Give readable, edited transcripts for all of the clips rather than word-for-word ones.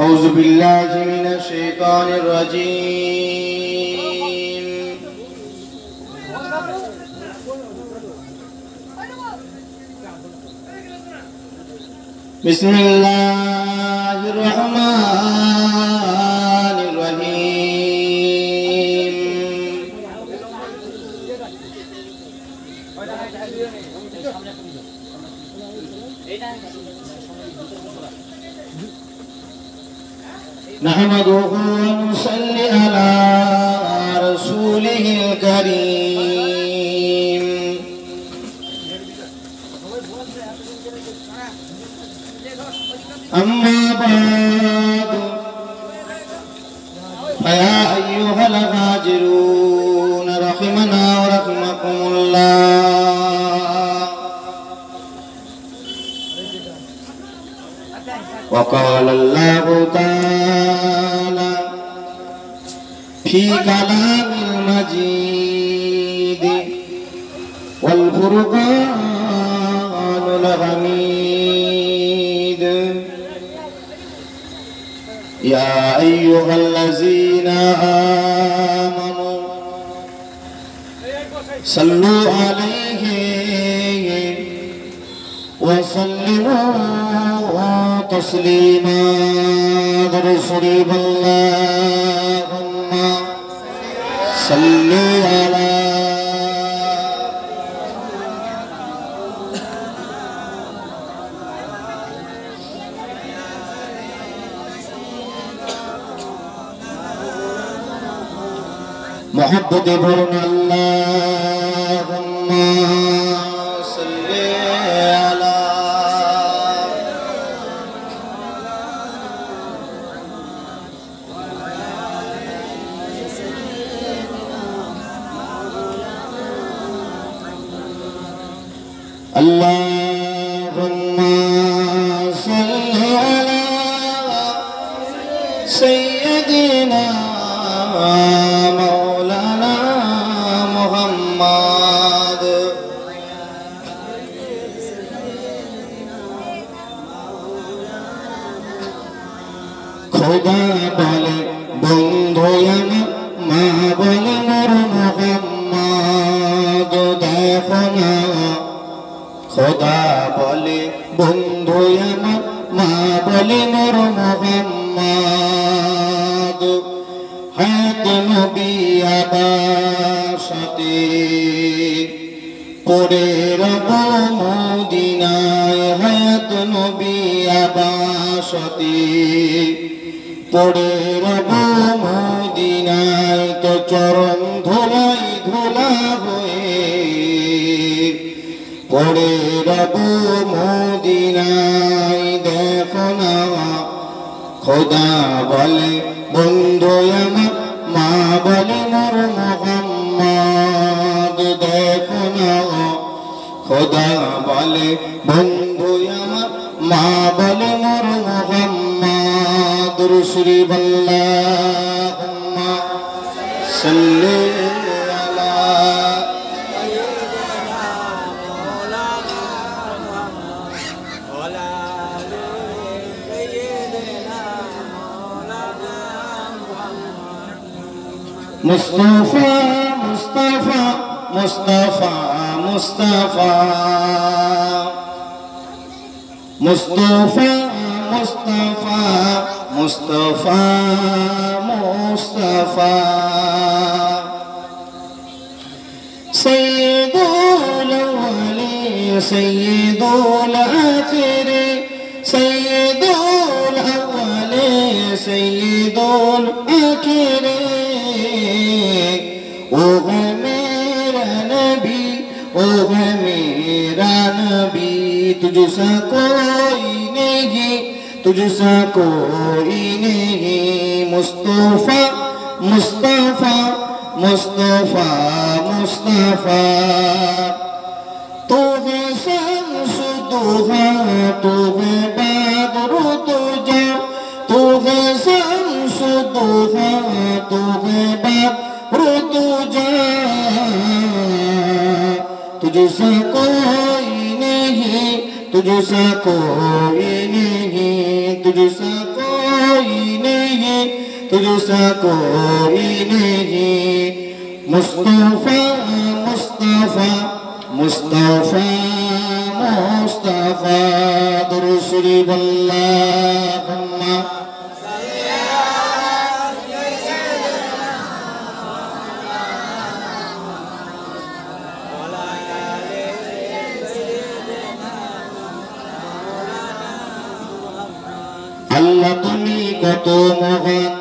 أعوذ بالله من الشيطان الرجيم بسم الله الرحمن الرحيم نحمده ونصلي على رسوله الكريم أما بعد فيا أيها الهاجرون رحمنا ورحمكم الله وقال الله تعالى في كلام المجيد والفرقان الحميد يا أيها الذين آمنوا صلوا عليه وسلموا تسليما رسول اللهم صل على محبت بھرنا اللهم صل على اللهم صل على سيدنا مولانا محمد खुदा बोले बंधु माँ बोले मोर मोहम्मद देखो ना खुदा बोले बंधु माँ बोले मोर मोहम्मद हाथ नबी आबाशते पड़े रब मदीनाय हाथ नबी आबाशते पड़े रब मदीनाय तो चरण धुलाई धुला हुए पड़े रब मदीनाय देखो ना खुदा बोले बंधु माँ बोले मोर मोहम्मद देखो ना खुदा बोले बंधु माँ बोले मोर मोहम्मद रसूल अल्लाहुम्मा सल्ली अला मुस्तफा मुस्तफा मुस्तफा मुस्तफा मुस्तफा मुस्तफा मुस्तफा मुस्तफा सय्यदुल अव्वलीन सय्यदुल आखिरीन सय्यदुल अव्वलीन सय्यदुल आखिरीन ओ है मेरा नबी ओ है मेरा नबी तुझसा कोई नहीं तुझसा कोई नहीं मुस्तफा मुस्तफा मुस्तफा मुस्तफा तू है शम्स दुहा तू है बद्र तुझा तू है शम्स दुहा तू है बद्र तुझा तुझसा कोई नहीं तुझसा कोई नहीं तुझसा कोई कोई नहीं, तुझसा कोई नहीं। मुस्तफा मुस्तफा मुस्तफा मुस्तफा दुरूद शरीफ अल्लाहुम्मा আল্লাহ তুমি কত মহান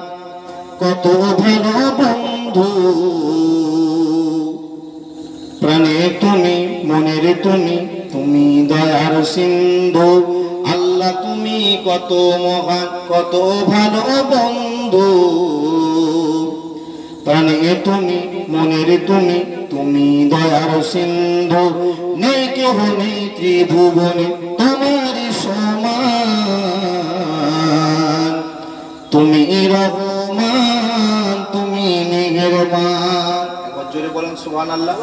কত ভালো বন্ধু, প্রাণে তুমি মনের তুমি, তুমি দয়ার সিন্ধু। আল্লাহ তুমি কত মহান কত ভালো বন্ধু, প্রাণে তুমি মনের তুমি, তুমি দয়ার সিন্ধু। নেই কেহ নেই ত্রিভুবনে তোমারই সমান, তুমি রহমান তুমি মেহেরবান। একবার জোরে বলেন সুবহানাল্লাহ।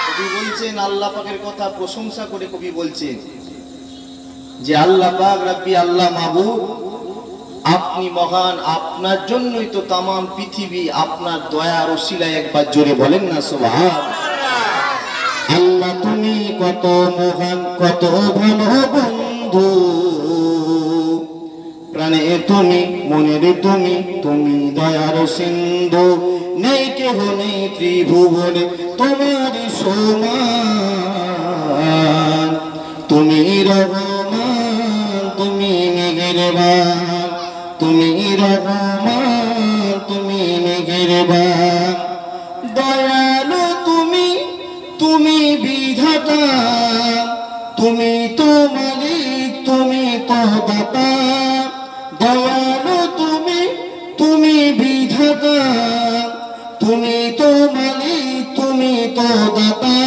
কবি বলছেন, আল্লাহ পাকের কথা প্রশংসা করে কবি বলছেন যে আল্লাহ পাক রব্বি আল্লাহ মাবুদ আপনি মহান, আপনার জন্যই তো তামাম পৃথিবী, আপনার দয়ার ওসিলায় একবার জোরে বলেন না সুবহানাল্লাহ। আল্লাহ তুমি কত মহান কত ভালো বন্ধু, প্রাণে তুমি মনের তুমি, তুমি দয়ার সিন্ধু। নেই কেহ নেই ত্রিভুবনে তোমার সমান, তুমি রহমান তুমি মেহেরবান, তুমি রহমান তুমি মেহেরবান। দয়ালু তুমি তুমি বিধাতা, তুমি তো মালিক তুমি তো দাতা। দয়ালু তুমি তুমি বিধাতা, তুমি তো মালিক তুমি তো দাতা।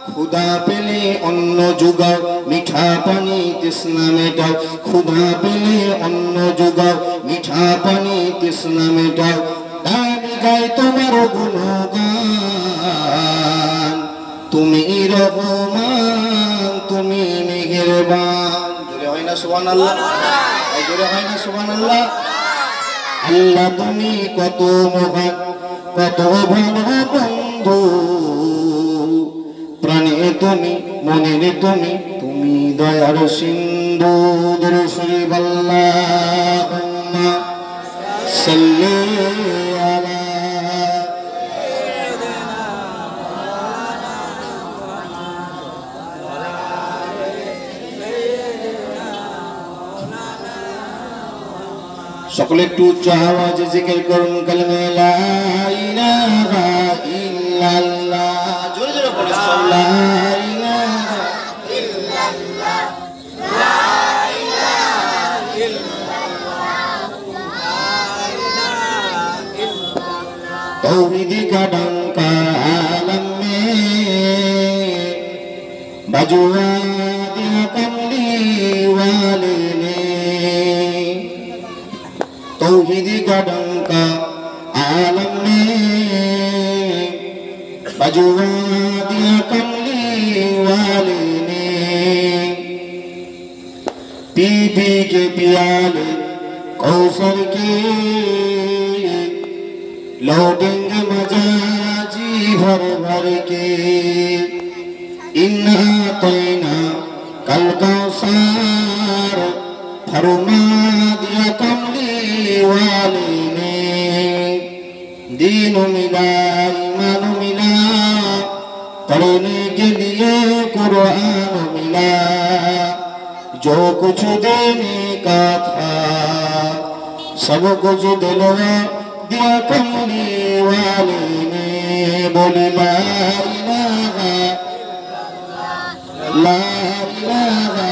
ক্ষুধা পেলে অন্ন জুগাও, মিঠা পানি তৃষ্ণা মেটাও। ক্ষুধা পেলে অন্ন জুগাও, মিঠা পানি তৃষ্ণা মেটাও। আমি গাই তোমার গুণগান, তুমি রহমান তুমি মেহেরবান। জোরে হয় না সুবহানাল্লাহ, জোরে হয় না সুবহানাল্লাহ। আল্লাহ তুমি কত মহান কত ভালো বন্ধু, প্রাণে তুমি মনের তুমি, তুমি দয়ার সিন্ধু। দুরূদ শরীফ আল্লাহুম্মা সাল্লি আলা সকলে একটু উচ্চ আওয়াজে জিকির করুন কালিমা লা ইলাহা ইল্লাল্লাহ। জোরে জোরে বলেন লা ইলাহা ইল্লাল্লাহ, লা ইলাহা ইল্লাল্লাহ, লা ইলাহা ইল্লাল্লাহ। तौहीद का डंका आलम में बजुआ दिया कमली वाले ने। तौहीद का डंका आलम में बजुआ दिया कमली वाले ने। पी पी के पियाले कौसर के लौटेंगे मजा जी भर भर के। इन्ना तैना कल कौसर फरमा दिया कमली वाले ने। दीन मिला ईमान मिला, पढ़ने के लिए कुरान मिला। जो कुछ देने का था सब कुछ दिलवा दिया कमली वाले ने। बोली ला इलाहा ला इलाहा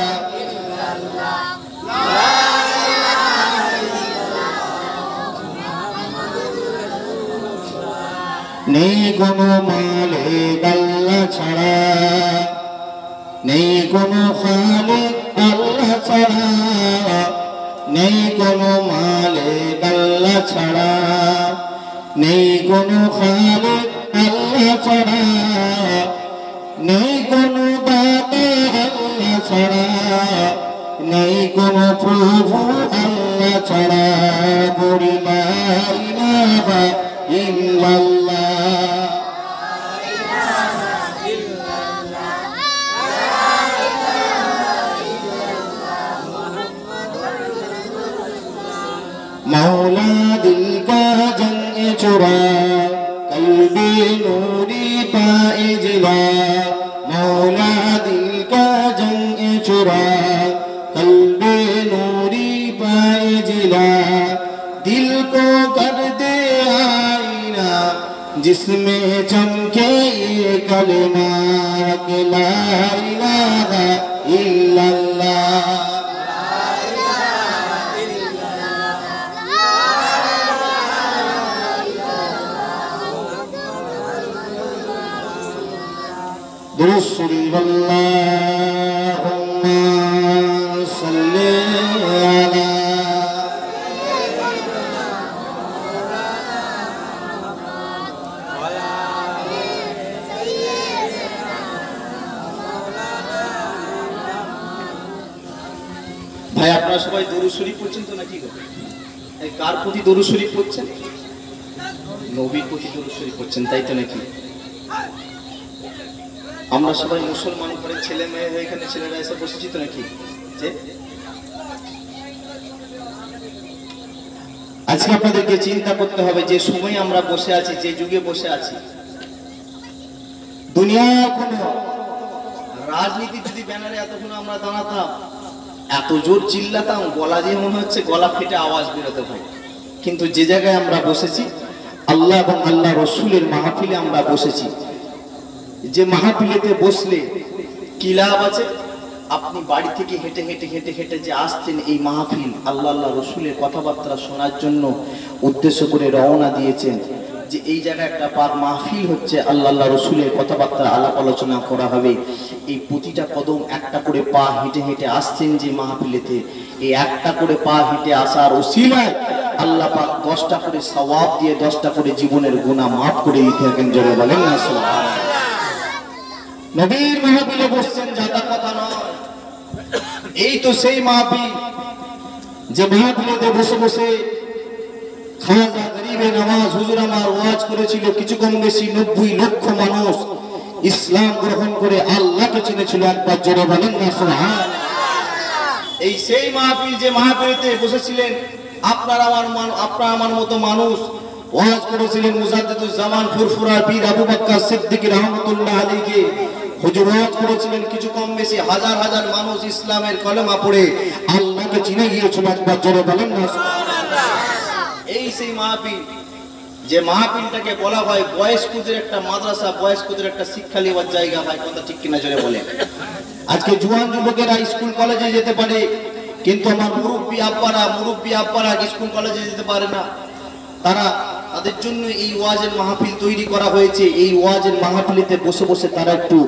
নেই কোনো মালে আল্লাহ ছাড়া, নেই কোনো খালিক আল্লাহ ছাড়া। নেই কোনো মালে আল্লাহ ছাড়া, নেই কোনো খালিক আল্লাহ ছাড়া। নেই কোনো দাতা আল্লাহ ছাড়া, নেই কোনো প্রভু আল্লাহ ছাড়া পড়ি লা ইলাহা ইল্লাল্লাহ। मौला दिल का जंग चुरा कल्बे नूरी पाए जिला, मौला दिल का जंग चुरा कल्बे नूरी पाए जिला, दिल को कर दे आईना जिसमें चमके ये कलमा ला इलाहा इल्लल्लाह। दुरूद शरीफ अल्लाहुम्मा सल्ली अला। ভাই আপনারা সবাই দরুদ শরীফ পড়ছেন তো নাকি গো? এই কার প্রতি দরুদ শরীফ পড়ছেন? নবীর প্রতি দরুদ শরীফ পড়ছেন, তাই তো নাকি? আমরা সবাই মুসলমান করে ছেলে মেয়ে হয়ে এখানে ছেলেরা এসে বসেছি তো নাকি? যে আজকে আপনাদেরকে চিন্তা করতে হবে যে সময় আমরা বসে আছি, যে যুগে বসে আছি, দুনিয়ার কোন রাজনীতি যদি ব্যানারে এতক্ষণ আমরা দাঁড়াতাম, এত জোর চিল্লাতাম, গলা দিয়ে মনে হচ্ছে গলা ফেটে আওয়াজ বেরোতে হয়। কিন্তু যে জায়গায় আমরা বসেছি, আল্লাহ এবং আল্লাহ রসুলের মাহফিলে আমরা বসেছি, যে মাহফিলেতে বসলে কি লাভ আছে? আপনি বাড়ি থেকে হেঁটে হেঁটে হেঁটে হেঁটে যে আসছেন এই মাহফিল, আল্লাহ আল্লাহ রসুলের কথাবার্তা শোনার জন্য উদ্দেশ্য করে রওনা দিয়েছেন, যে এই জায়গায় একটা পাক মাহফিল হচ্ছে, আল্লাহ আল্লাহ রসুলের কথাবার্তা আলাপ আলোচনা করা হবে। এই প্রতিটা কদম একটা করে পা হেঁটে হেঁটে আসছেন যে মাহফিলেতে, এই একটা করে পা হেঁটে আসার ওসিলায় আল্লাহ পাক 10টা করে সওয়াব দিয়ে 10টা করে জীবনের গুনাহ মাফ করে দিতে থাকেন। জোরে বলেন না সুবহানাল্লাহ। নবীর মাহফিলে বসছেন, যাতা কথা নয়। এই তো সেই মাহফিল যে মাহফিলেতে বসে বসে খাজা গরিবে নওয়াজ হুজুর আমার ওয়াজ করেছিল, কিছু কম বেশি 90 লক্ষ মানুষ ইসলাম গ্রহণ করে আল্লাহকে চিনেছিল। একবার জোরে বলেন না সুবহানাল্লাহ। এই সেই মাহফিল যে মাহফিলেতে বসেছিলেন আপনার আমার মতো মানুষ, ওয়াজ করেছিলেন মুজাদ্দিদুজ জামান ফুরফুরা পীর আবু বকর সিদ্দিক রাহমাতুল্লাহ আলাইহি। হুজুর ওয়াজ করেছিলেন, কিছু কম বেশি হাজার হাজার মানুষ ইসলামের কলেমা পড়ে আল্লাহকে চিনে গিয়েছিল। একবার জোরে বলেন না সুবহানাল্লাহ। এই সেই মাহফিল যে মাহফিলটাকে বলা হয় বয়স্কদের একটা মাদ্রাসা, বয়স্কদের একটা শিক্ষা নেওয়ার জায়গা। ভাই কথা ঠিক কিনা জোরে বলেন। আজকে জুয়ান যুবকেরা স্কুল কলেজে যেতে পারে, কিন্তু আমার মুরব্বী আব্বারা স্কুল কলেজে যেতে পারে না। তাদের জন্য এই ওয়াজের মাহফিল তৈরি করা হয়েছে। এই ওয়াজের মাহফিলেতে বসে বসে তারা একটু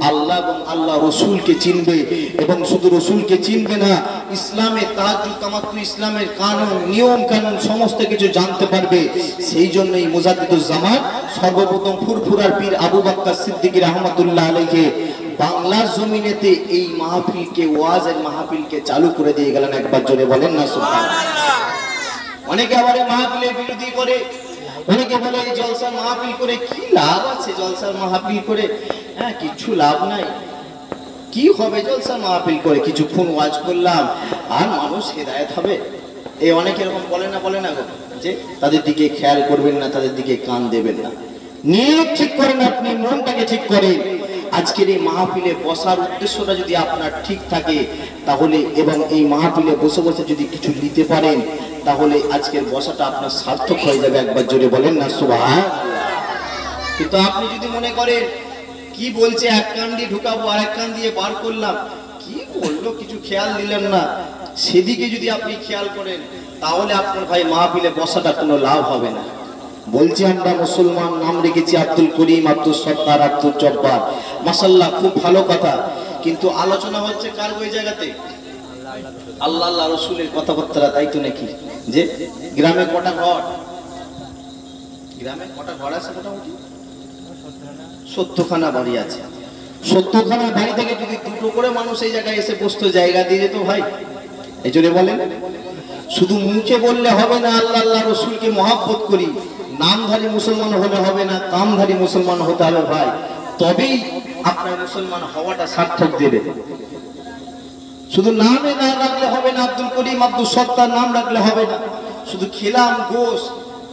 আল্লাহ এবং আল্লাহ রসুলকে চিনবে, এবং শুধু রসুলকে চিনবে না, ইসলামের তাহাজ্জুদ তামাত্তু, ইসলামের কানুন নিয়ম কানুন সমস্ত কিছু জানতে পারবে। সেই জন্য এই মুজাদ্দিদুজ জামান সর্বপ্রথম ফুরফুরার পীর আবু বকর সিদ্দিক রাহমাতুল্লাহ আলাইহি বাংলার জমিনেতে এই মাহফিলকে, ওয়াজের মাহফিলকে চালু করে দিয়ে গেলেন। একবার জোরে বলেন না সুবহানাল্লাহ। অনেকে আবার মাহফিলের বিরোধী করে, অনেকে বলে এই জলসার মাহফিল করে কি লাভ আছে? জলসার মাহফিল করে কিছু লাভ নাই। কি হবে জলসার মাহফিল করে? কিছুক্ষণ ওয়াজ করলাম আর মানুষ হেদায়েত হবে? এই অনেকে এরকম বলে না গো, যে তাদের দিকে খেয়াল করবেন না, তাদের দিকে কান দেবেন না। নিয়ত ঠিক করেন, আপনি মনটাকে ঠিক করেন। আজকের এই মাহফিলে বসার উদ্দেশ্যটা যদি আপনার ঠিক থাকে তাহলে, এবং এই মাহফিলে বসে বসে যদি কিছু নিতে পারেন, তাহলে আজকের বসাটা আপনার সার্থক হয়ে যাবে। একবার জোরে বলেন না সুবহানাল্লাহ। কিন্তু আপনি যদি মনে করেন কি বলছে, এক কান দিয়ে ঢুকাবো আর এক কান দিয়ে বার করলাম, কি বললো কিছু খেয়াল দিলেন না, সেদিকে যদি আপনি খেয়াল করেন তাহলে আপনার ভাই মাহফিলে বসাটা কোনো লাভ হবে না। বলছি আমরা মুসলমান, নাম রেখেছি আব্দুল করিম, আব্দুল সত্তার, আব্দুল জব্বার, মাশাআল্লাহ খুব ভালো কথা। কিন্তু আলোচনা হচ্ছে কার ওই জায়গাতে? আল্লাহ আল্লাহ রসুলের কথাবার্তা, তাই তো নাকি? যে গ্রামে কটা ঘর আছে? মোটামুটি 70খানা বাড়ি আছে। 70খানা বাড়ি থেকে যদি দুটো করে মানুষ এই জায়গায় এসে বসতো, জায়গা দিয়ে যেত ভাই? এই জন্য বলেন শুধু মুখে বললে হবে না আল্লাহ আল্লাহ রসুলকে মহাব্বত করি, নামধারী মুসলমান হলে হবে না, কামধারী মুসলমান হতে হবে ভাই, তবেই আপনার মুসলমান হওয়াটা সার্থক দেবে। শুধু নামে না রাখলে হবে না, আব্দুল করিম আব্দুল সত্তার নাম রাখলে হবে না, শুধু খেলাম গোশ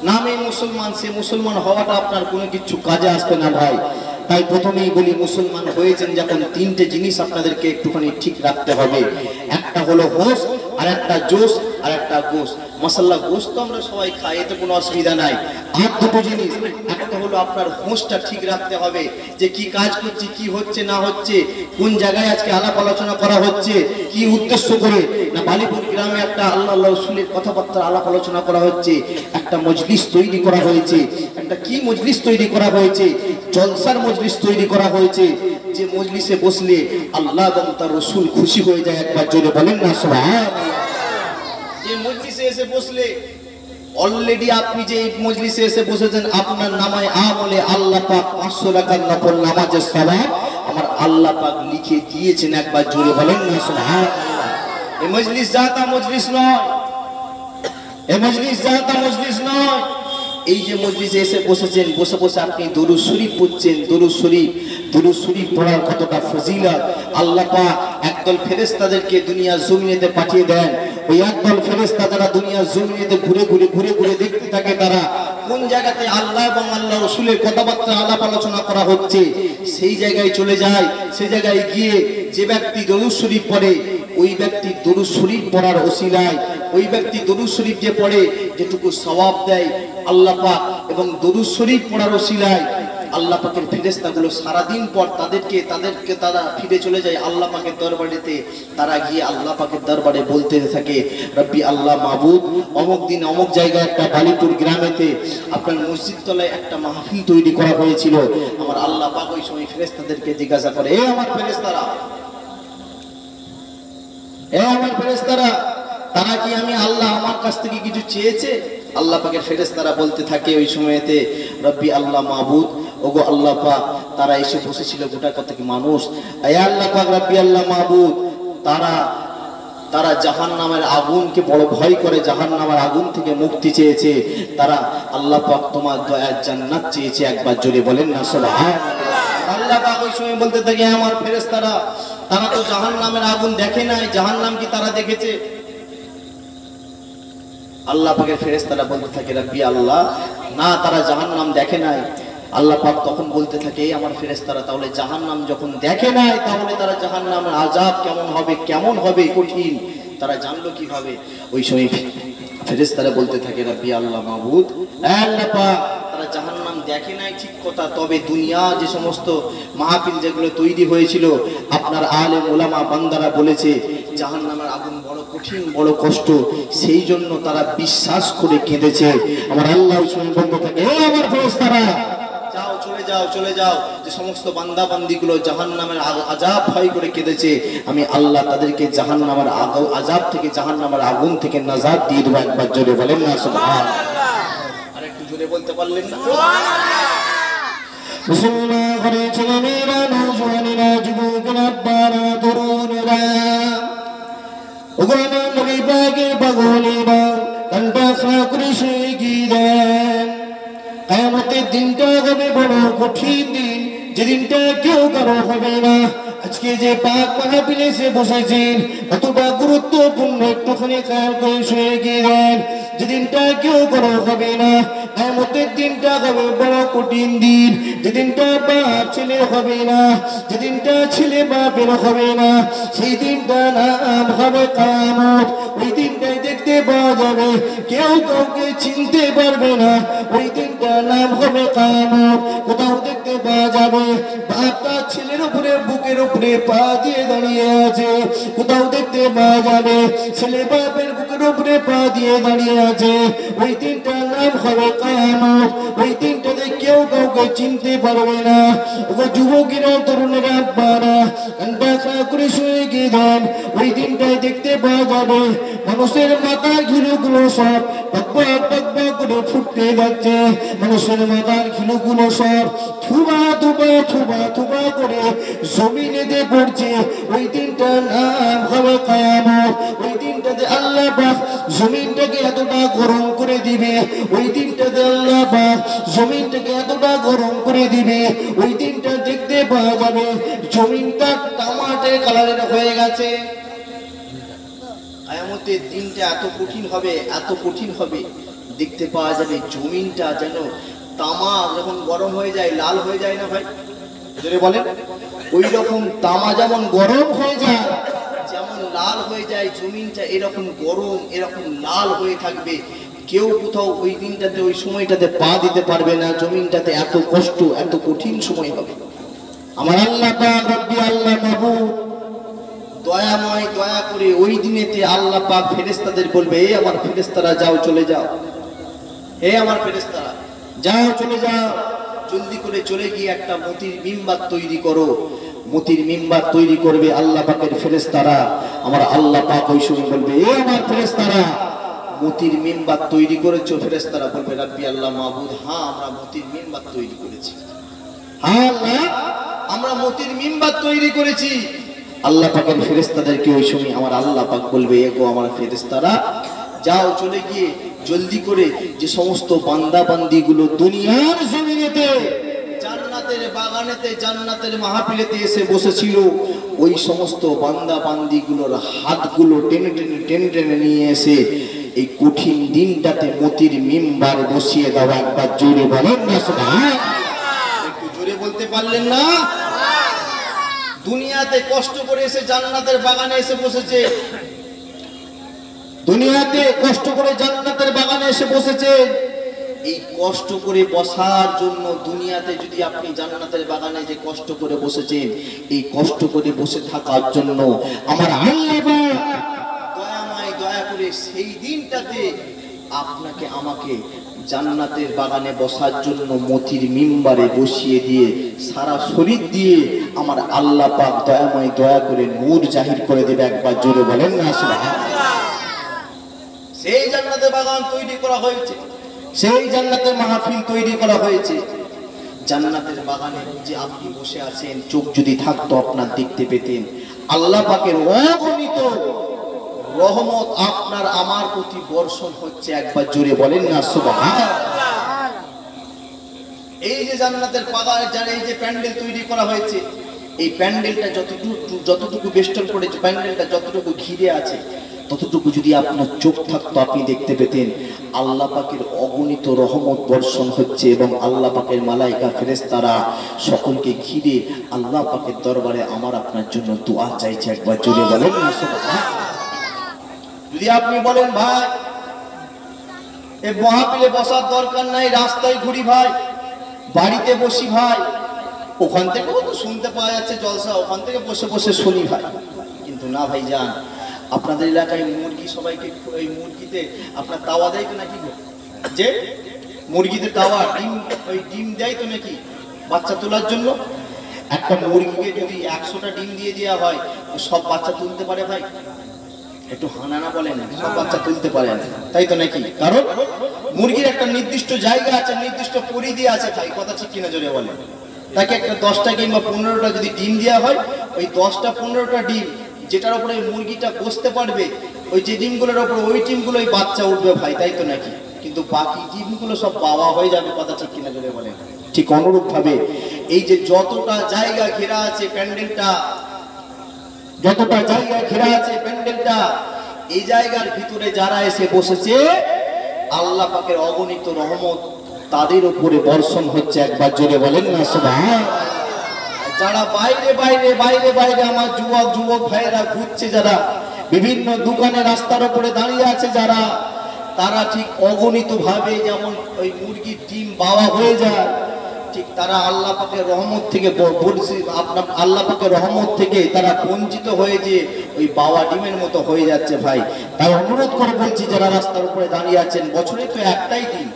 নামে মুসলমান, সে মুসলমান হওয়াটা আপনার কোনো কিছু কাজে আসবে না ভাই। তাই প্রথমেই বলি, মুসলমান হয়েছেন যখন তিনটে জিনিস আপনাদেরকে একটুখানি ঠিক রাখতে হবে। একটা হলো হোশ, আর একটা জোশ, আর একটা গোশ। মাশাআল্লাহ, গোশ তো আমরা সবাই খাই, এতে কোনো অসুবিধা নাই। আর দুটো জিনিস, একটা হলো আপনার হোশটা ঠিক রাখতে হবে, যে কি কাজ করছি, কি হচ্ছে না হচ্ছে, কোন জায়গায় আজকে আলাপ আলোচনা করা হচ্ছে, কি উদ্দেশ্য করে, না বালিপুর গ্রামে একটা আল্লাহ আল্লাহ রসুলের কথাবার্তা আলাপ আলোচনা করা হচ্ছে, একটা মজলিস তৈরি করা হয়েছে, একটা কি মজলিস তৈরি করা হয়েছে, জলসার মজলিস তৈরি করা হয়েছে, যে মজলিসে বসলে আল্লাহ এবং তার রসুল খুশি হয়ে যায়। একবার জোরে বলেন না সুবহানাল্লাহ। যে মজলিসে এসে বসলে অলরেডি আপনি যে মজলিসে এসে বসেছেন, আপনার নামায় আমলে আল্লাহ পাক 500 রাকাত নফল নামাজের সওয়াব আমার আল্লাহ পাক লিখে দিয়েছেন। একবার জোরে বলেন না সুবহানাল্লাহ। এই মজলিস জাতা মজলিস নয়, এই মজলিস জাতা মজলিস নয়। এই যে মজলিসে এসে বসেছেন, বসে বসে আপনি দরুদ শরীফ পড়ছেন, দরুদ শরীফ পড়ার কতটা ফজিলত। আল্লাহ পাক একদল ফেরেশতাদেরকে দুনিয়া জমিনেতে পাঠিয়ে দেন, ওই একদল ফেরেশতা যারা দুনিয়া জমিনেতে ঘুরে ঘুরে দেখতে থাকে, তারা কোন জায়গাতে আল্লাহ এবং আল্লাহ রসুলের কথাবার্তা আলাপ আলোচনা করা হচ্ছে, সেই জায়গায় চলে যায়। সেই জায়গায় গিয়ে যে ব্যক্তি দরুদ শরীফ পড়ে, ওই ব্যক্তি দরুদ শরীফ পড়ার ওসিলায়, ওই ব্যক্তি দরুদ শরীফ যে পড়ে যেটুকু সওয়াব দেয় আল্লাহ পাক, এবং দরুদ শরীফ পড়ার ওসিলায় আল্লাহ পাকের ফেরেশতাগুলো সারাদিন পর তাদেরকে তারা ফিরে চলে যায় আল্লাহ পাকের দরবারেতে। তারা গিয়ে আল্লাহ পাকের দরবারে বলতে থাকে, রব্বি আল্লাহ মাবুদ, অমুক দিন অমুক জায়গায় একটা বালিপুর গ্রামেতে আপনার মসজিদ তলায় একটা মাহফিল তৈরি করা হয়েছিল। আমার আল্লাহ পাক ওই সময় ফেরেশতাদেরকে জিজ্ঞাসা করে, এ আমার ফেরেশতারা, তারা কি আমি আল্লাহ আমার কাছ থেকে কিছু চেয়েছে? আল্লাহ পাকের ফেরেশতারা বলতে থাকে ওই সময়তে, রব্বি আল্লাহ মাবুদ, ওগো আল্লাহ পাক, তারা এসে বসেছিল গোটা কতক মানুষ, এ আল্লাহ পাক রব্বি আল্লাহ মাবুদ, তারা জাহান্নামের আগুনকে বড় ভয় করে, জাহান্নামের আগুন থেকে মুক্তি চেয়েছে, তারা আল্লাহ পাক তোমার দয়ার জান্নাত চেয়েছে। একবার জোরে বলেন না সুবহানাল্লাহ। আল্লাহ পাক ওই সময় বলতে থাকে, আমার ফেরেশতারা, তারা তো জাহান্নামের আগুন দেখে নাই, জাহান্নাম কি তারা দেখেছে? আল্লাহ পাকের ফেরেশতারা বলতে থাকে, রব্বি আল্লাহ, না, তারা জাহান্নাম দেখে নাই। আল্লাহ পাক তখন বলতে থাকে, আমার ফেরেশতারা, তাহলে জাহান্নাম যখন দেখে নাই, তাহলে তারা জাহান্নামের আযাব কেমন হবে কঠিন, তারা জানলো কিভাবে? ওই সময় ফেরেশতারা বলতে থাকে, রব্বি আল্লাহ মাবুদ, আল্লাহ পাক, তারা জাহান্নাম দেখে নাই ঠিক কথা, তবে দুনিয়া যে সমস্ত মাহফিল যেগুলো তৈরি হয়েছিল, আপনার আলেম ওলামা বান্দারা বলেছে জাহান্নামের আগুন বড় কঠিন, বড় কষ্ট, সেই জন্য তারা বিশ্বাস করে কেঁদেছে। আমার আল্লাহ ওই সময় বলতে থাকে, হে আমার ফেরেশতারা, যাও, চলে যাও, যে সমস্ত বান্দা বান্দিগুলো জাহান্নামের আযাব ভয় করে কেঁদেছে, আমি আল্লাহ তাদেরকে জাহান্নামের আযাব থেকে, জাহান্নামের আগুন থেকে নাজাত দিয়ে দেব। একবার জোরে বলেন না সুবহানাল্লাহ। আর একটু জোরে বলতে পারলেন না সুবহানাল্লাহ। মুসলমান ঘরে ছেলেমেয়েরা, নওজওয়ানেরা, যুবকেরা, আব্বারা, তরুণেরা, ওগো আমার নবী পাকের পাগলেরা, কানটা খাড়া করে শুয়ে গিয়েছেন, কিয়ামতের দিনটা হবে বড় কঠিন দিন, যেদিনটা কেউ কারো হবে না। আজকে যে পাক মাহফিলে এসে বসেছেন, কতটা গুরুত্বপূর্ণ একটুখানি খেয়াল করে শুয়ে গিয়েছেন, যেদিনটা কেউ কারো হবে না। কিয়ামতের দিনটা হবে বড় কঠিন দিন, যেদিনটা বাপ ছেলে হবে না, যেদিনটা ছেলে বাপের হবে না, সেই দিনটা নাম হবে কিয়ামত। ওই দিনটাই দেখতে পাওয়া যাবে, কেউ কাউকে চিনতে পারবে না, ওই দিনটা নাম হবে কিয়ামত। কোথাও দেখতে পাওয়া যাবে বাপ তার ছেলের উপরে, বুকের উপরে পা দিয়ে দাঁড়িয়ে আছে, কোথাও দেখতে পাওয়া যাবে ছেলে বাপের বুকের উপরে পা দিয়ে দাঁড়িয়ে আছে, ওই দিনটা নাম হবে কিয়ামত। ওই দিনটাতে কেউ কাউকে চিনতে পারবে না। ওগো যুবকেরা, তরুণেরা, আব্বারা, কানটা খাড়া করে শুয়ে গিয়েছেন, ওই দিনটাই দেখতে পাওয়া যাবে মানুষের মাথার ঘিলুগুলো সব টকবক টকবক করে করে ফুটতে যাচ্ছে, মানুষের মাথার খিলুগুলো সব থুবা থুবা থুবা থুবা করে জমিনে দিয়ে পড়ছে। ওই দিনটার নাম হবে কিয়ামত। ওই দিনটাতে আল্লাহ পাক জমিনটাকে এতটা গরম করে দিবে, ওই দিনটাতে আল্লাহ পাক জমিনটাকে এতটা গরম করে দিবে, ওই দিনটা দেখতে পাওয়া যাবে জমিনটা টমাটে কালারের হয়ে গেছে। কিয়ামতের দিনটা এত কঠিন হবে, এত কঠিন হবে, দেখতে পাওয়া যাবে জমিনটা যেন তামা যখন গরম হয়ে যায় লাল হয়ে যায় না ভাই, জোরে বলেন, ওই রকম তামা যেমন গরম হয়ে যায়, যেমন লাল হয়ে যায় জমিনটা, এরকম গরম এরকম লাল হয়ে থাকবে। কেউ কোথাও ওই দিনটাতে ওই সময়টাতে পা দিতে পারবে না, জমিনটাতে এত কষ্ট এত কঠিন সময় হবে। আমার আল্লাহ পাক রব্বি আল্লাহ মাহবুব দয়াময়, দয়া করে ওই দিনেতে আল্লাহ পাক ফেরেশতাদের বলবে, এই আমার ফেরেশতারা যাও চলে যাও, হে আমার ফেরেশতারা যাও চলে যাও, জলদি করে চলে গিয়ে একটা মতির মিম্বার তৈরি করো। মতির মিম্বার তৈরি করবে আল্লাহ পাকের ফেরেশতারা। আমার আল্লাহ পাক ওই সময় বলবে, এ আমার ফেরেশতারা মতির মিম্বার তৈরি করেছো? ফেরেশতারা বলবে, রাব্বি আল্লাহ মাহবুদ, হ্যাঁ আমরা মতির মিম্বার তৈরি করেছি। হ্যাঁ আল্লাহ, আমরা মতির মিম্বার তৈরি করেছি। আল্লাহ পাকের ফেরেশতাদেরকে ওই সময় আমার আল্লাহ পাক বলবে, এগো আমার ফেরেশতারা যাও চলে গিয়ে জলদি করে যে সমস্ত বান্দা বান্দিগুলো দুনিয়ার জমিনেতে জান্নাতের বাগানেতে জান্নাতের মাহফিলেতে এসে বসেছিল, ওই সমস্ত বান্দা বান্দিগুলোর হাতগুলো টেনে টেনে টেনে টেনে নিয়ে এসে এই কঠিন দিনটাতে মতির মিম্বার বসিয়ে দেওয়া। একবার জোরে বলেন না সুবহানাল্লাহ, একটু জোরে বলতে পারলেন না? দুনিয়াতে কষ্ট করে এসে জান্নাতের বাগানে এসে বসেছে, দুনিয়াতে কষ্ট করে জান্নাতের বাগানে এসে বসেছে। এই কষ্ট করে বসার জন্য দুনিয়াতে যদি আপনি জান্নাতের বাগানে যে কষ্ট করে বসেছেন, এই কষ্ট করে বসে থাকার জন্য আমার আল্লাহ দয়াময় দয়া করে সেই দিনটাতে আপনাকে আমাকে জান্নাতের বাগানে বসার জন্য মতির মিম্বারে বসিয়ে দিয়ে সারা শরীর দিয়ে আমার আল্লাহ পাক দয়াময় দয়া করে নূর জাহির করে দেবে। একবার জোরে বলেন না সুবহানাল্লাহ। সেই জান্নাতের বাগান তৈরি করা হয়েছে, সেই জান্নাতের মাহফিল তৈরি করা হয়েছে। জান্নাতের বাগানে যে আপনি বসে আছেন, চোখ যদি থাকতো আপনার দেখতে পেতেন আল্লাহ পাকের অগণিত রহমত আপনার আমার প্রতি বর্ষণ হচ্ছে। একবার জোরে বলেন না সুবহানাল্লাহ। এই যে জান্নাতের বাগান, যার এই যে প্যান্ডেল তৈরি করা হয়েছে, এই প্যান্ডেলটা যতটুকু বেষ্টন করেছে, প্যান্ডেলটা যতটুকু ঘিরে আছে, ততটুকু যদি আপনার চোখ থাকতো আপনি দেখতে পেতেন আল্লাহ পাকের অগণিত রহমত বর্ষণ হচ্ছে এবং আল্লাহ পাকের মালাইকা ফেরেশতারা সকলকে ঘিরে আল্লাহ পাকের দরবারে আমার আপনার জন্য দোয়া চাইছে। একবার জোরে বলেন না সুবহানাল্লাহ। যদি আপনি বলেন ভাই এই মাহফিলে বসার দরকার নাই, রাস্তায় ঘুরি ভাই, বাড়িতে বসি ভাই, ওখান থেকেও তো শুনতে পাওয়া যাচ্ছে জলসা, ওখান থেকে বসে বসে শুনি ভাই, কিন্তু না ভাই যান, আপনাদের এলাকায় মুরগি সবাইকে এই মুরগিতে আপনার তাওয়া দেয় তো নাকি, যে মুরগিতে তাওয়া ডিম, ওই ডিম দেয় তো নাকি বাচ্চা তোলার জন্য? একটা মুরগিকে যদি 100টা ডিম দিয়ে দেওয়া হয়, সব বাচ্চা তুলতে পারে ভাই? একটু হানানা বলেন, সব বাচ্চা তুলতে পারে না, তাই তো নাকি? কারণ মুরগির একটা নির্দিষ্ট জায়গা আছে, নির্দিষ্ট পরিধি আছে ভাই, কথা ঠিক কিনা জোরে বলেন। তাকে একটা 10টা কিংবা 15টা যদি ডিম দেওয়া হয়, ওই 10টা 15টা ডিম যেটার উপরে মুরগিটা বসতে পারবে, ওই যে ডিমগুলোর উপর ওই ডিমগুলোই বাচ্চা উঠবে ভাই, তাই তো নাকি? কিন্তু বাকি ডিমগুলো সব বাবা হয়ে যাবে, কথা ঠিক কিনা জোরে বলেন। ঠিক অনুরূপ ভাবে এই যে যতটা জায়গা ঘেরা আছে প্যান্ডেলটা, যতটা জায়গা ঘেরা আছে প্যান্ডেলটা, এই জায়গার ভিতরে যারা এসে বসেছে আল্লাহ পাকের অগণিত রহমত তাদের উপরে বর্ষণ হচ্ছে। একবার জোরে বলেন না সুবহানাল্লাহ। যারা বাইরে বাইরে বাইরে বাইরে আমার যুবক ভাইয়েরা ঘুরছে, যারা বিভিন্ন দোকানে রাস্তার উপরে দাঁড়িয়ে আছে, যারা তারা ঠিক অগণিত ভাবে যেমন ওই মুরগির ডিম বাবা হয়ে যায়, ঠিক তারা আল্লাহ পাকের রহমত থেকে আপনার আল্লাহ পাকের রহমত থেকে তারা বঞ্চিত হয়ে যে ওই বাবা ডিমের মতো হয়ে যাচ্ছে ভাই। তাই অনুরোধ করে বলছি, যারা রাস্তার উপরে দাঁড়িয়ে আছেন, বছরে তো একটাই দিন,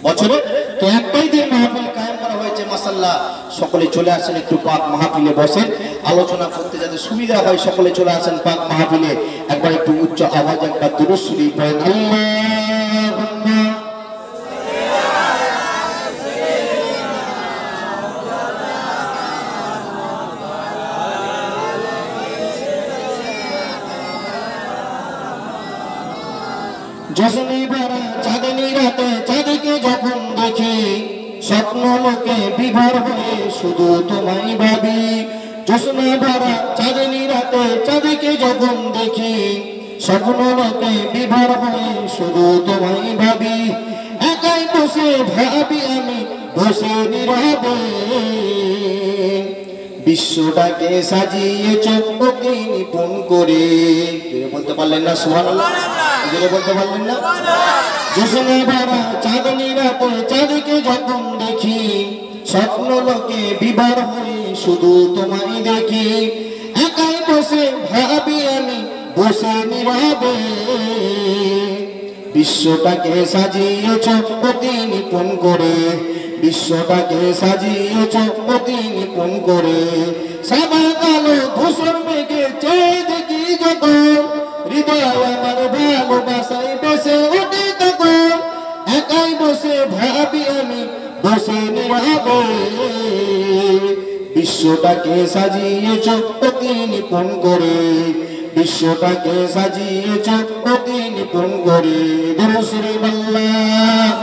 বছরে তো একটাই দিন মাহফিল কায়েম করা হয়েছে, মাশাআল্লাহ, সকলে চলে আসেন, একটু পাক মাহফিলে বসেন, আলোচনা করতে যাতে সুবিধা হয়, সকলে চলে আসেন পাক মাহফিলে। একবার একটু উচ্চ আওয়াজে একবার দুরূদ শরীফ পড়েন, আল্লাহুম্মা লোকে বিভোর হয়ে শুধু তোমায় ভাবি, জ্যোৎস্না ভরা চাঁদনি রাতে চাঁদকে যখন দেখি, স্বপ্ন লোকে বিভোর হয়ে শুধু তোমায় ভাবি, একাই বসে ভাবি আমি বসে নীরবে, বিশ্বটাকে সাজিয়েছ ওকে নিপুণ করে। বলতে পারলেন না সুবহানাল্লাহ? বলতে পারলেন না? জ্যোৎস্না ভরা চাঁদনি রাতে চাঁদকে যখন দেখি, স্বপ্ন লোকে বিভোর হয়ে শুধু তোমায় দেখি, একাই বসে ভাবি আমি বসে নীরবে, বিশ্বটাকে সাজিয়েছ অতি নিপুণ করে, বিশ্বটাকে সাজিয়েছ অতি নিপুণ করে, সাদা কালো ধূসর মেঘে চেয়ে দেখি যখন, হৃদয় আমার ভালোবাসায় বেসে ওঠে তখন, একাই বসে ভাবি আমি বসে নীরবে, বিশ্বটাকে সাজিয়েছ অতি নিপুণ করে, বিশ্বটাকে সাজিয়েছ অতি নিপুণ করে। রাসূলুল্লাহ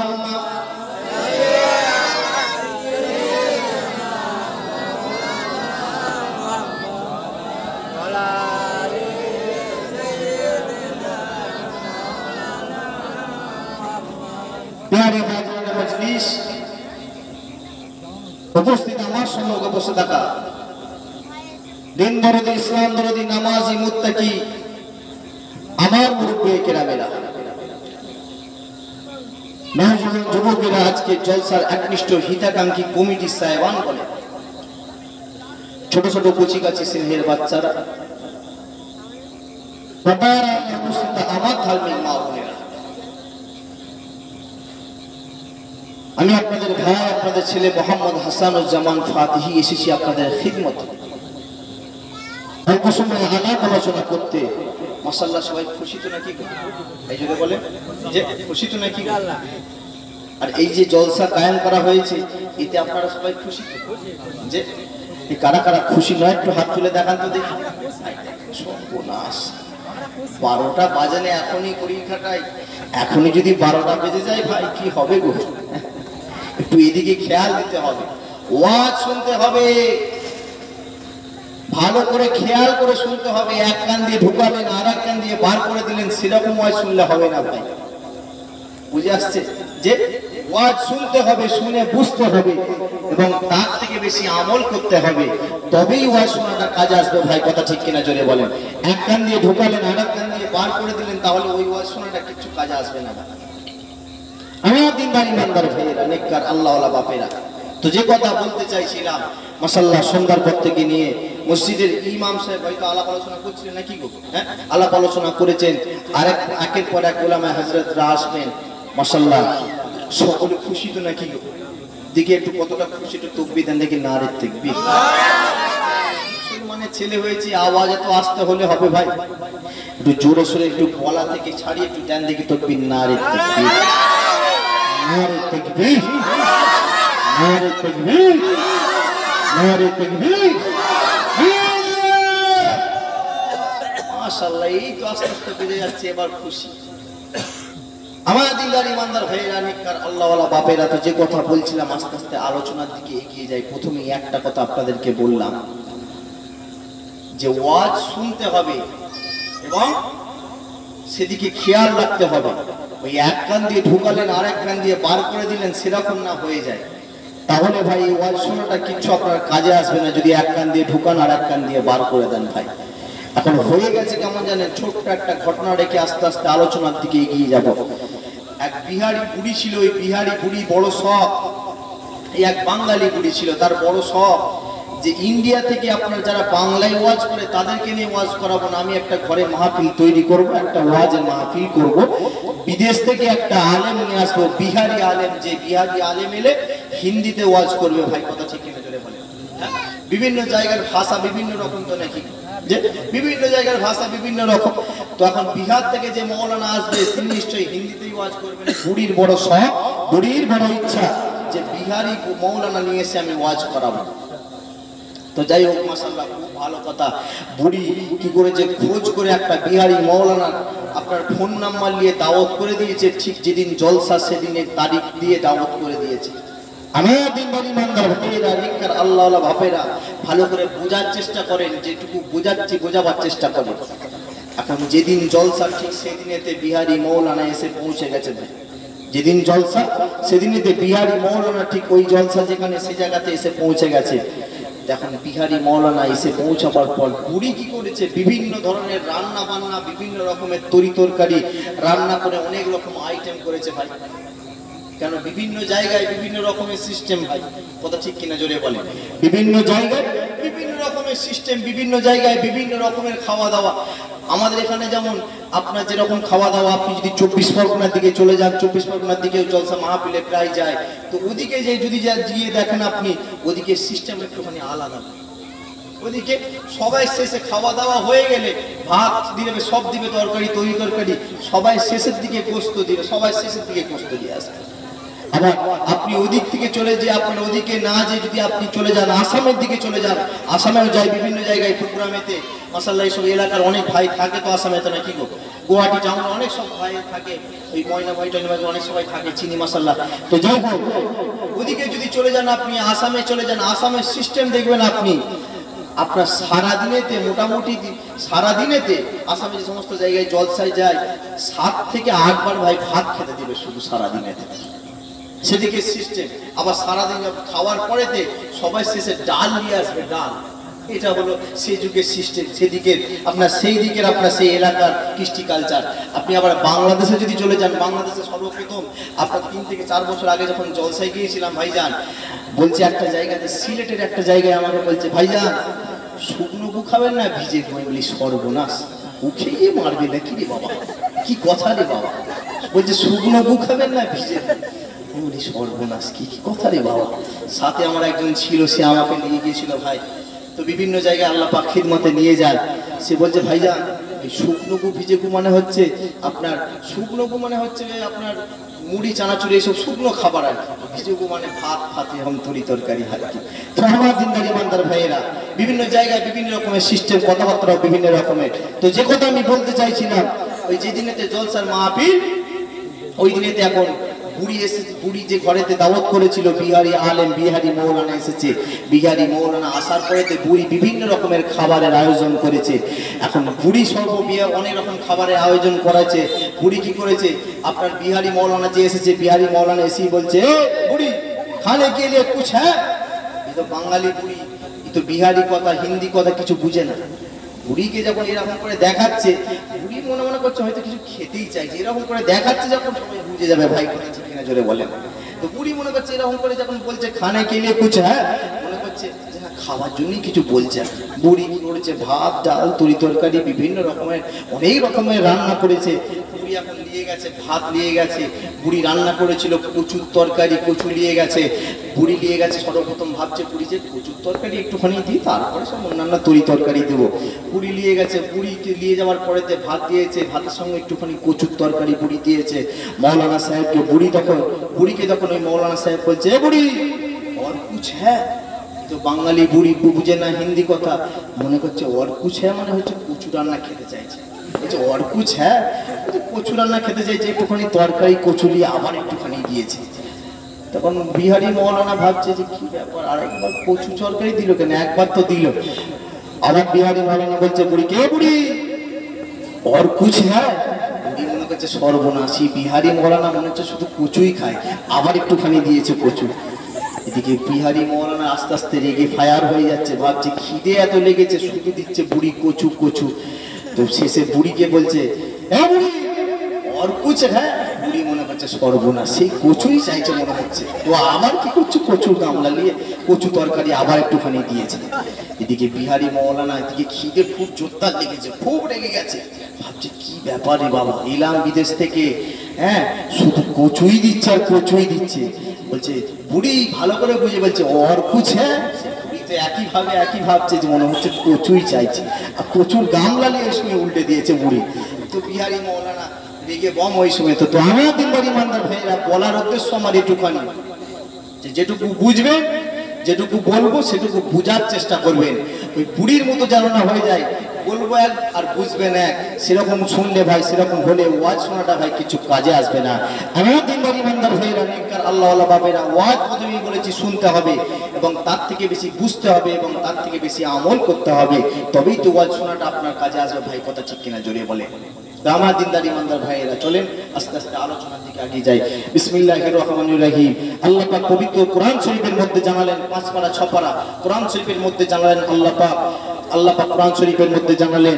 প্যারে হাজিরান মজলিস, উপস্থিত আমার সম্মুখে বসে থাকা দিন দরদি, ইসলাম দরদি, নামাজি, মুত্তাকি আমার মুরব্বী কেরামেরা, নওজোয়ান যুবকেরা, আজকে জলসার একনিষ্ঠ হিতাকাঙ্ক্ষী কমিটি সাহেবান বলে, ছোট ছোট কচি কাচি স্নেহের বাচ্চারা, আমার ধার্মিক মা বোনেরা, আমি আপনাদের ভাই, আপনাদের ছেলে মোহাম্মদ হাসানুজ্জামান ফাতিহি এসেছি আপনাদের খিদমতে। অল্প সময় আলাপ আলোচনা করতে। মাশাআল্লাহ, সবাই খুশি তো নাকি? এই জন্য বলে যে খুশি তো নাকি? আর এই যে জলসা কায়েম করা হয়েছে, এতে আপনারা সবাই খুশি যে কারা কারা খুশি নয় একটু হাত তুলে দেখান তো দেখি। সর্বনাশ, 12টা বাজানে এখনই করি খাটাই, এখনই যদি 12টা বেজে যায় ভাই কি হবে গো? একটু এদিকে খেয়াল দিতে হবে, ওয়াজ শুনতে হবে, ভালো করে খেয়াল করে শুনতে হবে। এক কান দিয়ে ঢুকালেন আর এক কান দিয়ে বার করে দিলেন, সেরকম ওয়াজ শুনলে হবে না ভাই। বুঝে আসছে যে ওয়াজ শুনতে হবে, শুনে বুঝতে হবে এবং তার থেকে বেশি আমল করতে হবে, তবেই ওয়াজ শোনাটা কাজে আসবে ভাই। কথা ঠিক কিনা জোরে বলেন? এক কান দিয়ে ঢুকালেন আর এক কান দিয়ে বার করে দিলেন, তাহলে ওই ওয়াজ শোনাটা কিছু কাজে আসবে না। আমার দিনদার ইমানদার ভাইয়েরা, নেককার আল্লাহওয়ালা বাপেরা, তো যে কথা বলতে চাইছিলাম, মাশাআল্লাহ সন্ধ্যার পর থেকে নিয়ে মসজিদের ইমাম সাহেব হয়তো আলাপ আলোচনা করছিলেন নাকি গো? হ্যাঁ, আলাপ আলোচনা করেছেন, আরেক একের পর এক ওলামা হযরতরা আসবেন। মাশাআল্লাহ সকলে খুশি তো নাকি গো? দেখি একটু কতটা খুশি, একটু তাকবীর দেন দেখি। নারে তাকবীর। মানে ছেলে হয়েছে, আওয়াজ এত আসতে হলে হবে ভাই, একটু জোরে সোরে একটু গলা থেকে ছাড়িয়ে একটু দেন দেখি তাকবীর। নারে তাকবীর, নারে তাকবীর, নারে তাকবীর, নারে তাকবীর। মাশাআল্লাহ, এই তো আস্তে আস্তে বেড়ে যাচ্ছে, এবার খুশি। আমার দিনদার ইমানদার ভাইয়েরা, নেককার আল্লাহওয়ালা বাপেরা, তো যে কথা বলছিলাম আস্তে আস্তে আলোচনার দিকে এগিয়ে যাই। প্রথমে একটা কথা আপনাদেরকে বললাম যে ওয়াজ শুনতে হবে এবং সেদিকে খেয়াল রাখতে হবে। ওই এক কান দিয়ে ঢুকালেন আর এক কান দিয়ে বার করে দিলেন, সেরকম না হয়ে যায়, তাহলে ভাই ওয়াজ শোনাটা কিছু আপনার কাজে আসবে না, যদি এক কান দিয়ে ঢুকান আর এক কান দিয়ে বার করে দেন ভাই। এখন হয়ে গেছে কেমন জানেন, ছোট্ট একটা ঘটনা রেখে আস্তে আস্তে আলোচনার দিকে এগিয়ে যাব। এক বিহারি বুড়ি ছিল, ওই বিহারি বুড়ি বড় শখ, এই এক বাঙালি বুড়ি ছিল, তার বড় শখ যে ইন্ডিয়া থেকে আপনার যারা বাংলায় ওয়াজ করে তাদেরকে নিয়ে ওয়াজ করাবো না, আমি একটা ঘরে মাহফিল তৈরি করব, একটা ওয়াজের মাহফিল করব, বিদেশ থেকে একটা আলেম নিয়ে আসবো, বিহারি আলেম, যে বিহারি আলেম এলে হিন্দিতে ওয়াজ করবে ভাই। কথা ঠিক কিনা জোরে বলে? বিভিন্ন জায়গার ভাষা বিভিন্ন রকম তো নাকি, যে বিভিন্ন জায়গার ভাষা বিভিন্ন রকম। তো এখন বিহার থেকে যে মৌলানা আসবে তিনি নিশ্চয়ই হিন্দিতেই ওয়াজ করবেন। বুড়ির বড় শখ, বুড়ির বড় ইচ্ছা যে বিহারি মৌলানা নিয়ে এসে আমি ওয়াজ করাবো। তো যাই হোক, মাশাআল্লাহ খুব ভালো কথা। বুড়ি কি করেছে, খোঁজ করে একটা বিহারি মৌলানা আপনার ফোন নাম্বার নিয়ে দাওয়াত করে দিয়েছে, ঠিক যেদিন জলসা সেদিনের তারিখ দিয়ে দাওয়াত করে দিয়েছে। আমার দিনদার ইমানদার ভাইয়েরা, নেককার আল্লাহওয়ালা বাপেরা, ভালো করে বোঝার চেষ্টা করেন, যেটুকু বোঝাচ্ছি বোঝাবার চেষ্টা করেন। এখন যেদিন জলসা ঠিক সেদিনেতে বিহারি মৌলানা এসে পৌঁছে গেছে ভাই। যেদিন জলসা সেদিনেতে বিহারি মৌলানা ঠিক ওই জলসা যেখানে সে জায়গাতে এসে পৌঁছে গেছে। এখন বিহারি মৌলানা এসে পৌঁছাবার পর বুড়ি কি করেছে, বিভিন্ন ধরনের রান্না বান্না, বিভিন্ন রকমের তরি তরকারি রান্না করে অনেক রকম আইটেম করেছে ভাই। কেন বিভিন্ন জায়গায় বিভিন্ন রকমের সিস্টেম ভাই, কথা ঠিক কিনা জোরে বলে। বিভিন্ন জায়গায় বিভিন্ন রকমের সিস্টেম, বিভিন্ন জায়গায় বিভিন্ন রকমের খাওয়া দাওয়া। আমাদের এখানে যেমন আপনার যেরকম খাওয়া দাওয়া, আপনি যদি 24 পরগনার দিকে চলে যান, 24 পরগনার দিকে জলসা মাহফিলে প্রায় যায়, তো ওদিকে যে যদি গিয়ে দেখেন আপনি, ওদিকে সিস্টেম একটুখানি আলাদা। ওদিকে সবাই শেষে খাওয়া দাওয়া হয়ে গেলে ভাত দিবে, সব দিবে, তরকারি তরি তরকারি, সবাই শেষের দিকে গোস্ত দিবে, সবাই শেষের দিকে গোস্ত দিয়ে আসবে। আবার আপনি ওদিক থেকে চলে যে আপনার ওদিকে না যে যদি আপনি চলে যান আসামের দিকে চলে যান, আসামেও যায় বিভিন্ন জায়গায় প্রোগ্রামেতে মাসাল্লাহ, সব এলাকার অনেক ভাই থাকে তো আসামেতে, না কি গো, গুয়াহাটি টাউনে অনেক সব ভাই থাকে, ওই ময়না ভাই টয়না ভাই অনেক সবাই থাকে, চিনি মাসাল্লাহ। তো যাই হোক, ওদিকে যদি চলে যান আপনি, আসামে চলে যান, আসামের সিস্টেম দেখবেন আপনি, আপনার সারাদিনেতে মোটামুটি সারাদিনেতে আসামে যে সমস্ত জায়গায় জলসায় যায় 7 থেকে 8 বার ভাই ভাত খেতে দিবে শুধু সারাদিনেতে, সেদিকে সিস্টেম। আবার সারাদিন খাওয়ার পরেতে সবাই শেষে ডাল নিয়ে আসবে, ডাল। এটা হলো সেই যুগের সিস্টেম, সেদিকে আপনার সেই দিকের আপনার সেই এলাকার কৃষ্টি কালচার। আপনি আবার বাংলাদেশে যদি চলে যান, বাংলাদেশে সর্বপ্রথম আপনার 3 থেকে 4 বছর আগে যখন জলসায় গিয়েছিলাম ভাইজান, বলছে একটা জায়গাতে, সিলেটের একটা জায়গায় আমাকে বলছে, ভাইজান শুকনো গু খাবেন না ভিজে গু? আমি বলি সর্বনাশ, গু খেয়ে মারবে না কি রে বাবা, কি কথা রে বাবা। বলছে শুকনো গু খাবেন না ভিজে গু? বলি সর্বনাশ, কি কথা রে বাবা। সাথে আমার একজন ছিল, সে আমাকে নিয়ে গিয়েছিল ভাই। তো বিভিন্ন জায়গায় আল্লাহ পাক খিদমতে নিয়ে যায়। সে বলছে ভাইজান এই শুকনো গু ভিজে গু মানে হচ্ছে আপনার, শুকনো গু মানে হচ্ছে আপনার মুড়ি চানাচুরি এসব শুকনো খাবার আর কি, ভিজে গু মানে ভাত ফাতে এবং তরি তরকারি আর কি। তো আমার দিনদার ইমানদার ভাইয়েরা, বিভিন্ন জায়গায় বিভিন্ন রকমের সিস্টেম, কথাবার্তাও বিভিন্ন রকমের। তো যে কথা আমি বলতে চাইছিলাম, ওই যে দিনেতে জলসার মাহফিল, ওই দিনেতে এখন বুড়ি এসেছে, বুড়ি যে ঘরেতে দাওয়াত করেছিল বিহারি আলেম, বিহারি মৌলানা এসেছে। বিহারি মৌলানা আসার পরেতে বুড়ি বিভিন্ন রকমের খাবারের আয়োজন করেছে। এখন বুড়ি সর্ববিয়া অনেক রকম খাবারের আয়োজন করেছে। বুড়ি কি করেছে, আপনার বিহারি মৌলানা যে এসেছে, বিহারি মৌলানা এসেই বলছে, এ বুড়ি খানে কে লিয়ে কুছ হ্যাঁ? এই তো বাঙালি বুড়ি, এই তো বিহারি কথা হিন্দি কথা কিছু বুঝে না। বুড়িকে যখন এরকম করে দেখাচ্ছে, বুড়ি মনে মনে করছে হয়তো কিছু খেতেই চাইছে, এরকম করে দেখাচ্ছে যখন সবাই বুঝে যাবে ভাই কথা ঠিক কিনা জোরে বলেন। তো বুড়ি মনে করছে এরকম করে যখন বলছে খানে কে লিয়ে কুছ হ্যাঁ, মনে করছে যে না খাওয়ার জন্যই কিছু বলছে। বুড়ি কি করেছে, ভাত ডাল তরি তরকারি বিভিন্ন রকমের অনেক রকমের রান্না করেছে। বুড়ি এখন নিয়ে গেছে, ভাত নিয়ে গেছে, বুড়ি রান্না করেছিল কচুর তরকারি, কচু নিয়ে গেছে। বুড়ি নিয়ে গেছে, সর্বপ্রথম ভাবছে বুড়ি যে কচুর তরকারি একটুখানি দিই, তারপরে সব অন্যান্য তরি তরকারি দেবো। বুড়ি নিয়ে গেছে, বুড়িকে নিয়ে যাওয়ার পরেতে ভাত দিয়েছে, ভাতের সঙ্গে একটুখানি কচুর তরকারি বুড়ি দিয়েছে মৌলানা সাহেবকে। বুড়িকে তখন ওই মৌলানা সাহেব বলছে, এ বুড়ি और कुछ है? তো বাঙালি বুড়ি বুঝে না হিন্দি কথা, মনে করছে और कुछ है মানে হচ্ছে কচু রান্না খেতে চাইছে। বলছে और कुछ है, কচু রান্না খেতে চাইছে, একটুখানি তরকারি কচু দিয়ে আবার একটুখানি দিয়েছে। তখন বিহারি মৌলানা ভাবছে যে কি ব্যাপার, আরেকবার কচু তরকারি দিল কেন, একবার তো দিল। আবার বিহারি মৌলানা বলছে বুড়িকে, এ বুড়ি और कुछ है? বুড়ি মনে করছে সর্বনাশী, বিহারি মৌলানা মনে হচ্ছে শুধু কচুই খায়, আবার একটুখানি দিয়েছে কচু। এদিকে বিহারি মৌলানা আস্তে আস্তে রেগে ফায়ার হয়ে যাচ্ছে, ভাবছে খিদে এত লেগেছে শুধু দিচ্ছে বুড়ি কচু কচু। তো শেষে বুড়িকে বলছে, এ বুড়ি और कुछ है? বুড়ি মনে করছে সর্বনাশ, সেই কচুই চাইছে মনে হচ্ছে, তো আবার কি করছে কচুর গামলা নিয়ে কচু তরকারি আবার একটুখানি দিয়েছে। এদিকে বিহারি মৌলানা এদিকে খিদে খুব জোরদার লেগেছে, খুব রেগে গেছে, ভাবছে কি ব্যাপারে বাবা, এলাম বিদেশ থেকে, হ্যাঁ শুধু কচুই দিচ্ছে আর কচুই দিচ্ছে। বলছে বুড়ি ভালো করে বুঝে বলছে और कुछ है? বুড়ি তো একই ভাবছে যে মনে হচ্ছে কচুই চাইছে, আর কচুর গামলা নিয়ে সময় উল্টে দিয়েছে বুড়ি। তো বিহারি মৌলানা রেগে বম ওই সময়। তো আমার দিনদার ইমানদার ভাইয়েরা, বলার উদ্দেশ্য আমার এটুখানি, যেটুকু বুঝবেন, যেটুকু বলবো সেটুকু বুঝার চেষ্টা করবেন। ওই বুড়ির মতো যেন না হয়ে যায়। বলবো এক আর বুঝবেন এক, সেরকম শুনলে ভাই, সেরকম হলে ওয়াজ শোনাটা ভাই কিছু কাজে আসবে না। আমার দিনদারি ইমানদার ভাইয়েরা, নেককার আল্লাহওয়ালা বাবেরা, ওয়াজ প্রথমেই বলেছি শুনতে হবে এবং তার থেকে বেশি বুঝতে হবে এবং তার থেকে বেশি আমল করতে হবে, তবেই তো ওয়াজ শোনাটা আপনার কাজে আসবে ভাই। কথা ঠিক কিনা জোরে বলে? আমার দিনদারি ইমানদার ভাইয়েরা, চলেন আস্তে আস্তে আলোচনার দিকে এগিয়ে যাই। বিসমিল্লাহির রহমানির রহিম। আল্লাহ পাক পবিত্র কোরআন শরীফের মধ্যে জানালেন, 5 পারা 6 পারা কোরআন শরীফের মধ্যে জানালেন আল্লাহ পাক কোরআন শরীফের মধ্যে জানালেন,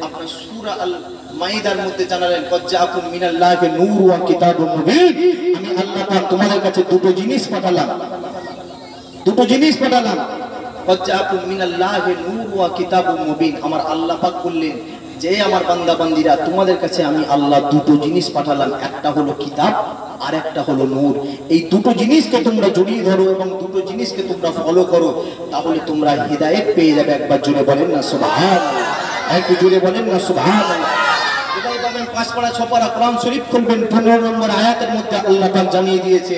আপনার সূরা আল মাইদার মধ্যে জানালেন, কদ জাআকুম মিনাল্লাহি নূরুন ওয়া কিতাবুম মুবিন। আমি আল্লাহ পাক তোমাদের কাছে দুটো জিনিস পাঠালাম, দুটো জিনিস পাঠালাম। কদ জাআকুম মিনাল্লাহি নূরুন ওয়া কিতাবুম মুবিন। আমার আল্লাহ পাক বললেন যে আমার বান্দা বান্দিরা, তোমাদের কাছে আমি আল্লাহ দুটো জিনিস পাঠালাম, একটা হলো কিতাব আর একটা হলো নূর। এই দুটো জিনিসকে তোমরা জড়িয়ে ধরো এবং দুটো জিনিসকে তোমরা ফলো করো, তাহলে তোমরা হিদায়াত পেয়ে যাবে। একবার জোরে বলেন না সুবহানাল্লাহ, একটু জোরে বলেন না সুবহানাল্লাহ। এটাই পাবেন 5 পারা 6 পারা কোরআন শরীফ খুলবেন, 15 নম্বর আয়াতের মধ্যে আল্লাহ পাক জানিয়ে দিয়েছে।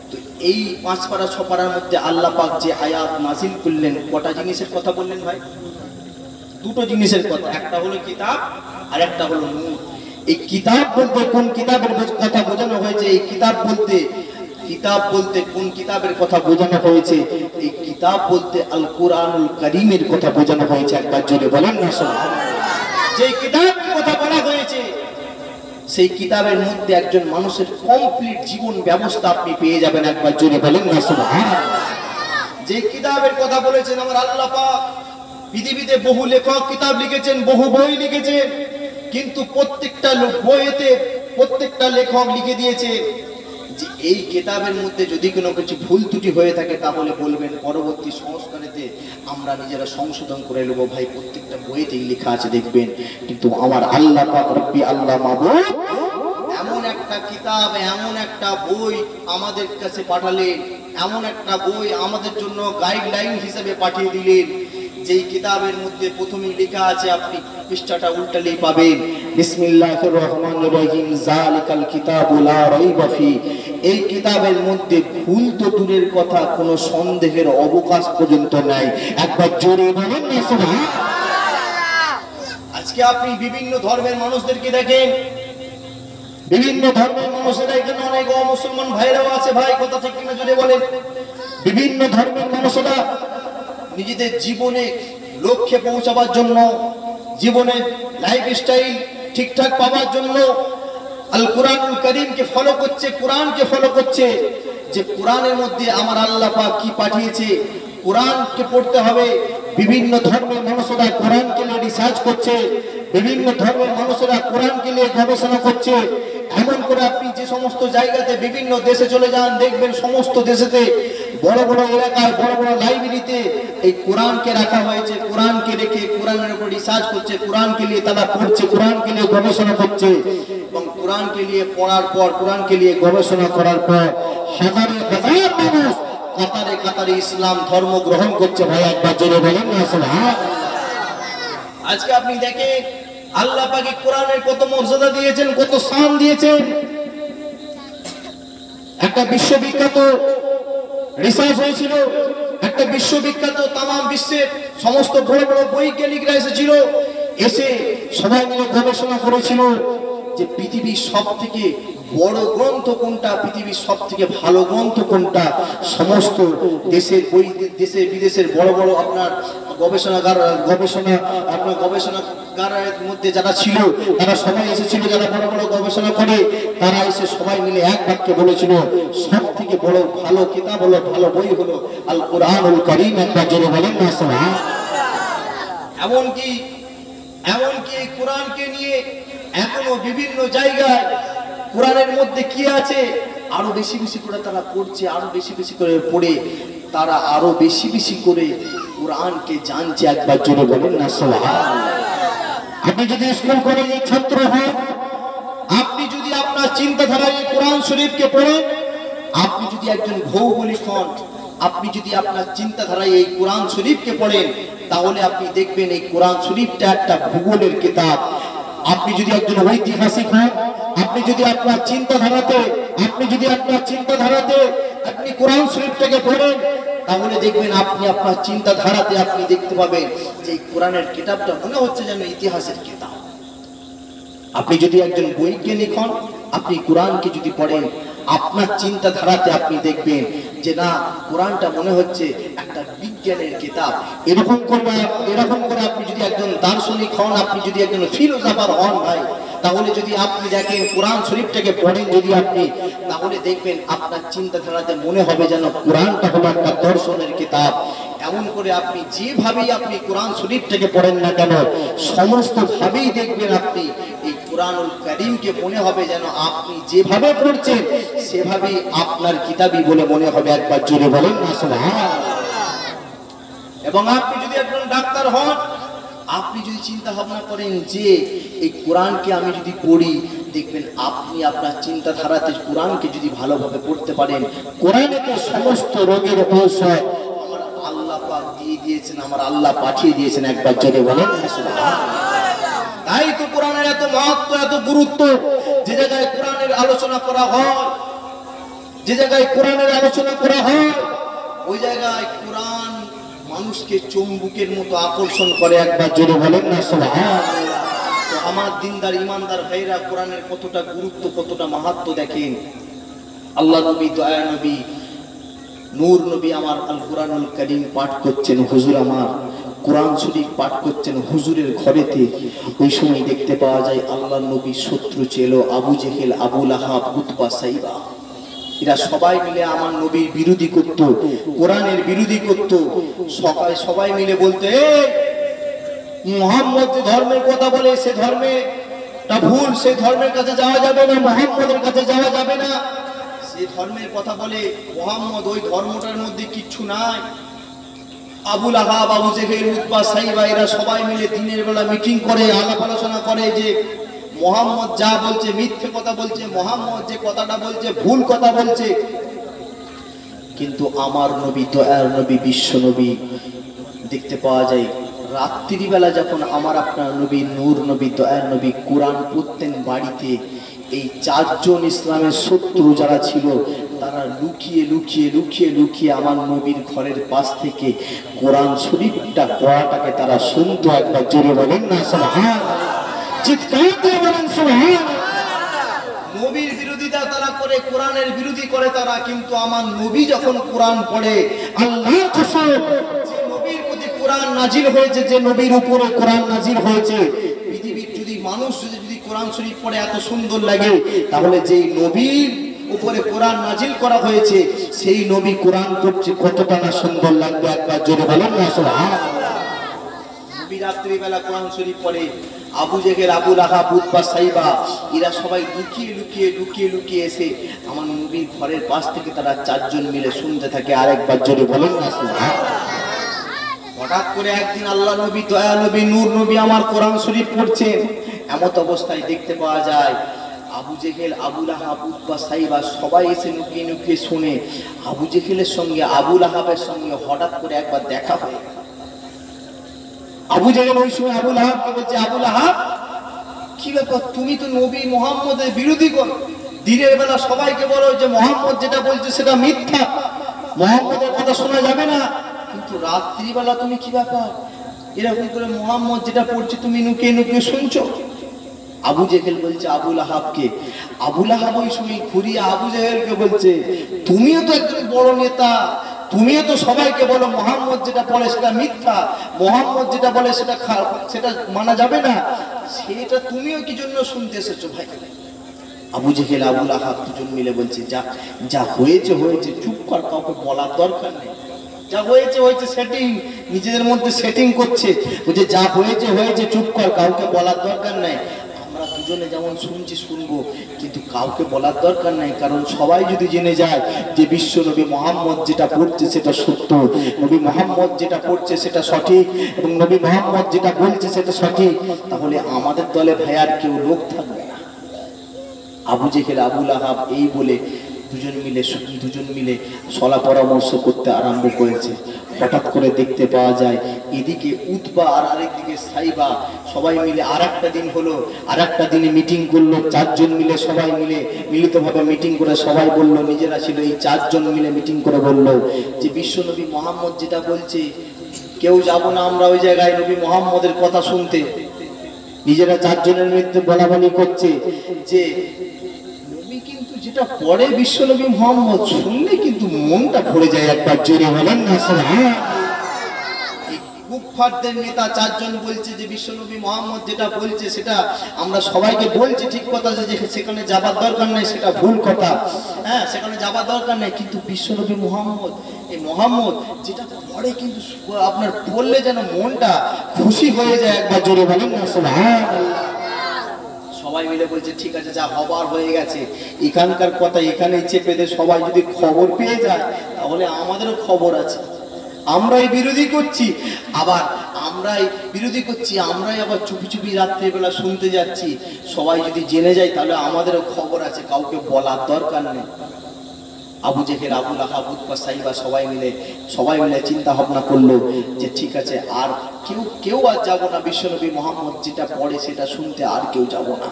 তো এই 5 পারা 6 পারার মধ্যে আল্লাহ পাক যে আয়াত নাযিল করলেন, কটা জিনিসের কথা বললেন ভাই? দুটো জিনিসের কথা, একটা হলো কিতাব আর একটা হলো নূর। এই কিতাব বলতে কোন কিতাবের কথা বোঝানো হয়েছে? এই কিতাব বলতে কোন কিতাবের কথা বোঝানো হয়েছে? এই কিতাব বলতে আল কোরআনুল কারীমের কথা বোঝানো হয়েছে। একবার জোরে বলেন না সুবহানাল্লাহ। যে কিতাবের কথা বলা হয়েছে, সেই কিতাবের মধ্যে একজন মানুষের কমপ্লিট জীবন ব্যবস্থা আপনি পেয়ে যাবেন। একবার জোরে বলেন না সুবহানাল্লাহ। যে কিতাবের কথা বলেছেন আমার আল্লাহ পাক, পৃথিবীতে বহু লেখক কিতাব লিখেছেন, বহু বই লিখেছেন, কিন্তু প্রত্যেকটা বইতে প্রত্যেকটা লেখক লিখে দিয়েছে যে এই কিতাবের মধ্যে যদি কোনো কিছু ভুল ত্রুটি হয়ে থাকে তাহলে বলবেন, পরবর্তী সংস্কারেতে আমরা নিজেরা সংশোধন করে নেব। ভাই প্রত্যেকটা বইতেই লেখা আছে দেখবেন। কিন্তু আমার আল্লাহ পাক রব্বি আল্লাহ মাবুদ এমন একটা কিতাব, এমন একটা বই আমাদের কাছে পাঠালেন, এমন একটা বই আমাদের জন্য গাইডলাইন হিসেবে পাঠিয়ে দিলেন, যেই কিতাবের মধ্যে প্রথমেই লেখা আছে, আপনি পৃষ্ঠাটা উল্টালেই পাবেন, বিসমিল্লাহির রহমানির রহিম, যালিকাল কিতাবু লা রাইবা ফি। এই কিতাবের মধ্যে ভুল তো দূরের কথা, কোনো সন্দেহের অবকাশ পর্যন্ত নাই। একবার জোরে বলেন না সুবহানাল্লাহ। আজকে আপনি বিভিন্ন ধর্মের মানুষদেরকে দেখেন, বিভিন্ন ধর্মের মানুষেরা, এখানে অনেক অমুসলমান ভাইরাও আছে ভাই, কথা ঠিক কিনা জোরে বলেন। বিভিন্ন ধর্মের মানুষেরা নিজেদের জীবনে লক্ষ্যে পৌঁছাবার জন্য, জীবনের লাইফস্টাইল ঠিকঠাক পাওয়ার জন্য আল কোরআনুল কারীমকে ফলো করছে, কোরআনকে ফলো করছে। যে কোরআনের মধ্যে আমার আল্লাহ পাক কি পাঠিয়েছে, কোরআনকে পড়তে হবে। বিভিন্ন ধর্মের মানুষেরা কোরআনকে নিয়ে রিসার্চ করছে, বিভিন্ন ধর্মের মানুষেরা কোরআনকে নিয়ে গবেষণা করছে। এমন করে আপনি যে সমস্ত জায়গাতে বিভিন্ন দেশে চলে যান, দেখবেন সমস্ত দেশেতে বড় বড় এলাকায়, বড় বড় লাইব্রেরিতে এই কোরআনকে রাখা হয়েছে। কোরআনকে রেখে কোরআনের উপর রিসার্চ করছে, কোরআনকে নিয়ে তারা পড়ছে, কোরআনকে নিয়ে গবেষণা করছে। এবং কোরআনকে নিয়ে পড়ার পর, কোরআনকে নিয়ে গবেষণা করার পর হাজার হাজার মানুষ কাতারে কাতারে ইসলাম ধর্ম গ্রহণ করছে। ভাই একবার জোরে বলেন না সুবহানাল্লাহ। আজকে আপনি দেখেন আল্লাহ পাক কোরআনের কত মর্যাদা দিয়েছেন, কত শান দিয়েছেন। একটা বিশ্ববিখ্যাত রিসার্চ হয়েছিল, একটা বিশ্ববিখ্যাত তাম বিশ্বের সমস্ত বড় বড় বৈজ্ঞানিকরা এসেছিল, এসে সবাই মিলে গবেষণা করেছিল যে পৃথিবীর সব থেকে বড় গ্রন্থ কোনটা, পৃথিবীর সব থেকে ভালো গ্রন্থ কোনটা। সমস্ত দেশের বই, দেশে বিদেশের বড় বড় আপনার গবেষণাগারের মধ্যে যারা ছিল, তারা সবাই এসেছিল, যারা বড় বড় গবেষণা করে, তারা এসে সবাই মিলে এক বাক্যে বলেছিল সব থেকে বড় ভালো কিতাব হলো, ভালো বই হলো আল কোরআনুল কারীম। একবার জোরে বলেন না সুবহানাল্লাহ। এমনকি কোরআনকে নিয়ে এখনো বিভিন্ন জায়গায় কোরআনের মধ্যে কি আছে আরো বেশি বেশি করে তারা পড়ছে, আরো বেশি বেশি করে পড়ে তারা আরো বেশি বেশি করে কোরআনকে জানছে। একবার জোরে বলেন না সুবহানাল্লাহ। আপনি যদি স্কুল কলেজের ছাত্র হন, আপনি যদি আপনার চিন্তাধারায় কোরআন শরীফকে পড়েন, আপনি যদি একজন ভৌগোলিক হন, আপনি যদি আপনার চিন্তাধারায় এই কোরআন শরীফকে পড়েন, তাহলে আপনি দেখবেন এই কোরআন শরীফটা একটা ভূগোলের কিতাব। আপনি যদি একজন ঐতিহাসিক হন, আপনি যদি আপনার চিন্তাধারাতে আপনি কোরআন শরীফটাকে পড়েন, তাহলে দেখবেন আপনি আপনার চিন্তাধারাতে আপনি দেখতে পাবেন যে এই কোরআনের কিতাবটা মনে হচ্ছে যেন ইতিহাসের কিতাব। আপনি যদি একজন বৈজ্ঞানিক হন, আপনি কোরআনকে যদি পড়েন, আপনার চিন্তাধারাতে আপনি দেখবেন যে না, কোরআনটা মনে হচ্ছে একটা বিজ্ঞানের কিতাব। এরকম করে আপনি যদি একজন দার্শনিক হন, আপনি যদি একজন ফিলোসফার হন ভাই, তাহলে যদি আপনি দেখেন কোরআন শরীফটাকে পড়েন যদি আপনি, তাহলে দেখবেন আপনার চিন্তাধারাতে মনে হবে যেন কোরআনটা হলো একটা দর্শনের কিতাব। এমন করে আপনি যেভাবেই আপনি কোরআন শরীফটাকে পড়েন না কেন, সমস্ত ভাবেই দেখবেন আপনি এই কোরআনুল কারীমকে মনে হবে যেন আপনি যেভাবে পড়ছেন সেভাবেই আপনার কিতাবই বলে মনে হবে। একবার জোরে বলেন না সুবহানাল্লাহ। এবং আপনি যদি একজন ডাক্তার হন, আপনি যদি চিন্তা ভাবনা করেন যে এই কোরআনকে আমি যদি পড়ি, দেখবেন আপনি আপনার চিন্তাধারাতে কোরআনকে যদি ভালোভাবে পড়তে পারেন, কোরআনে তো সমস্ত রোগের ঔষধ আমার আল্লাহ পাক দিয়ে দিয়েছেন, আমার আল্লাহ পাঠিয়ে দিয়েছেন। একবার জোরে বলেন না সুবহানাল্লাহ। তাই তো কোরআনের এত মাহাত্ম্য, এত গুরুত্ব। যে জায়গায় কোরআনের আলোচনা করা হয়, যে জায়গায় কোরআনের আলোচনা করা হয়, ওই জায়গায় কোরআন মানুষকে চুম্বকের মতো আকর্ষণ করে। একবার জোরে বলেন না সুবহানাল্লাহ। তো আমার দিনদার ইমানদার ভাইরা, কোরআনের কতটা গুরুত্ব, কতটা মাহাত্ম্য দেখেন। আল্লাহ নবী, দয়া নবী, নূর নবী আমার আল কোরআনুল কারীম পাঠ করছেন, হুজুর আমার কোরআন শরীফ পাঠ করছেন হুজুরের ঘরেতে। ওই সময় দেখতে পাওয়া যায় আল্লাহ নবীর শত্রু ছিল আবু জেহেল, আবু লাহাব, উতবা, সাইবা। এরা সবাই মিলে আমার নবীর বিরোধী করত, কোরআনের বিরোধী করত। সবাই মিলে বলতে, মুহাম্মদ যে ধর্মের কথা বলে সে ধর্মেটা ভুল, সে ধর্মের কাছে যাওয়া যাবে না, মুহাম্মদের কাছে যাওয়া যাবে না। সে ধর্মের কথা বলে মুহাম্মদ, ওই ধর্মটার মধ্যে কিচ্ছু নাই। আবু লাহাব, আবু জেহেল, উতবা, সাইবা এরা সবাই মিলে দিনের বেলা মিটিং করে, আলাপ আলোচনা করে যে মুহাম্মদ যা বলছে মিথ্যে কথা বলছে, মুহাম্মদ যে কথাটা বলছে ভুল কথা বলছে। কিন্তু আমার নবী, দয়ার নবী, বিশ্ব নবী, দেখতে পাওয়া যায় রাত্রিবেলা যখন আমার আপনার নবী, নূর নবী, দয়ার নবী কোরআন পড়তেন বাড়িতে, এই চারজন ইসলামের শত্রু যারা ছিল তারা লুকিয়ে লুকিয়ে লুকিয়ে লুকিয়ে আমার নবীর ঘরের পাশ থেকে কোরআন শরীফটা পড়াটাকে তারা শুনতো। একবার জোরে বলেন না সুবহানাল্লাহ, চিৎকার দিয়ে বলেন সুবহানাল্লাহ। নবীর বিরোধিতা তারা করে, কোরআনের বিরোধী করে তারা, কিন্তু আমার নবী যখন কোরআন পড়ে, আল্লাহর কসম, যে নবীর প্রতি কোরআন নাজিল হয়েছে, যে নবীর উপরে কোরআন নাজিল হয়েছে, পৃথিবীর যদি মানুষ যদি কোরআন শরীফ পড়ে এত সুন্দর লাগে, তাহলে যেই নবীর উপরে কোরআন নাজিল করা হয়েছে সেই নবী কোরআন পড়ছে কতটা না সুন্দর লাগবে। একবার জোরে বলেন না সুবহানাল্লাহ। নবী রাত্রিবেলা কোরআন শরীফ পড়ে, আবু জেহেল, আবু লাহাব, উতবা, সাইবা এরা সবাই লুকিয়ে লুকিয়ে লুকিয়ে লুকিয়ে এসে আমার নবীর ঘরের পাশ থেকে তারা চারজন মিলে শুনতে থাকে। আরেকবার জোরে বলেন না সুবহানাল্লাহ। হঠাৎ করে একদিন আল্লাহ নবী, দয়া নবী, নূর নবী আমার কোরআন শরীফ পড়ছেন, এমত অবস্থায় দেখতে পাওয়া যায় আবু জেহেল, আবু লাহাব, উতবা, সাইবা সবাই এসে লুকিয়ে লুকিয়ে শুনে। আবু জেহেলের সঙ্গে, আবু লাহাবের সঙ্গে হঠাৎ করে একবার দেখা হয়। আবু জেহেল ওই সময় আবু লাহাবকে বলছে, আবু লাহাব কি ব্যাপার, তুমি তো নবী মুহাম্মদের বিরোধী করো, দিনের বেলা সবাইকে বলো যে মুহাম্মদ যেটা বলছে সেটা মিথ্যা, মুহাম্মদের কথা শোনা যাবে না, কিন্তু রাত্রিবেলা তুমি কি ব্যাপার এরকম করে মুহাম্মদ যেটা পড়ছে তুমি লুকিয়ে লুকিয়ে শুনছো? আবু জেহেল বলছে আবু লাহাবকে। আবু লাহাব ওই সময় ঘুরিয়ে আবু জেহেলকে বলছে, তুমিও তো একজন বড় নেতা, তুমিও তো সবাইকে বলো মুহাম্মদ যেটা বলে সেটা মিথ্যা, মুহাম্মদ যেটা বলে সেটা মানা যাবে না, সেটা তুমিও কি জন্য শুনতে এসেছো ভাই? আবু জেহেল, আবু লাহাব দুজন মিলে বলছে, যা হয়েছে হয়েছে, চুপ কর, কাউকে বলার দরকার নেই। যা হয়েছে হয়েছে, সেটিং নিজেদের মধ্যে সেটিং করছে, বলছে যা হয়েছে হয়েছে, চুপ কর, কাউকে বলার দরকার নাই। আমরা দুজনে যেমন শুনছি শুনবো, কিন্তু কাউকে বলার দরকার নাই, কারণ সবাই যদি জেনে যায় যে বিশ্ব নবী মুহাম্মদ যেটা পড়ছে সেটা সত্য, নবী মুহাম্মদ যেটা পড়ছে সেটা সঠিক, এবং নবী মুহাম্মদ যেটা বলছে সেটা সঠিক, তাহলে আমাদের দলে ভাইয়ার কেউ লোক থাকবে না। আবু জেহেল, আবু লাহাব এই বলে দুজন মিলে সলা পরামর্শ করতে আরম্ভ করেছে। হঠাৎ করে দেখতে পাওয়া যায় এদিকে উতবা আর আরেকদিকে সাইবা সবাই মিলে আরেকটা দিন হলো, আরেকটা দিনে মিটিং করলো। চারজন মিলে সবাই মিলে মিলিতভাবে মিটিং করে সবাই বলল, নিজেরা ছিল এই চারজন মিলে মিটিং করে বলল যে বিশ্বনবী মোহাম্মদ যেটা বলছে কেউ যাব না আমরা ওই জায়গায় নবী মোহাম্মদের কথা শুনতে। নিজেরা চারজনের মধ্যে বলাবলি করছে যে নবী কিন্তু যেটা পড়ে বিশ্বনবী মোহাম্মদ শুনলে কিন্তু মনটা ভরে যায়। একবার জোরে বলেন না সুবহানাল্লাহ। কুফফারদের নেতা চারজন বলছে যে বিশ্বনবী মোহাম্মদ যেটা বলছে সেটা আমরা সবাইকে বলছি ঠিক কথা, যে সেখানে যাবার দরকার নেই, সেটা ভুল কথা। হ্যাঁ, সেখানে যাবার দরকার নেই, কিন্তু বিশ্বনবী মোহাম্মদ এই মোহাম্মদ যেটা পড়ে কিন্তু আপনার পড়লে যেন মনটা খুশি হয়ে যায়। একবার জোরে বলেন না সুবহানাল্লাহ। সবাই মিলে বলছে ঠিক আছে, যা হবার হয়ে গেছে, এখানকার কথা এখানেই চেপে দিয়ে সবাই যদি খবর পেয়ে যায় তাহলে আমাদেরও খবর আছে। আমরাই বিরোধী করছি, আমরাই আবার চুপি চুপি রাত্রিবেলা শুনতে যাচ্ছি। সবাই যদি জেনে যায় তাহলে আমাদেরও খবর আছে, কাউকে বলার দরকার নেই। আবু জেহেল, আবু লাহাব, উতবা, সাইবা সবাই মিলে চিন্তা ভাবনা করলো যে ঠিক আছে, আর কেউ আর যাব না, বিশ্বনবী মোহাম্মদ যেটা পড়ে সেটা শুনতে আর কেউ যাব না।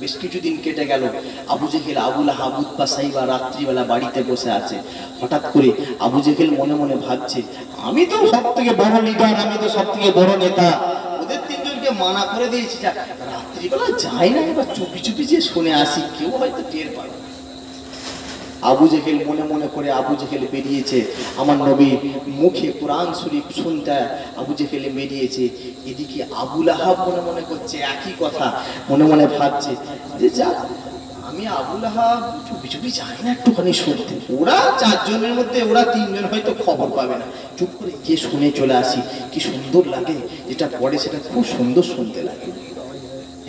বেশ কিছুদিন কেটে গেল। আবু জেহেল, আবু লাহাব, উতবা, সাইবা রাত্রিবেলা বাড়িতে বসে আছে। হঠাৎ করে আবু জেহেল মনে মনে ভাবছে, আমি তো সব থেকে বড় লিডার, আমি তো সব থেকে বড় নেতা, ওদের তিনজনকে মানা করে দিয়েছি, রাত্রিবেলা যাই না, এবার চুপি চুপি যে শুনে আসি, কেউ হয়তো টের পাবে। আবু জেহেল মনে মনে করে আবু জেহেল বেরিয়েছে আমার নবী মুখে কোরআন শরীফ শুনতে। আবু জেহেল বেরিয়েছে, এদিকে আবু লাহাব মনে মনে করছে একই কথা, মনে মনে ভাবছে যে যা, আমি আবু লাহাব চুপি চুপি যাই না একটুখানি শুনতে, ওরা চারজনের মধ্যে ওরা তিনজন হয়তো খবর পাবে না, চুপ করে গিয়ে শুনে চলে আসি। কি সুন্দর লাগে, যেটা পড়ে সেটা খুব সুন্দর শুনতে লাগে।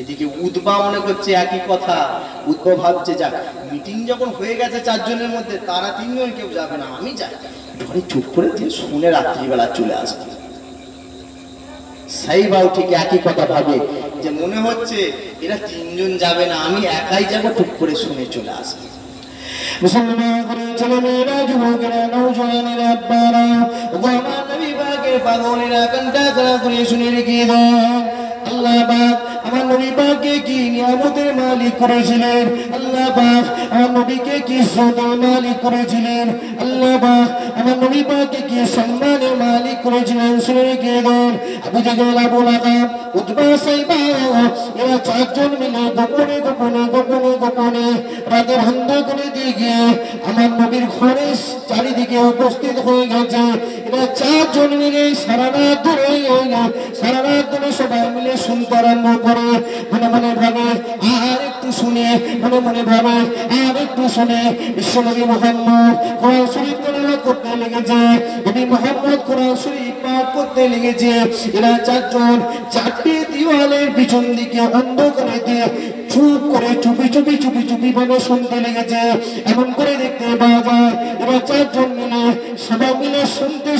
এদিকে উতবা মনে করছে একই কথা, উতবা ভাবছে যাক, মিটিং যখন হয়ে গেছে চারজনের মধ্যে, তারা তিনজন কেউ যাবে না, আমি যাই, একটুখানি চুপ করে দিয়ে শুনে রাত্রিবেলা চলে আসবে। সাইবাও ঠিক একই কথা ভাবে যে মনে হচ্ছে এরা তিনজন যাবে না, আমি একাই যাবো, চুপ করে শুনে চলে আসবে। মুসলমান করে ছেলেমেয়েরা, যুবকেরা, নৌজওয়ানেরা, আব্বারা, ওবামা নবী পাকের পাগলেরা কান্টা তারা করে শুনে রেখে দেন। আল্লাহ পাক আমার নবী পাককে কি নিয়ামতের মালিক করেছিলেন, আল্লাহ পাক আমার নবীকে কি ইজ্জতের মালিক করেছিলেন, আল্লাহ পাক আমার নবী পাককে কি সম্মানের মালিক করেছিলেন, শুনে রেখে দেন। আবু জেহেল, আবু লাহাব, উতবা, সাইবা এরা চারজন মিলে গোপনে রাতের অন্ধকারে দিয়ে আমার নবীর ঘরে চারিদিকে উপস্থিত হয়ে গেছে। এরা চারজন মিলে সারা রাত ধরে সবাই মিলে শুনতে আরম্ভ করে। মনে মনে ভাবে আর একটু শুনে, বিশ্বনবী মোহাম্মদ কোরআন শরীফ তেলাওয়াত করতে লেগেছে, নবী মোহাম্মদ কোরআন শরীফ পাঠ করতে লেগেছে। এরা চারজন চারটি দেওয়ালের পিছন দিকে অন্ধকারে দিয়ে চুপ করে চুপি ভাবে শুনতে লেগেছে। এমন করে দেখতে পাওয়া যায় এরা চারজন মিলে সবাই মিলে শুনতে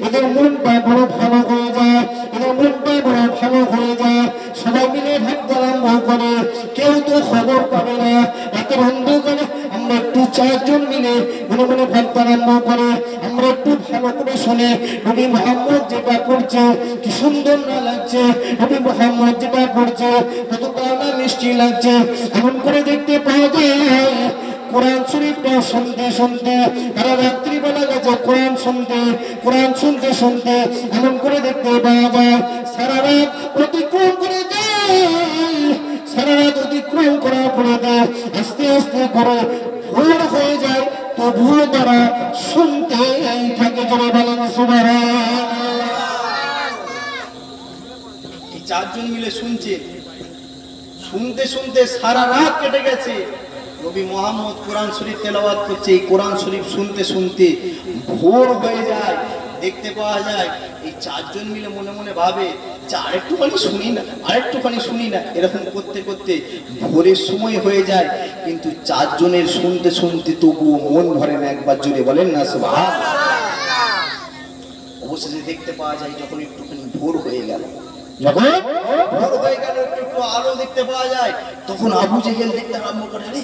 এদের মনটা বড় ভালো হয়ে যায়, সবাই মিলে ভাবতে আরম্ভ করে কেউ তো খবর পাবে না, একের অন্ধকারে আমরা একটু চারজন মিলে মনে ভাবতে আরম্ভ করে আমরা একটু ভালো করে শুনে নবী মোহাম্মদ যেটা করছে কি সুন্দর না লাগছে, নবী মোহাম্মদ যেটা করছে কতটা না মিষ্টি লাগছে। এমন করে দেখতে পাওয়া যায় কোরআন শরীফটা শুনতে তারা রাত্রিবেলা গেছে কোরআন শুনতে এমন করে দেখতে পাওয়া যায় সারা রাত অতিক্রম করার পরে আস্তে করে ভোর হয়ে যায়, তো ভোর তারা শুনতে থাকে। জোরে বলেন সুবহানাল্লাহ। এই চারজন মিলে শুনতে সারা রাত কেটে গেছে। নবী মোহাম্মদ কোরআন শরীফ তেলাওয়াত করছে, এই কোরআন শরীফ শুনতে ভোর হয়ে যায়। দেখতে পাওয়া যায় এই চারজন মিলে মনে ভাবে যে আরেকটুখানি শুনি না, এরকম করতে ভোরের সময় হয়ে যায়, কিন্তু চারজনের শুনতে তবুও মন ভরে না। একবার জুড়ে বলেন না সুবহানাল্লাহ। অবশেষে দেখতে পাওয়া যায় যখন একটুখানি ভোর হয়ে গেল, একটু আলো দেখতে পাওয়া যায়, তখন আবু জেহেল দেখতে আরম্ভ করে, আরে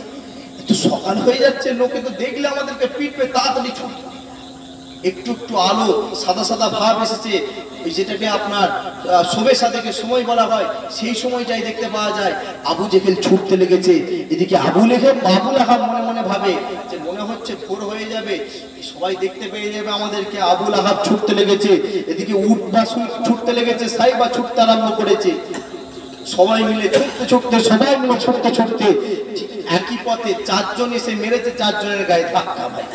কিন্তু সকাল হয়ে যাচ্ছে, লোকে তো দেখলে আমাদেরকে পিটবে, তাড়াতাড়ি ছুটি। একটু একটু আলো, সাদা সাদা ভাব এসেছে, এই যেটাকে আপনার শোবে সাদেকে সময় বলা হয়, সেই সময়টাই দেখতে পাওয়া যায়। আবু জেহেল ছুটতে লেগেছে, এদিকে আবু লাহাব মনে মনে ভাবে যে মনে হচ্ছে ভোর হয়ে যাবে, সবাই দেখতে পেয়ে যাবে আমাদেরকে। আবু লাহাব ছুটতে লেগেছে, এদিকে উটবা ছুটতে লেগেছে, সাইবা ছুটতে আরম্ভ করেছে। সবাই মিলে ছুটতে ছুটতে ঠিক একই পথে চারজন এসে মেরেছে চারজনের গায়ে ধাক্কা। ভাই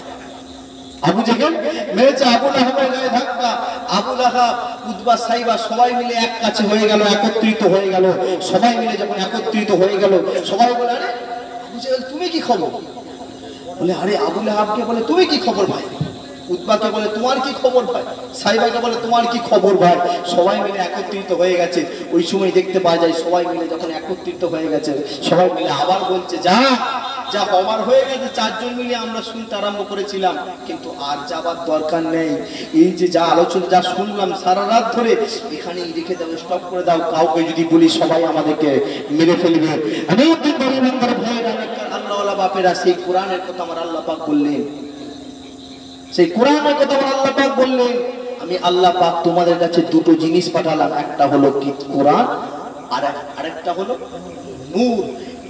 আবু জেহেল মেরেছে আবু লাহাবের গায়ে ধাক্কা। আবু লাহাব, উতবা, সাইবা সবাই মিলে এক কাছে হয়ে গেল, একত্রিত হয়ে গেল। সবাই মিলে যখন একত্রিত হয়ে গেল, সবাই বলে আরে আবু জেহেল তুমি কি খবর? বলে আরে আবু লাহাবকে বলে তুমি কি খবর ভাই? উতবাকে বলে তোমার কি খবর ভাই? সাইবাকে বলে তোমার কি খবর ভাই? সবাই মিলে একত্রিত হয়ে গেছে। ওই সময় দেখতে পাওয়া যায় সবাই মিলে যখন একত্রিত হয়ে গেছে, সবাই মিলে আবার বলছে যা যা হবার হয়ে গেছে, চারজন মিলে আমরা শুনতে আরম্ভ করেছিলাম, কিন্তু আর যাবার দরকার নেই। এই যে যা আলোচনা যা শুনলাম সারা রাত ধরে, এখানেই রেখে দাও, স্টপ করে দাও। কাউকে যদি বলি সবাই আমাদেরকে মেরে ফেলবে। আল্লাহওয়ালা বাপেরা সেই কোরআনের কথা আমার আল্লাহ পাক বললেন, সেই কোরআনের কথা আমার আল্লাহ পাক বললেন, আমি আল্লাহ পাক তোমাদের কাছে দুটো জিনিস পাঠালাম, একটা হলো কি কোরআন, আর আরেকটা হলো নূর।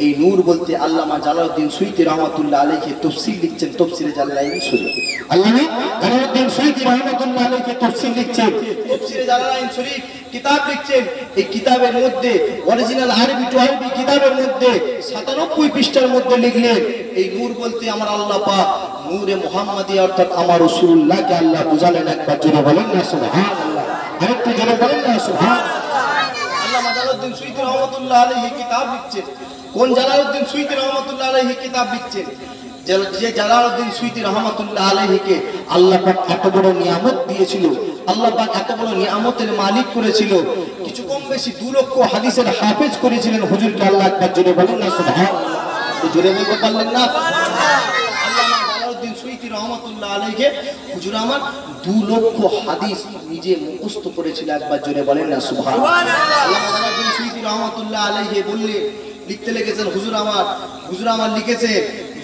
এই নূর বলতে আল্লামা জালালউদ্দিন সুয়ুতী রহমাতুল্লাহ আলাইহি তাফসীর লিখছেন, তাফসীরে জালালাইন শরীফ। আল্লামা জালালউদ্দিন সুয়ুতী রহমাতুল্লাহ আলাইহি তাফসীর লিখছেন, তাফসীরে জালালাইন শরীফ কিতাব লিখছেন। এই কিতাবের মধ্যে অরিজিনাল আরবি টু আরবি কিতাবের মধ্যে 97 পৃষ্ঠার মধ্যে লিখলেন, এই নূর বলতে আমার আল্লাহ পাক নূরে মুহাম্মাদি অর্থাৎ আমার রাসূলুল্লাহকে আল্লাহ বুঝালেন। একবার জোরে বলেন না সুবহানাল্লাহ, আরেকটু জোরে বলেন না সুবহানাল্লাহ। আল্লামা জালালউদ্দিন সুয়ুতী রহমাতুল্লাহ আলাইহি কিতাব লিখছেন। কোন জালালউদ্দিন সুয়ুতী রহমাতুল্লাহ আলাইহি কিতাব লিখছেন? যে জালালউদ্দিন সুয়ুতী রহমাতুল্লাহ আলাইহিকে আল্লাহ পাক এত বড় নিয়ামত দিয়েছিল, আল্লাহ পাক এত বড় নিয়ামতের মালিক করেছিল, কিছু কম বেশি 2 লক্ষ হাদিসের হাফেজ করেছিলেন হুজুরকে। আল্লাহ একবার জোরে বলেন না সুবহানাল্লাহ, জোরে বলতে পারলেন না সুবহানাল্লাহ। আল্লামা জালালউদ্দিন সুয়ুতী রহমাতুল্লাহ আলাইহি হুজুর আমার 2 লক্ষ হাদিস নিজে মুখস্থ করেছিল। একবার জোরে বলেন না সুবহানাল্লাহ। আল্লামা জালালউদ্দিন সুয়ুতী রহমাতুল্লাহ আলাইহি বললেন, লিখতে লেগেছেন হুজুর আমার লিখেছে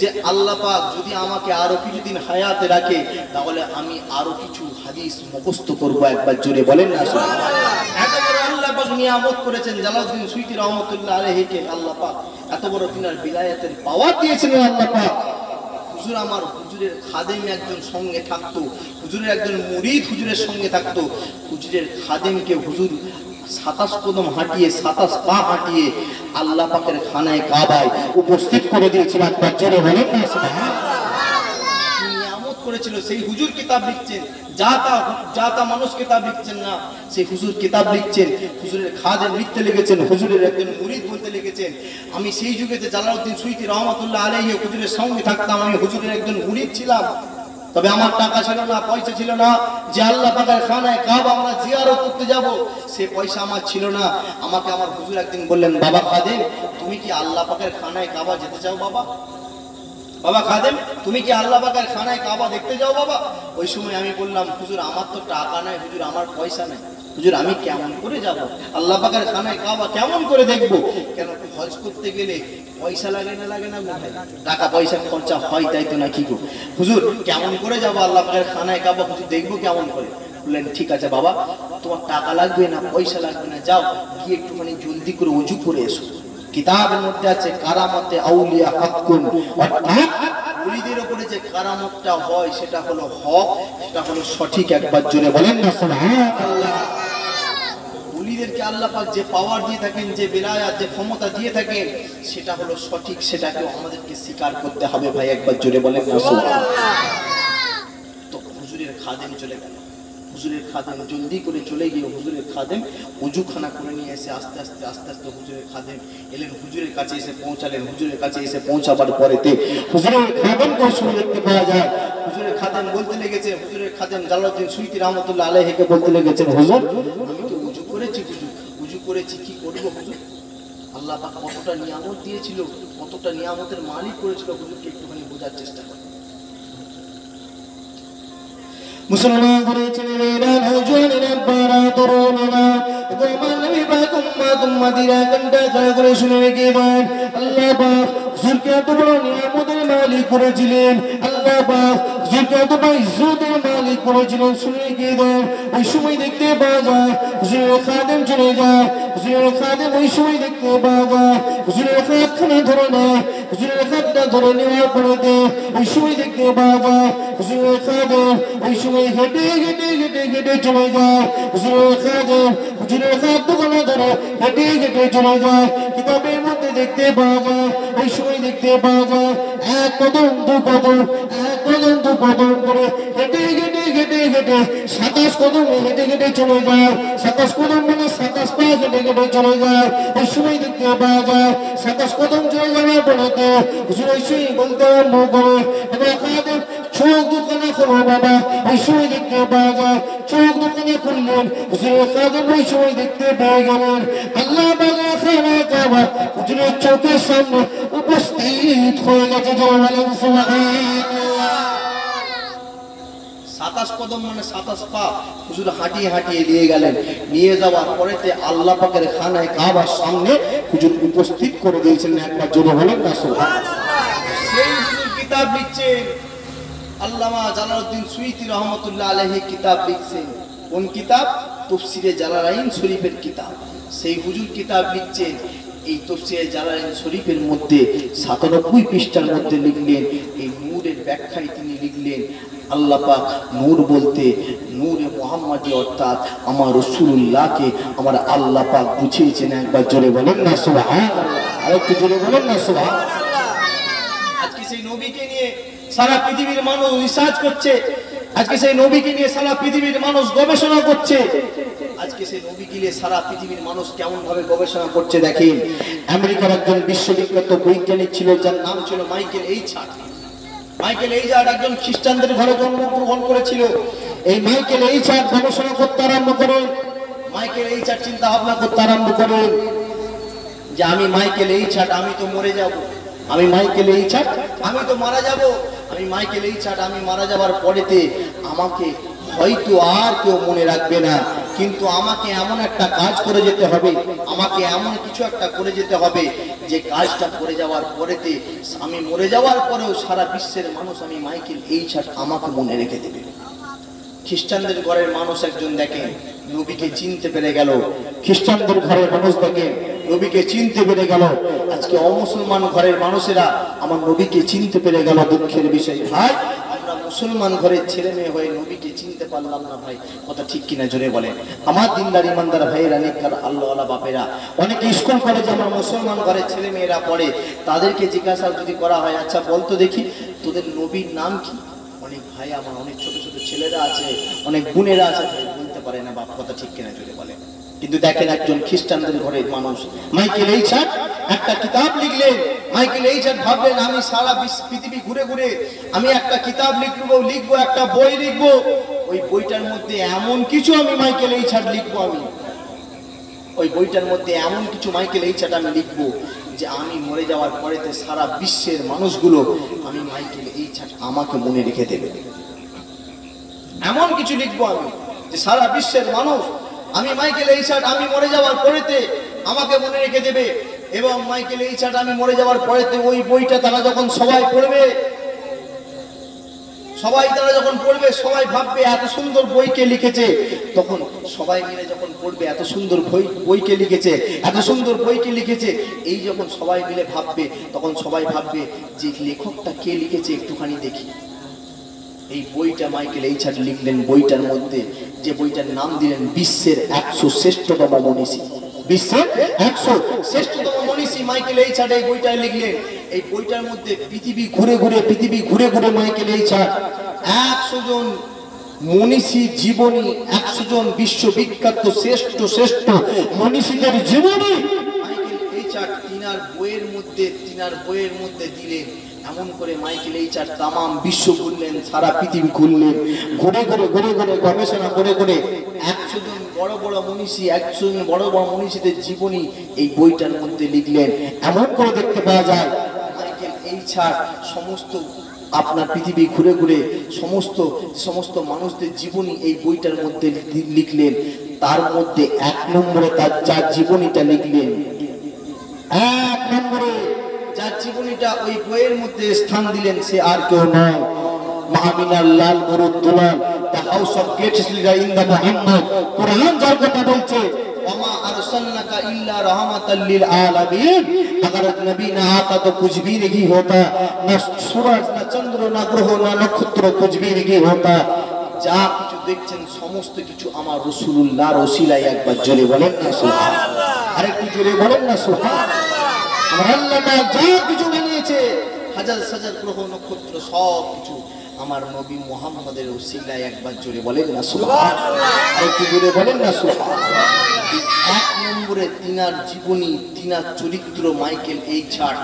যে আল্লাহ পাক যদি আমাকে আরো কিছুদিন হায়াতে রাখে, তাহলে আমি আরো কিছু হাদিস মুখস্থ করব। একবার জোরে বলেন না সুবহানাল্লাহ। এত বড় আল্লাহ পাক নিয়ামত করেছেন জালালউদ্দিন সুয়ুতী রহমাতুল্লাহ আলাইহিকে। আল্লাহ পাক এত বড় তিনার বিলায়াতের পাওয়ার দিয়েছেন আল্লাহ পাক। হুজুর আমার হুজুরের খাদেম একজন সঙ্গে থাকতো, হুজুরের একজন মুরিদ হুজুরের সঙ্গে থাকতো। হুজুরের খাদেমকে হুজুর 27 কদম হাঁটিয়ে 27 পা হাঁটিয়ে আল্লাহ পাকের খানায় কাবায় উপস্থিত করে দিয়েছিল। একবার জোরে বলেন না সুবহানাল্লাহ। নিয়ামত করেছিল। সেই হুজুর কিতাব লিখছেন, যা তা মানুষ কিতাব লিখছেন না, সেই হুজুর কিতাব লিখছেন। হুজুরের খাদেম লিখতে লেগেছেন, হুজুরের একজন মুরিদ বলতে লেগেছেন, আমি সেই যুগেতে জালালউদ্দিন সুয়ুতী রহমাতুল্লাহ আলাইহি হুজুরের সঙ্গে থাকতাম, আমি হুজুরের একজন মুরিদ ছিলাম। তবে আমার টাকা ছিল না, পয়সা ছিল না, যে আল্লাহ পাকের খানায় কাবা আমরা জিয়ারত করতে যাব, সে পয়সা আমার ছিল না। আমাকে আমার হুজুর একদিন বললেন, বাবা খাদেম তুমি কি আল্লাহ পাকের খানায় কাবা যেতে চাও? বাবা খাদেম তুমি কি আল্লাহ পাকের খানায় কাবা দেখতে যাও বাবা? ওই সময় আমি বললাম, হুজুর আমার তো টাকা নাই, হুজুর আমার পয়সা নাই, হুজুর আমি কেমন করে যাব আল্লাহ পাকের খানায় কাবা, কেমন করে দেখবো? কেন হজ করতে গেলে পয়সা লাগে না টাকা পয়সা খরচা হয়, তাই তো নাকি গো? হুজুর কেমন করে যাব আল্লাহ পাকের খানায় কাবা, হুজুর দেখবো কেমন করে? বললেন ঠিক আছে বাবা, তোমার টাকা লাগবে না, পয়সা লাগবে না, যাও গিয়ে একটুখানি জলদি করে ওযু করে এসো। কিতাবের মধ্যে আছে কারামতে আউলিয়া হাক্কুন, অর্থাৎ ওলিদের উপরে যে কারামতটা হয় সেটা হলো হক, সেটা হলো সঠিক। একবার জোরে বলেন না সুবহানাল্লাহ। ওলিদেরকে আল্লাহ পাক যে পাওয়ার দিয়ে থাকেন, যে বেলায়াত, যে ক্ষমতা দিয়ে থাকেন, সেটা হলো সঠিক, সেটাকে আমাদেরকে স্বীকার করতে হবে ভাই। একবার জোরে বলেন না সুবহানাল্লাহ। তো হুজুরের খাদেম চলে গেল, হুজুরের খাদেম জলদি করে চলে গিয়ে হুজুরের খাদেম ওযুখানা করে নিয়ে এসে আস্তে আস্তে হুজুরের খাদেম এলেন, হুজুরের কাছে এসে পৌঁছালেন। হুজুরের কাছে এসে পৌঁছাবার পরেতে হুজুরের খাদেমকে শুনে দেখতে পাওয়া যায়, হুজুরের খাদেম বলতে লেগেছে, হুজুরের খাদেম জালালউদ্দিন সুয়ুতী রহমাতুল্লাহ আলাইহিকে বলতে লেগেছেন, হুজুর আমি তো ওযু করেছি, কি করব হুজুর? আল্লাহ পাক কতটা নিয়ামত দিয়েছিল, কতটা নিয়ামতের মালিক করেছিল, হুজুরকে একটুখানি বোঝার চেষ্টা করুন। মুসলমান করেছেন মেরা নওজওয়ানেরা বারা তরুণেরা গোমান নবী পাক উম্মাদিরা ঘন্টা করে শুনে রেখে আল্লাহ পাক হুজুরকে এত বড় নিয়ামতের মালিক করেছিলেন আল্লাহ পাক জিকাতুবাই ইজ্জতের মালিক করেছিলেন শুনে গিয়ে দেন ওই সময় দেখতে পাওয়া যায় হুজুরের খাদেম চলে যায় হুজুরের খাদেম ওই সময় দেখতে পাওয়া যায় হুজুরের হাতখানা ধরে নেয় হুজুরের হাতটা ধরে নেওয়ার পরেতে ওই সময় দেখতে পাওয়া যায় হুজুরের খাদেম ওই সময় হেঁটে হেঁটে হেঁটে হেঁটে চলে যায় হুজুরের খাদেম হুজুরের হাত দুখানা ধরে হেঁটে হেঁটে চলে যায় কিতাবের মধ্যে দেখতে পাওয়া যায় ওই সময় দেখতে পাওয়া যায় এক কদম দু কদম এক কদম দু কদম করে হেঁটে হেঁটে হেঁটে হেঁটে 27 কদম হেঁটে হেঁটে চলে যায় 27 কদম মানে 27 পা হেঁটে হেঁটে চলে যায় ওই সময় দেখতে পাওয়া যায় 27 কদম চলে যাওয়ার পরেতে হুজুর ওই সময় বলতে আরম্ভ করে এবার খাদেম চোখ দুখানা খোলো বাবা ওই সময় দেখতে পাওয়া যায় চোখ দুখানা খুললেন হুজুরের খাদেম ওই সময় দেখতে পেয়ে গেলেন আল্লাহ বাবা খানা কাবা হুজুরের চোখের সামনে উপস্থিত হয়ে গেছে জয় বলেন সুবহানাল্লাহ 27 কদম মানে 27 পা হুজুর হাঁটিয়ে হাঁটিয়ে নিয়ে গেলেন নিয়ে যাওয়ার পরেতে আল্লাহ পাকের খানায় কাবার সামনে হুজুর উপস্থিত করে দিয়েছিলেন একবার জোরে বলেন না সুবহানাল্লাহ সেই হুজুর কিতাব লিখছেন আল্লামা জালালউদ্দিন সুয়ুতী রহমাতুল্লাহ আলাইহি কিতাব লিখছেন কোন কিতাব তাফসীরে জালালাইন শরীফের কিতাব সেই হুজুর কিতাব লিখছেন এই তাফসীরে জালালাইন শরীফের মধ্যে 97 পৃষ্ঠার মধ্যে লিখলেন এই নূরের ব্যাখ্যায় তিনি লিখলেন আল্লাহ পাক নূর বলতে নূরে মুহাম্মাদি অর্থাৎ আমার রাসূলুল্লাহকে আমার আল্লাহ পাক বুঝিয়েছেন একবার জোরে বলেন না সুবহানাল্লাহ আরেকটু জোরে বলেন না সুবহানাল্লাহ আজকে সেই নবীকে নিয়ে সারা পৃথিবীর মানুষ রিসার্চ করছে আজকে সেই নবীকে নিয়ে সারা পৃথিবীর মানুষ গবেষণা করছে আজকে সেই নবীকে নিয়ে সারা পৃথিবীর মানুষ কেমন ভাবে গবেষণা করছে দেখেন আমেরিকার একজন বিশ্ববিখ্যাত বৈজ্ঞানিক ছিল যার নাম ছিল মাইকেল এইচআর একজন খ্রিস্টানদের ঘরে জন্মগ্রহণ করেছিল এই মাইকেল এইচআর গবেষণা করতে আরম্ভ করেন মাইকেল এইচআর চিন্তা ভাবনা করতে আরম্ভ করেন যে আমি মাইকেল এইচআর আমি তো মরে যাব আমি মাইকেল এইচআর আমি তো মারা যাব আমি মাইকেল এইচআর আমি মারা যাবার পরেতে আমাকে হয়তো আর কেউ মনে রাখবে না কিন্তু আমাকে এমন একটা কাজ করে যেতে হবে আমাকে এমন কিছু একটা করে যেতে হবে যে কাজটা করে যাওয়ার পরেতে আমি মরে যাওয়ার পরেও সারা বিশ্বের মানুষ আমি মাইকেল এইচআর আমাকে মনে রেখে দেবে খ্রিস্টানদের ঘরের মানুষ একজন দেখেন নবীকে চিনতে পেরে গেল খ্রিস্টানদের ঘরের মানুষ দেখেন নবীকে চিনতে পেরে গেল আজকে অমুসলমান ঘরের মানুষেরা আমার নবীকে চিনতে পেরে গেল দুঃখের বিষয় ভাই আমরা মুসলমান ঘরের ছেলে মেয়ে হয়ে নবীকে চিনতে পারলাম না ভাই কথা ঠিক কিনা জোরে বলেন আমার দিনদার ইমানদার ভাইয়েরা নেককার আল্লাহওয়ালা বাপেরা অনেকে স্কুল কলেজে আমার মুসলমান ঘরের ছেলে মেয়েরা পড়ে তাদেরকে জিজ্ঞাসা যদি করা হয় আচ্ছা বলতো দেখি তোদের নবীর নাম কি অনেক ভাই আমার অনেক ছোট ছোট ছেলেরা আছে অনেক বোনেরা আছে বলতে পারে না বাপ কথা ঠিক কিনা জোরে বলেন কিন্তু দেখেন একজন খ্রিস্টানদের ঘরের মানুষ মাইকেল এইচআর একটা কিতাব লিখলেন মাইকেল এইচআর ভাবলেন আমি সারা পৃথিবী ঘুরে ঘুরে আমি একটা কিতাব লিখবো একটা বই লিখবো ওই বইটার মধ্যে এমন কিছু আমি মাইকেল এইচআর লিখবো আমি ওই বইটার মধ্যে এমন কিছু মাইকেল এইচআর আমি লিখবো যে আমি মরে যাওয়ার পরেতে সারা বিশ্বের মানুষগুলো আমি মাইকেল এইচআর আমাকে মনে রেখে দেবে এমন কিছু লিখবো আমি যে সারা বিশ্বের মানুষ আমি মাইকেল এইচআর আমি মরে যাওয়ার পরেতে আমাকে মনে রেখে দেবে এবং মাইকেল এইচআর আমি মরে যাওয়ার পরেতে ওই বইটা তারা যখন সবাই পড়বে সবাই ভাববে এত সুন্দর বইকে লিখেছে তখন সবাই মিলে যখন পড়বে এত সুন্দর বইকে লিখেছে এই যখন সবাই মিলে ভাববে তখন সবাই ভাববে যে লেখকটা কে লিখেছে একটুখানি দেখি এই বইটা মাইকেল এইচআর লিখলেন বইটার মধ্যে যে বইটার নাম দিলেন বিশ্বের 100 শ্রেষ্ঠতম মনীষী বিশ্বের 100 শ্রেষ্ঠতম মনীষী মাইকেল এইচআর এই বইটা লিখলেন এই বইটার মধ্যে পৃথিবী ঘুরে ঘুরে মাইকেল এইচআর 100 জন মনীষী জীবনী 100 জন বিশ্ববিখ্যাত শ্রেষ্ঠ মনীষীদের জীবনী মাইকেল এইচআর তিনার বইয়ের মধ্যে দিলেন এমন করে মাইকেল এইচআর তামাম বিশ্ব ঘুরলেন সারা পৃথিবী ঘুরলেন ঘুরে গবেষণা করে 100 জন বড় বড় মনীষীদের জীবনী এই বইটার মধ্যে লিখলেন এমন করে দেখতে পাওয়া যায় মাইকেল এইচআর সমস্ত আপনার পৃথিবী ঘুরে সমস্ত মানুষদের জীবনী এই বইটার মধ্যে লিখলেন তার মধ্যে 1 নম্বরে তার যার জীবনীটা লিখলেন 1 নম্বরে যার জীবনীটা ওই বইয়ের মধ্যে স্থান দিলেন সে আর কেউ নয় মামিনার লাল গরুর দুলাল the house of greatest leader in the Muhammad. Quran যার কথা বলছে ওমা আরসালনাকা ইল্লা রাহমাতাল লিল আলামিন। अगर नबी ना आता तो कुछ भी नहीं होता, न सूरज न चंद्र न ग्रह न नक्षत्र कुछ भी नहीं होता। যা কিছু দেখছেন সমস্ত কিছু আমার রাসূলুল্লাহর ওসিলায় একবার জোরে বলেন না সুবহানাল্লাহ। আরেকটু জোরে বলেন না সুবহানাল্লাহ। আমার আল্লাহ পাক যা কিছু বানিয়েছে হাজার হাজার গ্রহ নক্ষত্র সব কিছু আমার নবী মুহাম্মদের ওসিলায় একবার জোরে বলেন না সুবহানাল্লাহ। আরেকটু জোরে বলেন না সুবহানাল্লাহ। এক নম্বরে তিনার জীবনী তিনার চরিত্র মাইকেল এইচআর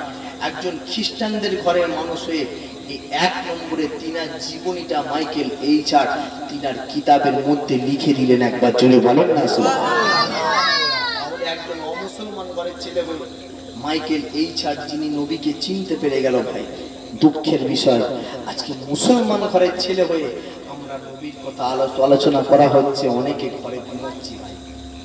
একজন খ্রিস্টানদের ঘরের মানুষ হয়ে এই এক নম্বরে তিনার জীবনীটা মাইকেল এইচআর তিনার কিতাবের মধ্যে লিখে দিলেন একবার জোরে বলেন না সুবহানাল্লাহ। একজন অমুসলমান ঘরের ছেলে হয়ে মাইকেল এইচআর যিনি নবীকে চিনতে পেরে গেল ভাই দুঃখের বিষয় আজকে মুসলমান ঘরের ছেলে হয়ে আমরা নবীর কথা আলোচনা করা হচ্ছে অনেকে ঘরে ঘুমাচ্ছি ভাই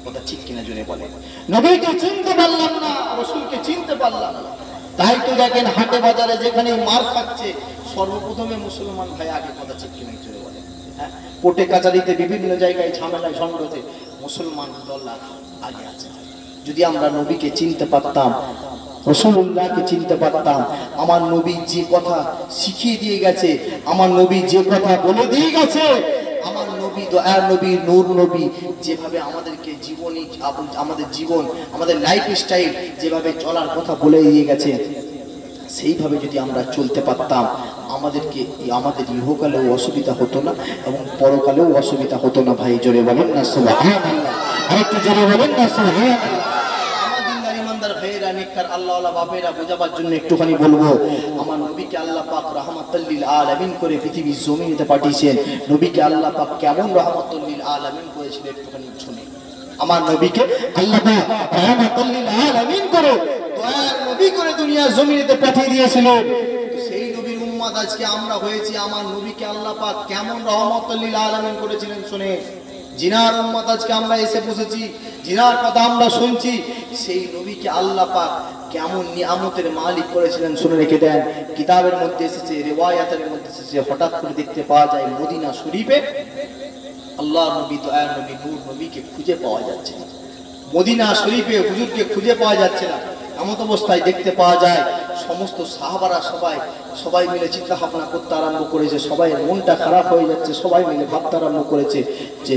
কথা ঠিক কিনা জোরে বলে নবীকে চিনতে পারলাম না রাসূলকে চিনতে পারলাম না। তাই তো দেখেন হাটে বাজারে যেখানে মার খাচ্ছে সর্বপ্রথমে মুসলমান ভাই আগে কথা ঠিক কিনা জোরে বলে হ্যাঁ কোর্টে কাচারিতে বিভিন্ন জায়গায় ঝামেলায় ঝগড়াতে মুসলমান দল আগে আছে। যদি আমরা নবীকে চিনতে পারতাম রাসূলুল্লাহকে চিনতে পারতাম আমার নবী যে কথা শিখিয়ে দিয়ে গেছে আমার নবী যে কথা বলে দিয়ে গেছে আমার নবী দয়ার নবী নূর নবী যেভাবে আমাদেরকে জীবনী আমাদের জীবন আমাদের লাইফ স্টাইল যেভাবে চলার কথা বলে দিয়ে গেছে সেইভাবে যদি আমরা চলতে পারতাম আমাদেরকে আমাদের ইহকালেও অসুবিধা হতো না এবং পরকালেও অসুবিধা হতো না ভাই জোরে বলেন না সুবহানাল্লাহ। আরেকটু জোরে বলেন না সুবহানাল্লাহ। ভাইয়েরা নেককার আল্লাহওয়ালা বাপেরা বোঝাবার জন্য একটুখানি বলবো আমার নবীকে আল্লাহ পাক রাহমাতুল লিল আলামিন করে পৃথিবীর জমিনেতে পাঠিয়েছেন। নবীকে আল্লাহ পাক কেমন রাহমাতুল লিল আলামিন করেছিলেন একটুখানি শুনে। আমার নবীকে আল্লাহ পাক রাহমাতুল লিল আলামিন করে দয়ার নবী করে দুনিয়ার জমিনেতে পাঠিয়ে দিয়েছিলেন। সেই নবীর উম্মত আজকে আমরা হয়েছি আমার নবীকে আল্লাহ পাক কেমন রাহমাতুল লিল আলামিন করেছিলেন শুনে। জিনার উম্মত আজকে আমরা এসে বসেছি জিনার কথা আমরা শুনছি সেই নবীকে আল্লাহ পাক কেমন নিয়ামতের মালিক করেছিলেন শুনে রেখে দেন। কিতাবের মধ্যে এসেছে রিওয়ায়াতের মধ্যে এসেছে হঠাৎ করে দেখতে পাওয়া যায় মদিনা শরীফে আল্লাহ নবী দয়ার নবী নূর নবীকে খুঁজে পাওয়া যাচ্ছে না। মদিনা শরীফে হুজুরকে খুঁজে পাওয়া যাচ্ছে না। এমন অবস্থায় দেখতে পাওয়া যায় সমস্ত সাহাবারা সবাই মিলে চিন্তা ভাবনা করতে আরম্ভ করেছে। সবাই মনটা খারাপ হয়ে যাচ্ছে। সবাই মিলে ভাবতে আরম্ভ করেছে যে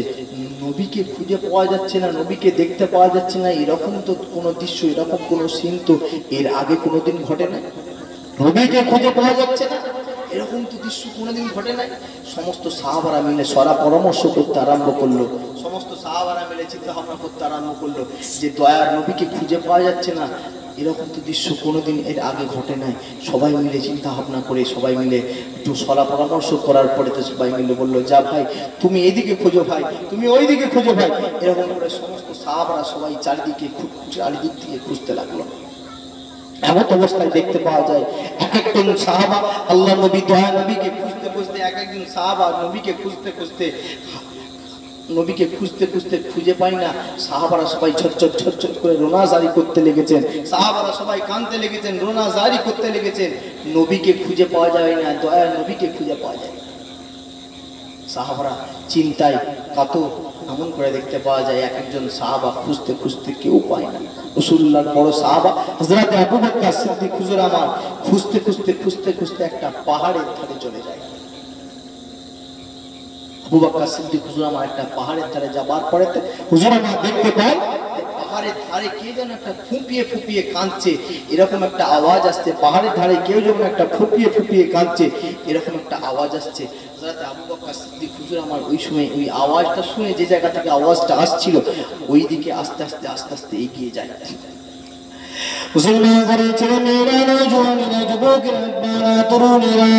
নবীকে খুঁজে পাওয়া যাচ্ছে না নবীকে দেখতে পাওয়া যাচ্ছে না এরকম তো কোনো দৃশ্য এরকম কোনো সিন তো এর আগে কোনোদিন ঘটে না। নবীকে খুঁজে পাওয়া যাচ্ছে না এরকম তো দৃশ্য কোনোদিন ঘটে নাই। সমস্ত সাহাবারা মিলে সরা পরামর্শ করতে আরম্ভ করলো। সমস্ত সাহাবারা মিলে চিন্তা ভাবনা করতে আরম্ভ করলো যে দয়ার নবীকে খুঁজে পাওয়া যাচ্ছে না এরকম তো দৃশ্য কোনোদিন এর আগে ঘটে নাই। সবাই মিলে চিন্তা ভাবনা করে সবাই মিলে একটু সলা পরামর্শ করার পরে তো সবাই মিলে বললো যা ভাই তুমি এইদিকে খোঁজো ভাই তুমি ওইদিকে খোঁজো ভাই। এরকম করে সমস্ত সাহাবারা সবাই চারিদিক থেকে খুঁজতে লাগলো। এমন অবস্থায় দেখতে পাওয়া যায় এক একজন সাহাবা আল্লাহ নবী দয়া নবীকে খুঁজতে খুঁজতে এক একজন সাহাবা নবীকে খুঁজতে খুঁজতে খুঁজে পাই না। সাহাবারা সবাই ঝরঝর করে রোনা জারি করতে লেগেছেন। সাহাবারা সবাই কাঁদতে লেগেছেন রোনা জারি করতে লেগেছেন। নবীকে খুঁজে পাওয়া যায় না দয়ার নবীকে খুঁজে পাওয়া যায় না। সাহাবারা চিন্তায় কাতর এমন করে দেখতে পাওয়া যায় এক একজন সাহাবা খুঁজতে কেউ পায় না। রাসূলুল্লাহর বড় সাহাবা হযরত আবু বকর সিদ্দিক হুজুর আমার খুঁজতে একটা পাহাড়ের ধারে চলে যায়। আবু বকর সিদ্দিক হুজুর আমার একটা পাহাড়ের ধারে যাবার পরেতে হুজুর আমার দেখতে পায় পাহাড়ের ধারে কে যেন একটা ফুঁপিয়ে কাঁদছে এরকম একটা আওয়াজ আসছে। পাহাড়ের ধারে কেউ যেমন একটা ফুঁপিয়ে কাঁদছে এরকম একটা আওয়াজ আসছে। হযরত আবু বকর সিদ্দিক হুজুর আমার ওই সময় ওই আওয়াজটা শুনে যে জায়গা থেকে আওয়াজটা আসছিল ওই দিকে আস্তে আস্তে এগিয়ে যায়। মুসলমান ঘরে ছেলে মেয়েরা নওজওয়ানেরা যুবকেরা বারা তরুণেরা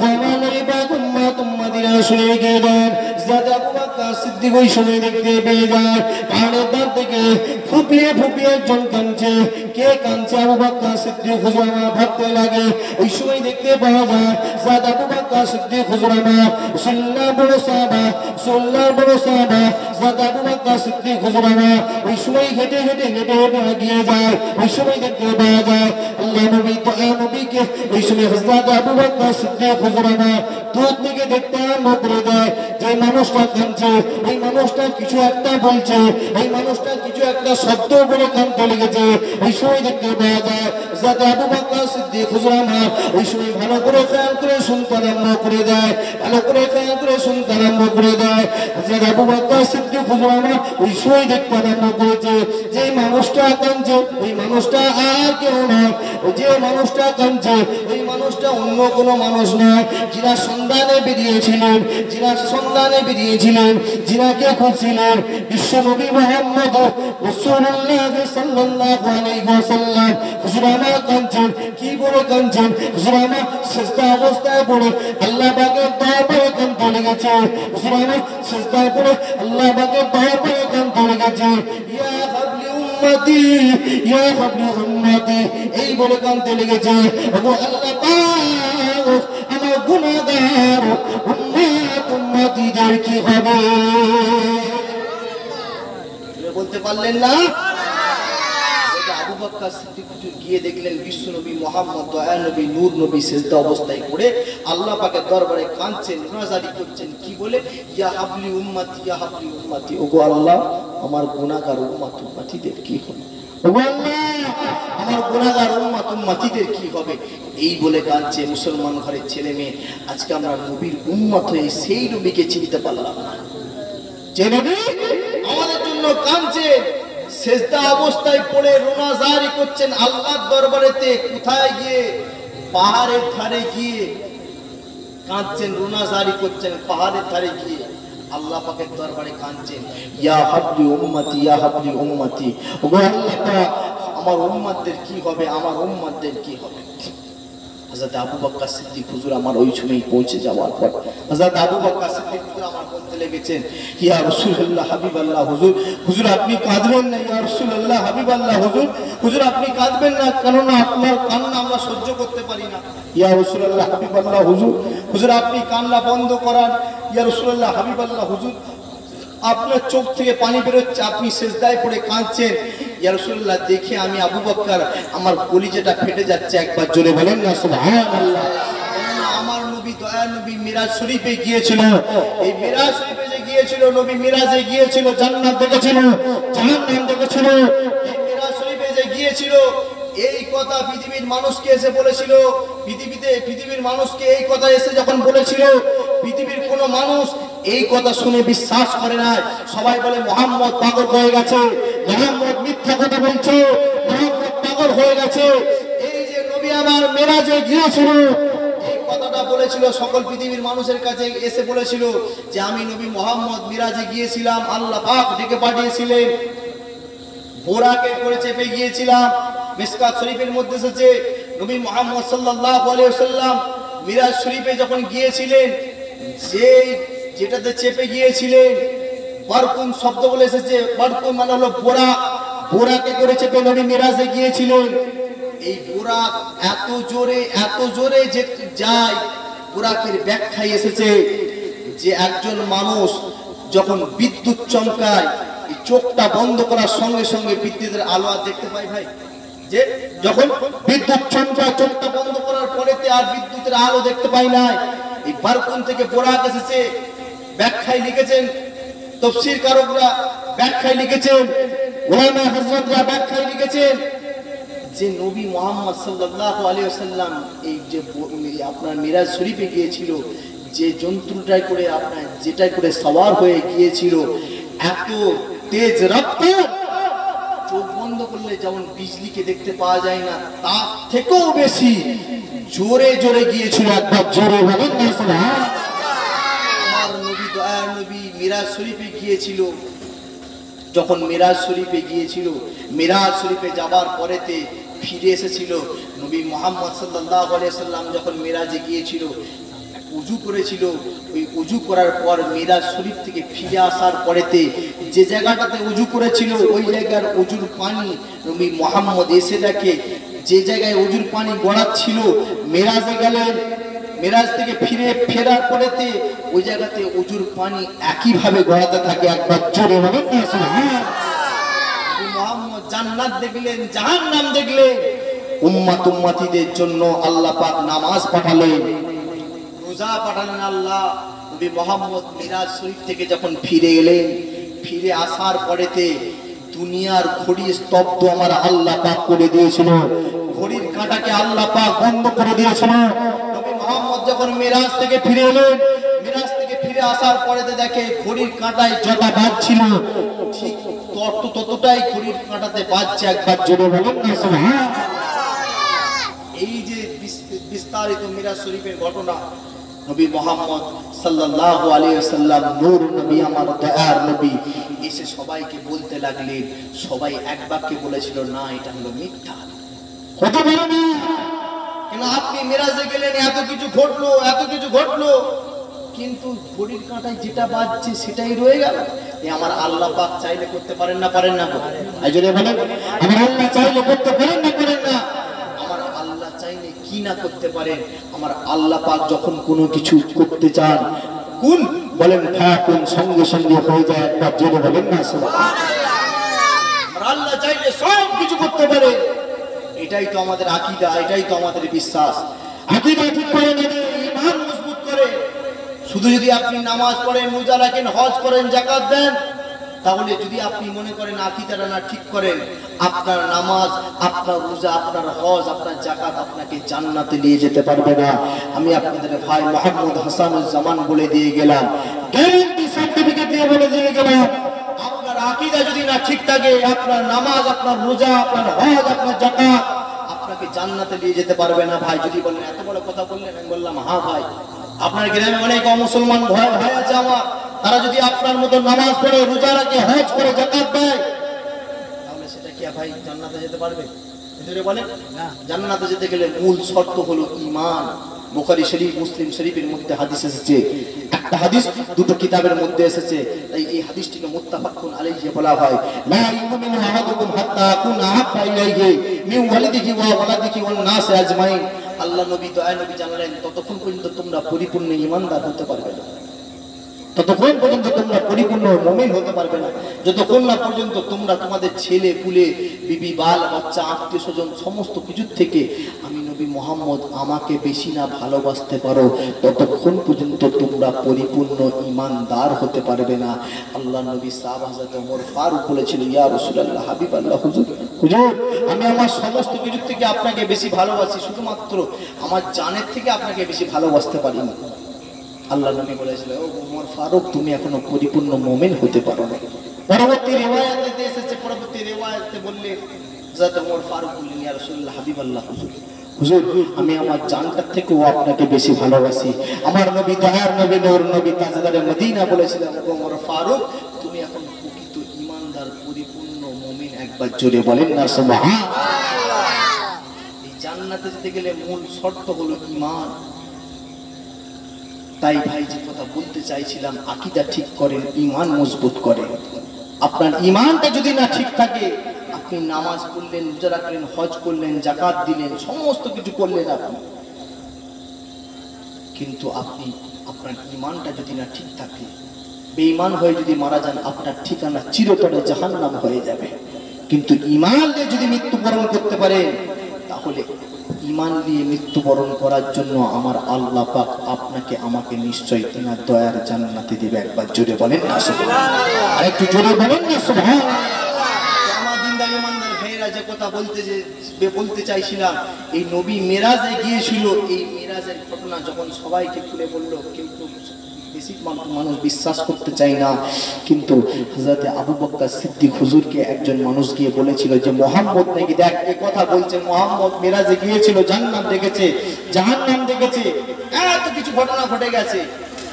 গোমানের বাগুম্মা তুম্মাদিরা শুনে গেলেন হযরত আবু বকর সিদ্দিক ওই সময় দেখতে পেয়ে যায় পাহাড়ের ধার থেকে ফুপিয়ে একজন কাঁদছে। কে কাঁদছে? আবু বকর সিদ্দিক হুজুর ভাবতে লাগে। ওই সময় দেখতে পাওয়া যায় হযরত আবু বকর বকর সিদ্দিক হুজুর আমার সাল্লাল্লাহু বড় সাহাবা হযরত আবু বকর সিদ্দিক হুজুর আমার ওই সময় হেঁটে এগিয়ে যায়। ওই সময় দেখতে পাওয়া যায় আল্লাহ নবী নবীকে ওই সময় হযরত আবু বকর সিদ্দিক হুজুর আমার দূর থেকে দেখতে আরম্ভ করে দেয় যে মানুষটা কাঁদছে, এই মানুষটা কিছু একটা বলছে, এই মানুষটা কিছু একটা শব্দ বলে কাঁদতে লেগেছে। ওই সময় দেখতে পাওয়া যায় হযরত আবু বকর সিদ্দিক হুজুর আমার ওই সময় ভালো করে খেয়াল করে শুনতে আরম্ভ করে দেয়, ভালো করে খেয়াল করে শুনতে আরম্ভ করে দেয়। হযরত আবু বকর সিদ্দিক হুজুর আমার ওই সময় দেখতে আরম্ভ করেছে যে মানুষটা কাঁদছে ওই মানুষটা আর কেউ নয়, যে মানুষটা কাঁদছে ওই মানুষটা অন্য কোনো মানুষ নয়, যিনি সন্ধানে বেরিয়েছিলেন, যিনাকে খুঁজছিলেন বিশ্বনবী মুহাম্মদ রাসূলুল্লাহ সাল্লাল্লাহু আলাইহি ওয়াসাল্লাম। হুজুর আমার কাঁদছেন, কি বলে কাঁদছেন? হুজুর আমার সিজদা অবস্থায় পড়ে আল্লাহ পাকের দরবারে কাঁদতে লেগেছে। হুজুর আমার সিজদায় পড়ে আল্লাহ পাকের দরবারে কাঁদতে লেগেছে। ইয়া হাবলি উম্মতি, ইয়া হাবলি উম্মতি, এই বলে কাঁদতে লেগেছে। ওগো আল্লাহ পাক, আমার গুনাহগার উম্মতিদের কি হবে? বলতে পারলেন না? আবু বকর সিদ্দিক গিয়ে দেখলেন বিশ্বনবী মুহাম্মদ দয়াল নবী নূর নবী সিজদা অবস্থায় পড়ে আল্লাহ পাকের দরবারে কাঁদছেন, মুনাজারি করছেন, কি বলে? ইয়া হাবলি উম্মতি, ইয়া হাবলি উম্মতি, ওগো আল্লাহ আমার গুনাহগার উম্মতিদের কি হবে? ওগো আল্লাহ আমার গুনাহগার উম্মতিদের কি হবে? এই বলে কাঁদছে মুসলমান ঘরের ছেলে মেয়ে। আজকে আমরা নবীর উম্মত হয়ে সেই নবীকে চিনতে পারলাম না, যে নবী আমাদের জন্য কাঁদছে, সিজদা অবস্থায় পড়ে রোনা জারি করছেন আল্লাহর দরবারেতে। কোথায় গিয়ে? পাহাড়ের ধারে গিয়ে কাঁদছেন, রোনা জারি করছেন পাহাড়ের ধারে গিয়ে আল্লাহ পাকের দরবারে কাঁদছেন। ইয়া হাবলি উম্মতি, ইয়া হাবলি উম্মতি, ওগো আল্লাহ পাক আমার উম্মতদের কি হবে, আমার উম্মতদের কি হবে? হযরত আবু বকর সিদ্দিক হুজুর আমার ওই সময় পৌঁছে যাওয়ার পর হযরত আবু বকর সিদ্দিক হুজুর আমার বলতে লেগেছেন, ইয়া রাসূলুল্লাহ হাবিবাল্লাহ হুজুর, হুজুর আপনি কাঁদবেন না, ইয়া রাসূলুল্লাহ হাবিবাল্লাহ হুজুর, হুজুর আপনি কাঁদবেন না, কেননা আপনার কান্না আমরা সহ্য করতে পারি না। ইয়া রাসূলুল্লাহ হাবিবাল্লাহ হুজুর, হুজুর আপনি কান্না বন্ধ করান। ইয়া রাসূলুল্লাহ হাবিবাল্লাহ হুজুর, আপনার চোখ থেকে পানি বেরোচ্ছে, আপনি সিজদায় পড়ে কাঁদছেন। ইয়া রাসূলুল্লাহ দেখে আমি আবু বকর আমার কলিজাটা ফেটে যাচ্ছে। একবার জোরে বলেন না সুবহানাল্লাহ। আমার নবী দয়ার নবী মিরাজ শরীফে গিয়েছিল। এই মিরাজ শরীফে যে গিয়েছিল, নবী মিরাজে গিয়েছিল, জান্নাত দেখেছিল, জাহান্নাম দেখেছিল। এই মিরাজ শরীফে যে গিয়েছিল এই কথা পৃথিবীর মানুষকে এসে বলেছিল, পৃথিবীর মানুষকে এই কথা এসে যখন বলেছিল, পৃথিবীর কোনো মানুষ এই কথা শুনে বিশ্বাস করে না। সবাই বলে মুহাম্মদ পাগল হয়ে গেছে, মুহাম্মদ মিথ্যা কথা বলছে, মুহাম্মদ পাগল হয়ে গেছে। এই যে নবী আমার মিরাজে গিয়েছিল, এই কথাটা বলেছিল, সকল পৃথিবীর মানুষের কাছে এসে বলেছিল যে আমি নবী মুহাম্মদ মিরাজে গিয়েছিলাম, আল্লাহ পাক ডেকে পাঠিয়েছিলেন, বোরাকে করে চেপে গিয়েছিলাম। মিশকাত শরীফের মধ্যে এসেছে নবী মুহাম্মদ সাল্লাল্লাহু আলাইহি ওয়াসাল্লাম মিরাজ শরীফে যখন গিয়েছিলেন, যেটাতে চেপে গিয়েছিলেন বারকুন শব্দ বলে এসেছে। বারকুন মানে হলো বোরা, বোরাকে করে চেপে নবী মিরাজে গিয়েছিলেন। এই বোরা এত জোরে যে যায়, বোরাকের ব্যাখ্যায় এসেছে যে একজন মানুষ যখন বিদ্যুৎ চমকায়, এই চোখটা বন্ধ করার সঙ্গে সঙ্গে বিদ্যুতের আলো আর দেখতে পাই ভাই, যে যখন বিদ্যুৎ চমকায় চোখটা বন্ধ করার পরেতে আর বিদ্যুতের আলো দেখতে পাই না। এই বারকুন থেকে বোরাক এসেছে। ব্যাখ্যায় লিখেছেন তাফসীর কারকরা, ব্যাখ্যায় লিখেছেন উলামা হযরতরা, ব্যাখ্যায় লিখেছেন যে নবী মুহাম্মদ সাল্লাল্লাহু আলাইহি ওয়াসাল্লাম এই যে আপনার মিরাজ শরীফে গিয়েছিল, যে যন্ত্রটায় করে আপনার যেটাই করে সওয়ার হয়ে গিয়েছিল, এত তেজ রফতার, চোখ বন্ধ করলে যেমন বিজলিকে দেখতে পাওয়া যায় না, তার থেকেও বেশি জোরে গিয়েছিল। একবার জোরে বলেন না সুবহানাল্লাহ। আমার নবী দয়ার নবী মিরাজ শরীফে গিয়েছিল। যখন মিরাজ শরীফে গিয়েছিল, মিরাজ শরীফে যাবার পরেতে ফিরে এসেছিল। নবী মুহাম্মদ সাল্লাল্লাহু আলাইহি ওয়াসাল্লাম যখন মিরাজে গিয়েছিল, উজু করেছিল। ওই উজু করার পর মিরাজ শরীফ থেকে ফিরে আসার পরেতে যে জায়গাটাতে উজু করেছিল, ওই জায়গার উজুর পানি নবী মুহাম্মদ এসে দেখে যে জায়গায় উজুর পানি গড়াচ্ছিল। মিরাজে গেলেন, মিরাজ থেকে ফেরার পরেতে ওই জায়গাতে উজুর পানি একইভাবে গড়াতে থাকে। একবার জোরে বলেন না সুবহানাল্লাহ। নবী মুহাম্মদ জান্নাত দেখলেন, জাহান্নাম দেখলেন। উম্মতিদের জন্য আল্লাহ পাক নামাজ পাঠালেন, রোজা পাঠালেন আল্লাহ। নবী মুহাম্মদ মিরাজ শরীফ থেকে যখন ফিরে এলেন, ফিরে আসার পরেতে দুনিয়ার ঘড়ি স্তব্ধ আমার আল্লাহ পাক করে দিয়েছিল। ঘড়ির কাঁটাকে আল্লাহ পাক বন্ধ করে দিয়েছিল। নবী মুহাম্মদ যখন মিরাজ থেকে ফিরে এলেন, মিরাজ থেকে ফিরে আসার পরেতে দেখে ঘড়ির কাঁটায় যতটা বাজছিল ঠিক ততটাই ঘড়ির কাঁটাতে বাজছে। একবার জোরে বলেন না সুবহানাল্লাহ। এই যে বিস্তারিত মিরাজ শরীফের ঘটনা, নবী মুহাম্মদ সাল্লাল্লাহু আলাইহি ওয়াসাল্লাম নূর নবী, আমার দয়ার নবী, এসে সবাইকে বলতে লাগলেন। সবাই এক বাক্যে বলেছিল, না এটা হলো মিথ্যা, হতে পারে না। কেন আপনি মিরাজে গেলেন, এত কিছু ঘটলো, এত কিছু ঘটলো, কিন্তু ঘড়ির কাঁটায় যেটা বাজছে সেটাই রয়ে গেল। আমার আল্লাহ পাক চাইলে করতে পারেন না, পারেন না? আজরে বলেন, আমার আল্লাহ চাইলে করতে পারেন না, পারেন না? আমার আল্লাহ চাইলে কি না করতে পারেন? আমার আল্লাহ পাক যখন কোনো কিছু করতে চান, কোন বলেন কোন সঙ্গে সঙ্গে হয়ে যায়। একবার জেনে বলেন না সুবহানাল্লাহ। আমার আল্লাহ চাইলে সব কিছু করতে পারে। এটাই তো আমাদের আকীদা, এটাই তো আমাদের বিশ্বাস। আকীদা ঠিক করে নেবে, ঈমান মজবুত করে। শুধু যদি আপনি নামাজ পড়েন, রোজা রাখেন, হজ করেন, যাকাত দেন, তাহলে যদি আপনি মনে করেন আকীদাটা না ঠিক করেন, আপনার নামাজ, আপনার রোজা, আপনার হজ, আপনার যাকাত আপনাকে জান্নাতে নিয়ে যেতে পারবে না। আমি আপনাদের ভাই মোহাম্মদ হাসানুজ্জামান বলে দিয়ে গেলাম, গ্যারান্টি সার্টিফিকেট দিয়ে বলে দিয়ে গেলাম, আপনার আকীদা যদি না ঠিক থাকে, আপনার নামাজ, আপনার রোজা, আপনার হজ, আপনার যাকাত আপনাকে জান্নাতে নিয়ে যেতে পারবে না। ভাই যদি বলেন এত বড় কথা বললেন, আমি বললাম হ্যাঁ ভাই, আপনার গ্রামে অনেক মুসলমান ভাই আছে আমার, তারা যদি আপনার মতো নামাজ পড়ে, রোজা রাখে, হজ করে, যাকাত দেয়, তাহলে সেটা কি ভাই জান্নাতে যেতে পারবে? বলেন না। জান্নাতে যেতে গেলে মূল শর্ত হলো ঈমান। বুখারী শরীফ, মুসলিম শরীফের মধ্যে হাদিস এসেছে, একটা হাদিস দুটো কিতাবের মধ্যে এসেছে, তাই এই হাদিসটিকে মুত্তাফাকুন আলাইহি বলা হয়। লা ইউমিনু আহাদুকুম হাত্তা আকুনা আহাব্বা ইলাইহি মিন ওয়ালিদিহি ওয়া ওয়ালাদিহি ওয়ান নাস আজমাইন। আল্লাহ নবী, দয়া নবী জানালেন, ততক্ষণ পর্যন্ত তোমরা পরিপূর্ণ ঈমানদার হতে পারবে না, ততক্ষণ পর্যন্ত তোমরা পরিপূর্ণ মুমিন হতে পারবে না, যতক্ষণ না পর্যন্ত তোমরা তোমাদের ছেলে পুলে, বিবি, বাল বাচ্চা, আত্মীয় স্বজন সমস্ত কিছুর থেকে আমি নবী মুহাম্মদ আমাকে বেশি না ভালোবাসতে পারো, ততক্ষণ পর্যন্ত তোমরা পরিপূর্ণ ঈমানদার হতে পারবে না। আল্লাহ নবী সাহাব হযরত ওমর ফারুক বলেছিল, ইয়া রাসূলুল্লাহ, হাবিবাল্লাহ, হুজুর আমি আমার সমস্ত কিছুর থেকে আপনাকে বেশি ভালোবাসি, শুধুমাত্র আমার জানের থেকে আপনাকে বেশি ভালোবাসতে পারি না। আল্লাহ নবী বলেছিলেন, ও ওমর ফারুক, তুমি এখনো পরিপূর্ণ মুমিন হতে পারো না। পরবর্তী রিওয়ায়াতে এসেছে, পরবর্তী রিওয়ায়াতে বললে হযরত ওমর ফারুক বললেন, ইয়া রাসূলুল্লাহ, হাবিবাল্লাহ, হুজুর আমি আমার জানটার থেকেও আপনাকে বেশি ভালোবাসি। আমার নবী, দয়ার নবী, নূর নবী, তাজদারে মদিনা বলেছিলেন, ওমর ফারুক, তুমি এখন প্রকৃত ঈমানদার, পরিপূর্ণ মুমিন। একবার জোরে বলেন না সুবহানাল্লাহ। এই জান্নাতে যেতে গেলে মূল শর্ত হলো ঈমান। তাই ভাই যে কথা বলতে চাইছিলাম, আকীদা ঠিক করেন, ঈমান মজবুত করেন। আপনার ঈমানটা যদি না ঠিক থাকে, আপনি নামাজ পড়লেন, রোজা রাখলেন, হজ করলেন, যাকাত দিলেন, সমস্ত কিছু করলেন আপনি, কিন্তু আপনি আপনার ঈমানটা যদি না ঠিক থাকে, বেঈমান হয়ে যদি মারা যান, আপনার ঠিকানা চিরতরে জাহান্নাম হয়ে যাবে। কিন্তু ঈমান নিয়ে যদি মৃত্যুবরণ করতে পারেন, তাহলে ঈমান দিয়ে মৃত্যুবরণ করার জন্য আমার আল্লাহ পাক আপনাকে আমাকে নিশ্চয়ই তিনার দয়ার জান্নাতে দিবে। একবার জোরে বলেন না সুবহানাল্লাহ, আর একটু জোরে বলেন না সুবহানাল্লাহ। আমার দিনদার ঈমানদার ভাইরা, যে কথা বলতে চাইছিলাম, এই নবী মেরাজে গিয়েছিল, এই মেরাজের ঘটনা যখন সবাইকে খুলে বললো, কেউ বেশি মানুষ বিশ্বাস করতে চায় না, কিন্তু হযরত আবু বকর সিদ্দিক হুজুরকে একজন মানুষ গিয়ে বলেছিল যে মুহাম্মদ নাকি, দেখ এই কথা বলছে, মুহাম্মদ মেরাজে গিয়েছিল, জান্নাত দেখেছে, জাহান্নাম দেখেছে, এত কিছু ঘটনা ঘটে গেছে।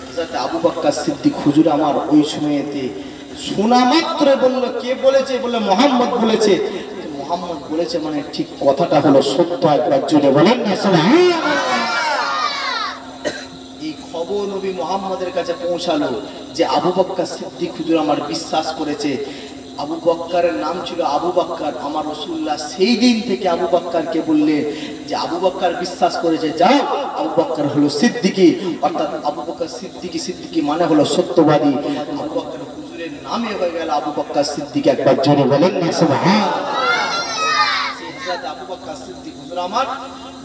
হযরত আবু বকর সিদ্দিক হুজুর আমার ওই সময়তে শোনা মাত্র বলল, কে বলেছে? বলে মুহাম্মদ বলেছে। মুহাম্মদ বলেছে মানে ঠিক কথাটা হলো সত্য। একবার জোরে বলেন না সুবহানাল্লাহ। খবর নবী মুহাম্মদের কাছে পৌঁছালো যে আবু বকর সিদ্দিক হুজুর আমার বিশ্বাস করেছে, আবু বক্কারের নাম ছিল আবু বক্কার। আমার রাসূলুল্লাহ সেই দিন থেকে আবু বক্কারকে বললেন যে আবু বক্কার বিশ্বাস করেছে, যাও আবু বক্কার হলো সিদ্দিকী, অর্থাৎ আবু বক্কার সিদ্দিকী, সিদ্দিকী মানে হলো সত্যবাদী। আবু বক্কার হুজুরের নামে হয়ে গেল আবু বক্কার সিদ্দিকী। একবার জোরে বলেন না সুবহানাল্লাহ। সেই হযরত আবু বক্কার সিদ্দিক হুজুর আমার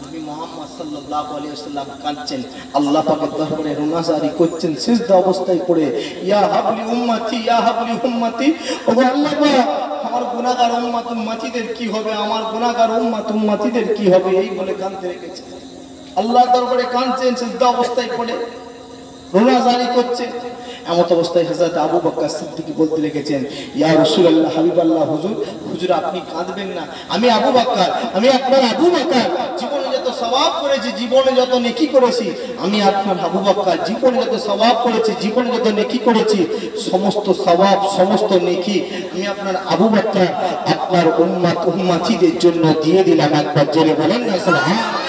নবী মুহাম্মদ সাল্লাল্লাহু আলাইহি ওয়াসাল্লাম কাঁদছেন, আল্লাহ পাকের দরবারে রোনাজারি করছেন সিজদা অবস্থায় পড়ে, ইয়া হাবলি উম্মতি, ইয়া হাবলি উম্মতি, ও আল্লাহ পাক আমার গুনাহগার উম্মত উম্মতিদের কি হবে, আমার গুনাহগার উম্মত উম্মতিদের কি হবে, এই বলে কাঁদতে রেখেছে। আল্লাহর দরবারে কাঁদছেন সিজদা অবস্থায় পড়ে, রোনাজারি করছেন। এমত অবস্থায় হযরত আবু বকর সিদ্দিকী বলতে রেখেছেন, ইয়া রাসূলুল্লাহ, হাবিবাল্লাহ, হুজুর, হুজুর আপনি কাঁদবেন না, আমি আবু বকর, আমি আপনার আবু বকর, জীবনে যত সওয়াব করেছি, জীবনে যত নেকি করেছি, আমি আপনার আবু বকর, জীবনে যত সওয়াব করেছি, জীবনে যত নেকি করেছি, সমস্ত সওয়াব সমস্ত নেকি আমি আপনার আবু বকর আপনার উম্মত উম্মতিদের জন্য দিয়ে দিলাম। একবার জোরে বলেন না সুবহানাল্লাহ।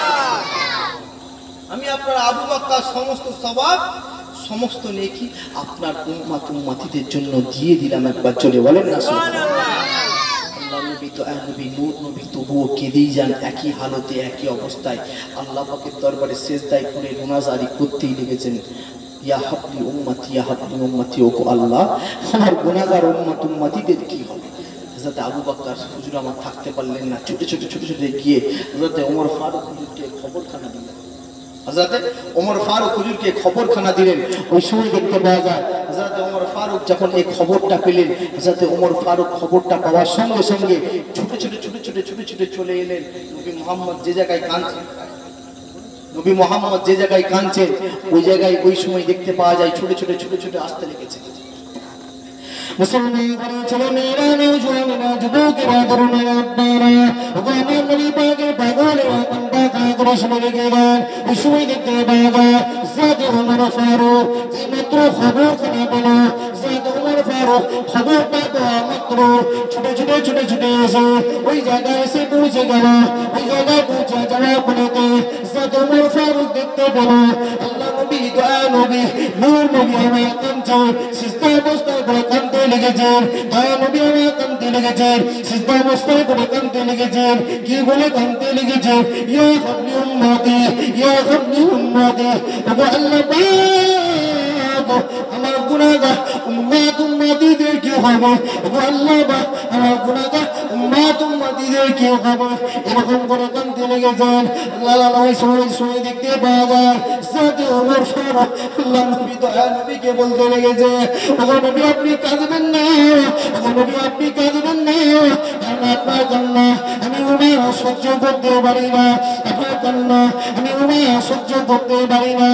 আমি আপনার আবু বকর সমস্ত সওয়াব সমস্ত নেকি আপনার উম্মত উম্মতিদের জন্য দিয়ে দিলাম। একবার জোরে বলেন না সুবহানাল্লাহ। আল্লাহ নবী তো নবী নূর নবী তবুও কেঁদেই যান একই হালতে একই অবস্থায় আল্লাহ পাকের দরবারে সিজদায় করে রোনাজারি করতেই লেগেছেন, ইয়া হাবলি উম্মতি, ইয়া হাবলি উম্মতি, ওগো আল্লাহ আমার গুনাহগার উম্মত উম্মতিদের কি হবে। হযরত আবু বকর হুজুর আমার থাকতে পারলেন না, ছোট ছোট গিয়ে হযরত ওমর ফারুক হুজুরকে খবরখানা দিলেন। হযরত ওমর ফারুক হুজুরকে খবরখানা দিলেন। ওই সময় দেখতে পাওয়া যায় হযরত ওমর ফারুক যখন এই খবরটা পেলেন, হযরত ওমর ফারুক খবরটা পাওয়ার সঙ্গে সঙ্গে ছোট ছোট চলে এলেন নবী মুহাম্মদ যে জায়গায় কাঁদছেন, নবী মুহাম্মদ যে জায়গায় কাঁদছেন ওই জায়গায় ওই সময় দেখতে পাওয়া যায় ছোট ছোট আসতে লেগেছে। মুসলমান ঘরে ছেলেমেয়েরা, নওজওয়ানেরা, যুবকেরা, তরুণেরা, আপনারা আমার নবী পাকের পাগলেরা কান্না করে শুনে গেলেন। ওই সময় দেখতে পাওয়া যায় হযরত ওমর ফারুক যে মাত্র খবরখানা পেল, হযরত ওমর ফারুক খবরটা পাওয়া মাত্র ছুটে এসে ওই জায়গায় এসে পৌঁছে গেল। ওই জায়গায় পৌঁছে যাওয়ার ফলেতে হযরত ওমর ফারুক দেখতে পেল আল্লাহ নবী, দয়া নবী, নূর নবী আমার কাঁদছে, সিজদা অবস্থায় করে কাঁদতে লেগেছেন। দয়া নবী আমার কাঁদতে লেগেছেন, সিজদা অবস্থায় করে কাঁদতে লেগেছেন। কি বলে কাঁদতে লেগেছেন, ইয়া হাবলি উম্মতি, ইয়া হাবলি উম্মতি, ওগো আল্লাহ পাক আমার গুনাহগার উম্মত উম্মতিদের কি হবে, ওগো আল্লাহ পাক আমার গুনাহগার উম্মত উম্মতিদের কি হবে, এরকম করে কাঁদতে লেগেছেন। আল্লাহ ওই সময় দেখতে পাওয়া যায় হযরত ওমর ফারুক আল্লাহ নবী দয়া নবীকে বলতে লেগেছে, ওগো নবী আপনি কাঁদবেন না, ওগো নবী আপনি কাঁদবেন না, কারণ আপনার কান্না আমি উমায়া সহ্য করতে পারি না, আপনার কান্না আমি উমায়া সহ্য করতে পারি না।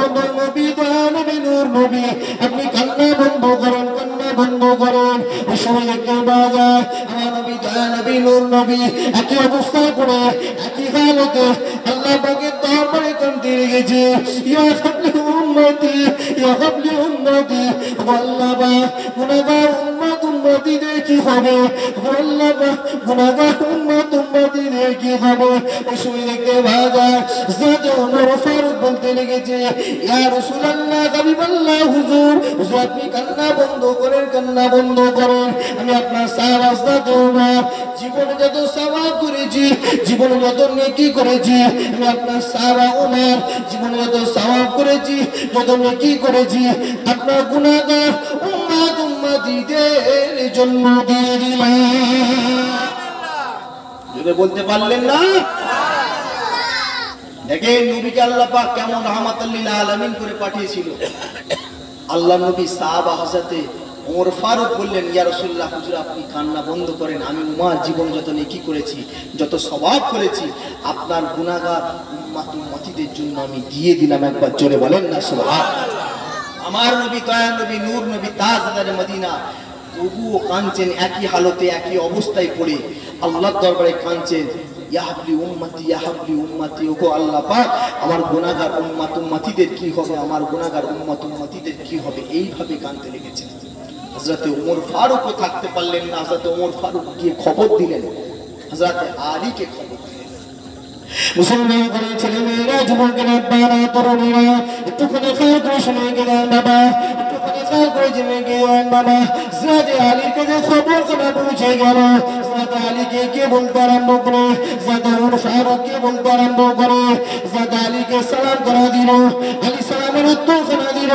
ওগো নবী দয়া নবী নূর নবী আপনি কান্না বন্ধ করেন, কান্না বন্ধ করেন। ওই সময় দেখতে পাওয়া যায় আমার নবী দয়া নবী নূর নবী একই অবস্থায় পড়ে একই হালতে আল্লাহ পাকের দরবারে কাঁদতে লেগেছে, ইয়া হাবলি উম্মতি, ইয়া হাবলি উম্মতি, আল্লাহ পাক গুনাহগার উম্মত উম্মতিদের কি হবে, আল্লাহ পাক গুনাহগার উম্মত উম্মতিদের কি হবে। ওই সময় দেখতে পাওয়া যায় হযরত ওমর ফারুক বলতে লেগেছে, ইয়া রাসূলুল্লাহ, হাবিবাল্লাহ, হুজুর আপনি কান্না বন্ধ করেন, কান্না বন্ধ করেন। আমি আপনার সাহাবা হযরত ওমর জীবনে যত সওয়াব করেছি, জীবনে যত নেকি করেছি, আমি আপনার সাহাবা ওমর জীবনে যত সওয়াব করেছি, যত নেকি করেছি, আপনার গুনাহগার উম্মত উম্মতিদের জন্য দিয়ে দিলাম। যদি বলতে পারলেন না, দেখেন নবীকে আল্লাহ পাক কেমন রাহমাতুল লিল আলামিন করে পাঠিয়েছিল। আল্লাহ নবী সাহাবা হযরত ওমর ফারুক বললেন, ইয়া রাসূলুল্লাহ, হুজুর আপনি কান্না বন্ধ করেন, আমি উমার জীবন যত নেকি করেছি, যত সওয়াব করেছি, আপনার গুনাহগার উম্মত উম্মতিদের জন্য আমি দিয়ে দিলাম। একবার জোরে বলেন না সুবহানাল্লাহ। আমার নবী দয়া নবী নূর নবী তাজদারে মদিনা তবুও কাঁদছেন একই হালতে একই অবস্থায় পড়ে আল্লাহর দরবারে কাঁদছেন, ইয়া হাবলি উম্মতি, ইয়া হাবলি উম্মতি, ওগো আল্লাহ পাক আমার গুনাহগার উম্মত উম্মতিদের কি হবে, আমার গুনাহগার উম্মত উম্মতিদের কি হবে, এইভাবে কাঁদতে লেগেছেন। হযরত ওমর ফারুকও থাকতে পারলেন না, হযরত ওমর ফারুক গিয়ে খবর দিলেন হযরত আলীকে খবর দিলেন। মুসলমান ঘরে ছেলেমেয়েরা, যুবকেরা, আপনারা, তরুণীরা একটুখানি খেয়াল করে শুনে গেলেন বাবা, একটুখানি চিৎকার করে জেনে গেলেন বাবা হযরত আলীর কাছে খবর পৌঁছে গেল। হযরত আলীকে কে বলতে আরম্ভ করে, হযরত ওমর ফারুককে বলতে আরম্ভ করে। হযরত আলীকে সালাম করা দিল, আলী সালামের উত্তর করা দিল।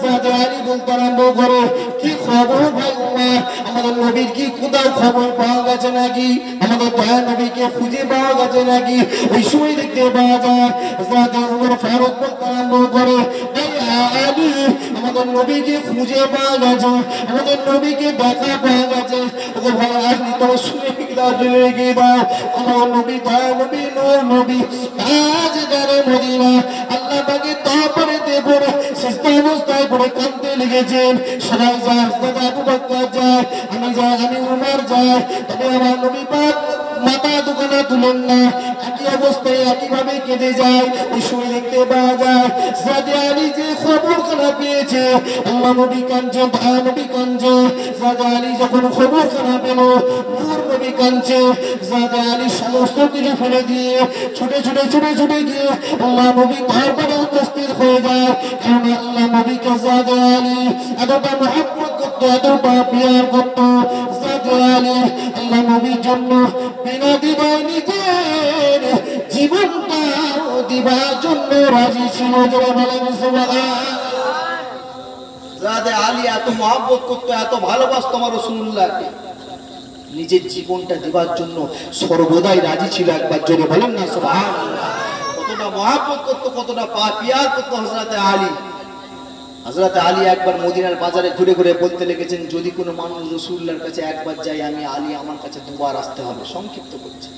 হযরত আলী বলতে আরম্ভ করে, কি খবর ভাই উমর, আমাদের নবীর কি কোথাও খবর পাওয়া গেছে নাকি, আমাদের দয়া নবীকে খুঁজে পাওয়া গেছে নাকি? ওই সময় দেখতে পাওয়া যায় হযরত ওমর ফারুক বলতে আরম্ভ করে, আলী আমাদের নবীকে খুঁজে পাওয়া গেছে, আমাদের নবীকে দেখা পাওয়া গেছে। ওকে ভাই আপনি তো শুনে দাও, জেনে গিয়ে দাও, আমার নবী দয়া নবী নূর নবী তাজদারে মদিনা আল্লাহ পাকে তারপরেতে পড়ে সিজদা অবস্থায় পড়ে কাঁদতে লেগেছেন। সবাই যায়, হযরত আবু বকর যায়, আমি যাই, আমি উমর যাই, তবে আমার নবী পাক মাথা দোকানে তুলেন না, একই অবস্থায় একইভাবে কেঁদে যায়। ওই সময় দেখতে পাওয়া যায় হযরত আলী যে খবরখানা পেয়েছে, আল্লাহ নবী কাঁদছে, দয়া নবী কাঁদছে। হযরত আলী যখন খবরখানা পেল নূর নবী কাঁদছে, হযরত আলী সমস্ত কিছু ফেলে দিয়ে ছুটে গিয়ে আল্লাহ নবী দরবারে উপস্থিত হয়ে যায়। কারণ আল্লাহ নবীকে হযরত আলী এতটা মহব্বত করত, এতটা প্যার করত। হযরত আলী আল্লাহ নবীর জন্য বিনা দ্বিধায় নিজের জীবনটা দিবার জন্য রাজি ছিল। যারা বলেন সুবহানাল্লাহ। হযরত আলী এত মহব্বত করত, এত ভালোবাসতো আমার রাসূলুল্লাহকে, নিজের জীবনটা দিবার জন্য সর্বদাই রাজি ছিল। একবার জোরে বলেন না সুবহানাল্লাহ। কতটা মহব্বত করত, কতটা প্যার করত হযরত আলী। হযরত আলী একবার মদিনার বাজারে ঘুরে ঘুরে বলতে লেগেছেন, যদি কোনো মানুষ রাসূলুল্লাহর কাছে একবার যায়, আমি আলী আমার কাছে দুবার আসতে হবে। সংক্ষিপ্ত করছে,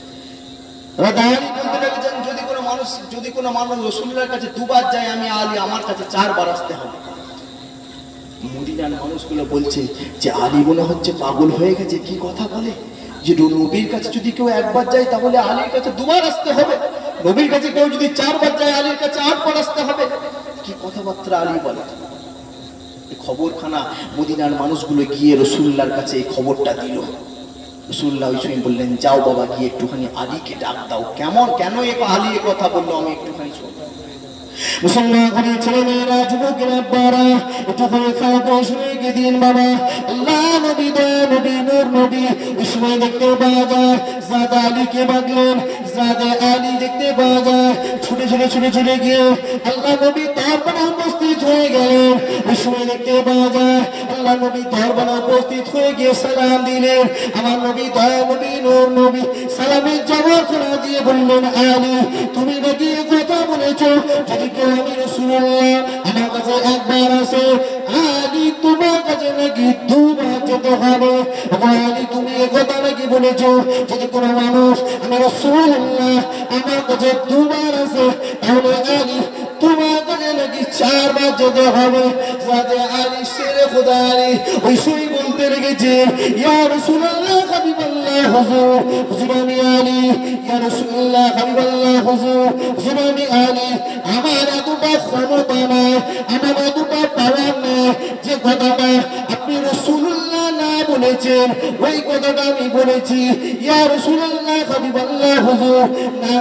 হযরত আলী বলতে লেগেছেন, যদি কোনো মানুষ রাসূলুল্লাহর কাছে দুবার যায়, আমি আলী আমার কাছে চারবার আসতে হবে। মদিনার মানুষগুলো বলছে যে আলী মনে হচ্ছে পাগল হয়ে গেছে, কি কথা বলে যে নবীর কাছে যদি কেউ একবার যায় তাহলে আলীর কাছে দুবার আসতে হবে, নবীর কাছে কেউ যদি চারবার যায় আলীর কাছে আটবার আসতে হবে, কি কথাবার্তা আলী বলে। এই খবরখানা মদিনার মানুষগুলো গিয়ে রাসূলুল্লাহর কাছে এই খবরটা দিল। রাসূলুল্লাহ ওই সময় বললেন, যাও বাবা গিয়ে একটুখানি আলীকে ডাক দাও। কেন আলী এ কথা বললো, আমি একটুখানি শুনবো। মুসলমান ঘরের ছেলে মেয়েরা, যুবকেরা, বারা একটু করে খাওয়া শুনে গিয়ে দিন বাবা। আল্লাহ নবী দয়া নবী নূর নবী ওই সময় দেখতে পাওয়া যায় হযরত আলীকে বাঁধলেন। হযরত আলী দেখতে পাওয়া যায় ছুটে গিয়ে আল্লাহ নবী দরবারে উপস্থিত হয়ে গেলেন। ওই সময় দেখতে পাওয়া যায় আল্লাহ নবী দরবারে উপস্থিত হয়ে গিয়ে সালাম দিলেন। আমার নবী দয়া নবী নূর নবী সালামের জবাব দিয়ে বললেন, আলী তুমি নাকি কথা বলেছো, যদি কেউ আমি রাসূলুল্লাহ আমার কাছে একবার আসে, আলী তোমার কাছে নাকি দুবার যেতে হবে। আলী তুমি এ কথা নাকি বলেছো, যদি কোনো মানুষ আমি রাসূলুল্লাহ আমার কাছে দুবার আসে, তাহলে আলী তোমার কাছে নাকি চারবার যেতে হবে। যাতে আলী শেরে খোদা আলী ওই সময় বলতে লেগেছে, ইয়া রাসূলুল্লাহ হাবিবাল্লাহ হুজুর, হুজুর আমি আলী, ইয়া রাসূলুল্লাহ হাবিবাল্লাহ হুজুর, হুজুর আমি আলী, আমার এতটা ক্ষমতা নাই, আমার এতটা পাওয়ার নাই যে কথাটা আপনি রাসূলুল্লাহ না বলেছেন ওই কথাটা আমি বলেছি। ইয়া রাসূলুল্লাহ হাবিবাল্লাহ হুজুর, না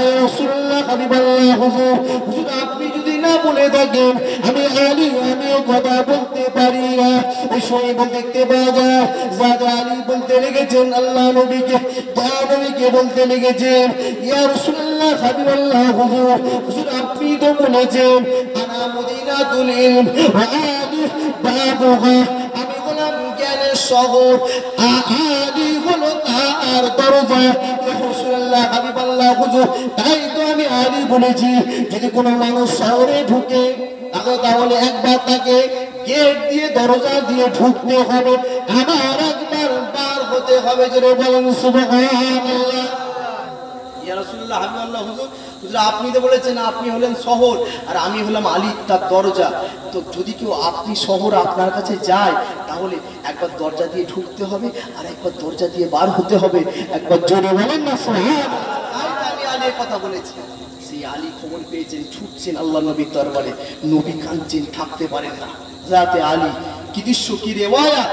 ইয়া রাসূলুল্লাহ হাবিবাল্লাহ হুজুর, হুজুর আপনি যদি না বলে থাকেন আমি আলী আমি কথা বলতে পারি না। ওই সময় দেখতে পাওয়া যায় যাতে আলী বলতে লেগেছেন আল্লাহ নবীকে, দয়া নবীকে বলতে লেগেছেন, ইয়া রাসূলুল্লাহ হাবিবাল্লাহ হুজুর, হুজুর আপনি তো বলেছেন আনা মদিনাতুল ইলম ওয়া আলী বাবুহা, আমি হলাম জ্ঞানের শহর, আলী হলো তার দরজা। ইয়া রাসূলুল্লাহ হাবিবাল্লাহ হুজুর, তাই তো আমি আলী বলেছি, যদি কোনো মানুষ শহরে ঢুকে তাহলে একবার তাকে গেট দিয়ে দরজা দিয়ে ঢুকতে হবে, আবার একবার বার হতে হবে। জোরে বলেন সুবহানাল্লাহ। ইয়া রাসূলুল্লাহ হাবিবাল্লাহ হুজুর, হুজুর আপনি তো বলেছেন আপনি হলেন শহর আর আমি হলাম আলী তার দরজা, তো যদি কেউ আপনি শহর আপনার কাছে যায় তাহলে একবার দরজা দিয়ে ঢুকতে হবে আর একবার দরজা দিয়ে বার হতে হবে। একবার জোরে বলেন না সুবহানাল্লাহ। আমি আলীর কথা বলেছি। সেই আলী খবর পেয়েছেন, ছুটছেন আল্লাহ নবীর দরবারে, নবী কাঁদছেন, থাকতে পারেন না। যাতে আলী কি দৃশ্য, কি রেওয়ায়াত,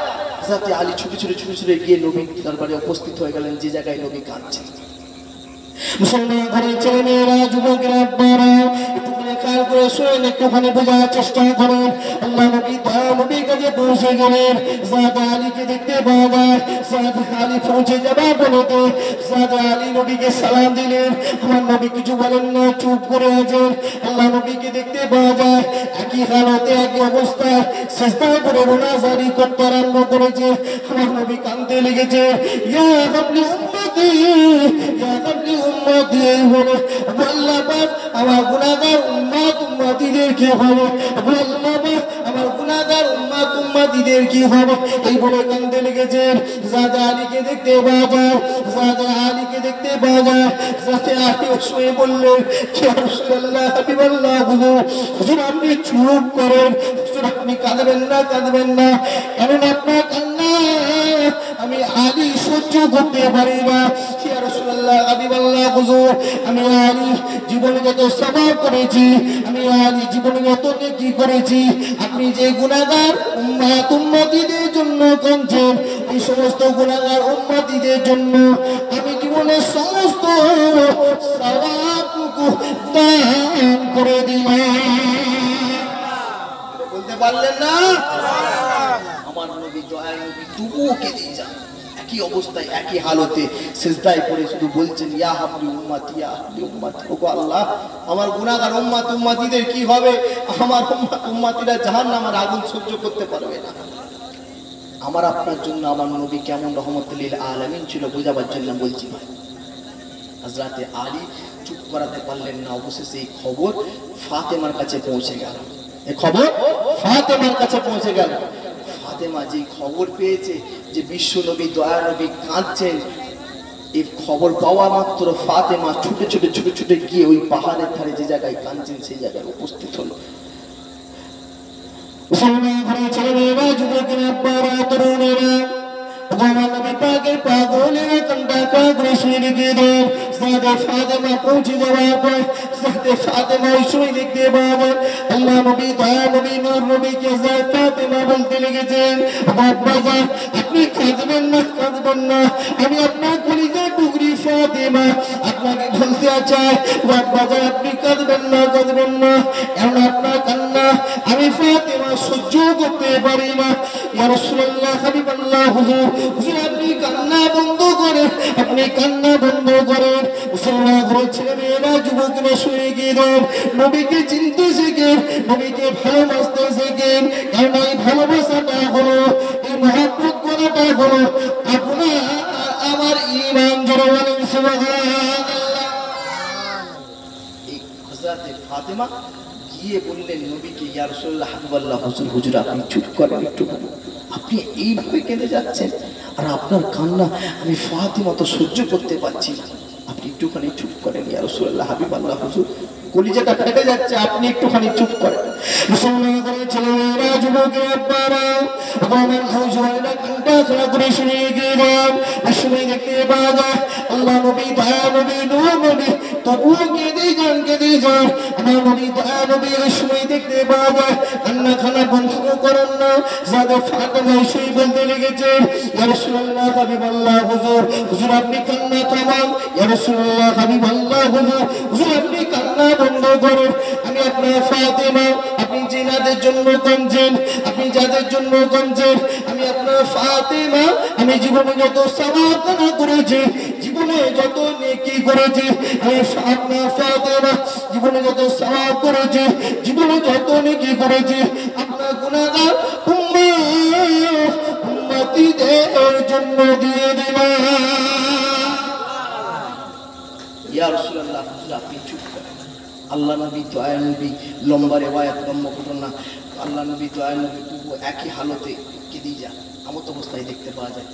যাতে আলী ছুটে গিয়ে নবীর দরবারে উপস্থিত হয়ে গেলেন যে জায়গায় নবী কাঁদছেন। মুসলমান ঘরের ছেলে মেয়েরা, যুবকেরা, বারা একটু করে খেয়াল করে শুনেন, একটুখানি বোঝার চেষ্টা করেন। আল্লাহ নবী নবীর কাছে পৌঁছে গেলেন, সাদ আলীকে দেখতে পাওয়া যায়। সাদ আলী পৌঁছে যাবার পরেতে সাদ আলী নবীকে সালাম দিলেন। আমার নবী কিছু বলেন না, চুপ করে আছেন। আল্লাহ নবীকে দেখতে পাওয়া যায় একই হালতে একই অবস্থায় সিজদায় পড়ে রোনাজারি করতে আরম্ভ করেছে। আমার নবী কাঁদতে লেগেছে, ইয়া রাব্বি উম্মতি, ইয়া রাব্বি উম্মতি বলে, আল্লাহ পাক আমার গুনাহগার উম্মত উম্মতিদের কি হবে, আল্লাহ পাক আমার গুনাহগার উম্মত উম্মতিদের কি হবে, এই বলে কাঁদতে লেগেছেন। সাদ আলীকে দেখতে পাওয়া যায়, সাদ আলীকে দেখতে পাওয়া যায়। সাদ আলী শুয়ে বললেন, ইয়া রাসূলুল্লাহ হাবিবাল্লাহ, হুজুর আপনি চুপ করেন, হুজুর আপনি কাঁদবেন না, কাঁদবেন না, কারণ আপনার কান্না আমি আলী সহ্য করতে পারি না। ইয়া রাসূলুল্লাহ হাবিবাল্লাহ, হুজুর আমি আলী জীবনে যত সওয়াব করেছি, আমি আলী জীবনে যত নেকি করেছি, আপনি যে গুনাহগার উম্মত উম্মতিদের জন্য কাঁদছেন, এই সমস্ত গুনাহগার উম্মতিদের জন্য আমি জীবনের সমস্ত সওয়াবটুকু দান করে দিলাম। বলতে পারলেন না? আমার নবী দয়ার নবী তবুও কেঁদে যান, একই অবস্থায় একই হালতে সিজদায় পড়ে শুধু বলছেন, ইয়া হাবলি উম্মতি, ইয়া হাবলি উম্মতি, ওগো আল্লাহ আমার গুনাহগার উম্মত উম্মতিদের কি হবে, আমার উম্মত উম্মতিরা জাহান্নামের আগুন সহ্য করতে পারবে না। আমার আপনার জন্য আমার নবী কেমন রহমতুল লিল আলামিন ছিল বোঝাবার জন্য বলছি ভাই। হযরতে আলী চুপ করাতে পারলেন না, অবশেষে এই খবর ফাতেমার কাছে পৌঁছে গেল। এই খবর ফাতেমার কাছে পৌঁছে গেল। ফাতেমা যে খবর পেয়েছে যে বিশ্ব নবী দয়া নবী কাঁদছেন, এই খবর পাওয়া মাত্র ফাতেমা ছুটে ছুটে ছুটে ছুটে গিয়ে ওই পাহাড়ের ধারে যে জায়গায় কাঁদছেন সেই জায়গায় উপস্থিত হলো। ছেলেমেয়েরা, যুবকেরা, আব্বারা, তরুণেরা, আমার নবী পাকের পাগলেরা কান্না করে শুয়ে গেলেন। সাদে ফাতেমা পৌঁছে যাওয়ার পর সাদে ফাতেমা ওই সময় দেখতে পাবেন আল্লাহ নবী দয়া নবী নূর নবীকে ফাতেমা বলতে লেগেছেন, আব্বাজান আপনি কাঁদবেন না, কাঁদবেন না, আমি আপনার কলিজার টুকরি ফাতেমা আপনাকে বলতে চাই, আব্বাজান আপনি কাঁদবেন না, কাঁদবেন না, কারণ আপনার কান্না আমি ফাতেমা সহ্য করতে পারি না। ইয়া রাসূলুল্লাহ হাবিবাল্লাহ, হুজুর হুজুর আপনি কান্না বন্ধ করেন, আপনি কান্না বন্ধ করেন। মুসলমান ঘরের ছেলেমেয়েরা, যুবকরা শুয়ে গেলেন, নবীকে চিনতে শেখেন, নবীকে ভালোবাসতে শেখেন, কারণ এই ভালোবাসাটা হলো, এই মহব্বত করাটা হলো আপনার আমার ঈমান। জোরে বলেন সুবহানাল্লাহ। এই হযরতে ফাতেমা গিয়ে বললেন নবীকে, ইয়া রাসূলুল্লাহ হাবিবাল্লাহ, হুজুর হুজুর আপনি চুপ করেন একটু, আপনি এইভাবে কেঁদে যাচ্ছেন আর আপনার কান্না আমি ফাতেমা তো সহ্য করতে পারছি না, আপনি একটুখানি চুপ করেন ইয়া রাসূলুল্লাহ হাবিবাল্লাহ, হুজুর কলিজাটা ফেটে যাচ্ছে, আপনি একটুখানি চুপ করেন। মুসলমানদের ছেলেমেয়েরা, যুবকেরা, আব্বারা, আমার হুজুরেরা কান্না করে শুনে গেলেন। সময় দেখতে পাওয়া যায় আল্লাহ নবী দয়া নবী নূর নবী তবুও কেঁদে যান, কেঁদে যান। আমার নবী দয়া নবী ওই সময় দেখতে পাওয়া যায় কান্না খানা বন্ধ করেন না। যাদের ফাতেমা সেই বলতে লেগেছেন, ইয়া রাসূলুল্লাহ হাবিবাল্লাহ, হুজুর হুজুর আপনি কান্না থামান, ইয়া রাসূলুল্লাহ হাবিবাল্লাহ, হুজুর হুজুর আপনি কান্না বন্ধ করেন, আমি আপনার ফাতেমা, আপনি যাদের জন্য কাঁদছেন, আপনি যাদের জন্য কাঁদছেন, আমি আপনার ফাতেমা, আমি জীবনে যত সওয়াব করেছি, জীবনে যত নেকি করেছি, আমি আপনার ফাতেমা জীবনে যত সওয়াব করেছি, জীবনে যত নেকি করেছি, আপনার গুনাহগার উম্মতিদের জন্য দিয়ে দিলাম। ইয়া রাসূলুল্লাহ, আপনি চুপ করেন। আল্লাহ নবী দয়া নবী লম্বা রেওয়ায়াত, লম্বা ঘটনা, আল্লাহ নবী দয়া নবী একই হালতে কেঁদে যান, আমত অবস্থায় দেখতে পাওয়া যায়।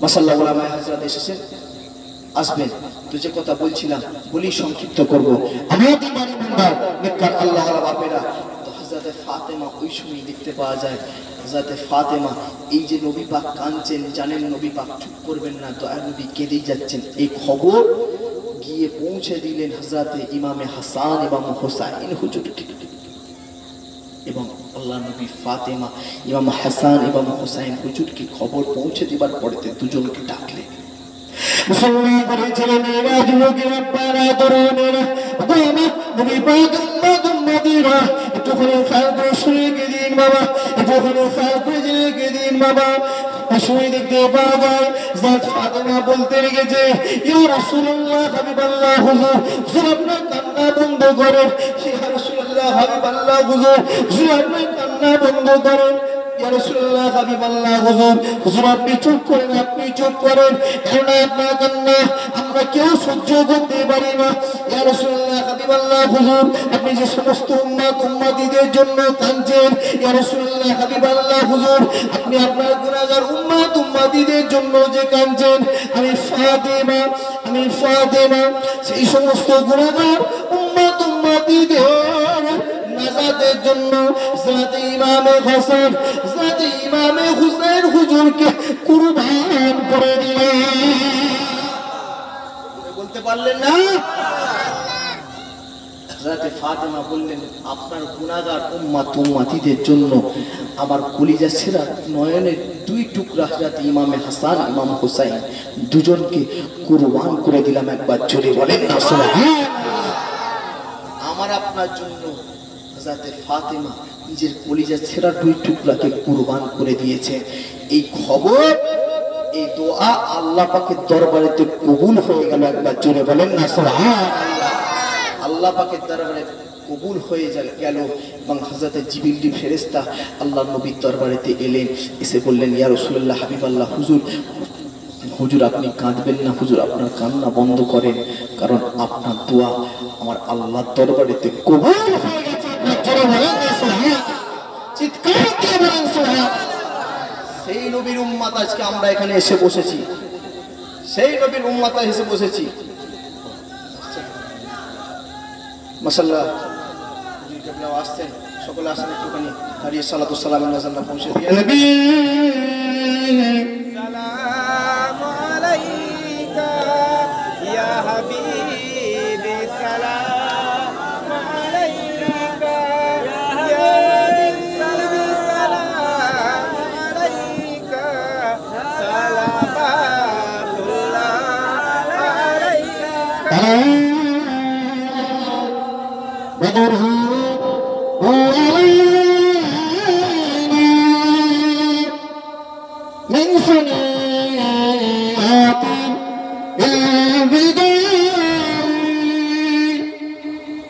মাশাআল্লাহ, ওলামায়ে হযরত এসেছেন, আসবেন। তো যে কথা বলছিলাম বলি সংক্ষিপ্ত করব। আমার দিবানি বান্দার নেককার আল্লাহ ওয়ালা বাপেরা, তো হযরত ফাতেমা ওই সময় দেখতে পাওয়া যায়, হযরত ফাতেমা এই যে নবী পাক কাঁদছেন, জানেন নবী পাক চুপ করবেন না, দয়া নবী কেঁদেই যাচ্ছেন, এই খবর গিয়ে পৌঁছে দিলেন হযরত ইমামে হাসান এবং হুসাইন হুজুরকে। এবং আল্লাহ নবী ফাতেমা ইমাম হাসান এবং হুসাইন হুজুরকে খবর পৌঁছে দেবার পরে দুজনকে ডাকলেন। মুসলমান করে ছেলে মেয়েরা যুবকেরা পাড়া তরুণেরা বাবা নবী পাক উম্মতিরা একটুখানি খেয়াল করে শুনে দিন বাবা, একটুখানি খেয়াল করে জেনে দিন বাবা। আসলে দেখতে পাওয়া যায় হযরত ফাতেমা বলতে লেগেছে, ইয়া রাসূলুল্লাহ হাবিবাল্লাহ হুজুর, হুজুর আপনার কান্না বন্ধ করেন। ইয়া রাসূলুল্লাহ হাবিবাল্লাহ হুজুর, হুজুর আপনার কান্না বন্ধ করেন। ইয়া রাসূলুল্লাহ হাবিবাল্লাহ হুজুর, হুজুর আপনি চুপ করেন, আপনি চুপ করেন, কারণ আপনার কান্না আমরা কেউ সহ্য করতে পারি না। ইয়া রাসূলুল্লাহ হাবিবাল্লাহ হুজুর, আপনি যে সমস্ত উম্মতিদের জন্য কাঁদছেন, ইয়া রাসূলুল্লাহ হাবিবাল্লাহ হুজুর, আপনি আপনার গুনাহগার উম্মতিদের জন্য যে কাঁদছেন, আমি ফাতেমা সেই সমস্ত গুনাহগার উম্মতিদের নাজাতের জন্য যাতে ইমামে হাসান, যাতে ইমামে হুসাইন হুজুরকে কুরবান করে দিলেন। বলতে পারলেন না? হযরত ফাতেমা বললেন, আপনার গুনাহগার উম্মতিদের জন্য আমার কলিজা ছেঁড়া নয়নের দুই টুকরা হযরত ইমামে হাসান ইমাম হুসাইন দুজনকে কুরবান করে দিলাম। একবার জোরে বলেন না সুবহানাল্লাহ। আমার আপনার জন্য হযরত ফাতেমা নিজের কলিজা ছেঁড়া দুই টুকরাকে কুরবান করে দিয়েছে। এই খবর, এই দোয়া আল্লাহ পাকের দরবারেতে কবুল হয়ে গেল। একবার জোরে বলেন না সুবহানাল্লাহ। আল্লাহ পাকের দরবারে কবুল হয়ে গেল এবং হযরত জিবরিল ফেরেশতা আল্লাহর নবীর দরবারেতে এলেন, এসে বললেন, ইয়া রাসূলুল্লাহ হাবিবাল্লাহ হুজুর, হুজুর আপনি কাঁদবেন না, হুজুর আপনার কান্না বন্ধ করেন, কারণ আপনার দোয়া আমার আল্লাহর দরবারেতে কবুল হয়ে গেছে। চিৎকার দিয়ে বলেন সুবহানাল্লাহ। সেই নবীর উম্মত আজকে আমরা এখানে এসে বসেছি, সেই নবীর উম্মত এসে বসেছি। মাশাআল্লাহ কেবলাও আসছেন, সকলে আসেন, একটুখানি দাঁড়িয়ে সালাতু সালামের নাজার পৌঁছে দিয়ে নবী সালামু আলাইকা ইয়া হাবিবি, সালামু আলাইকা ইয়া হাবিবি, সালামু আলাইকা, সালাওয়াতুল্লাহ আলাইকা। من سنيات البداية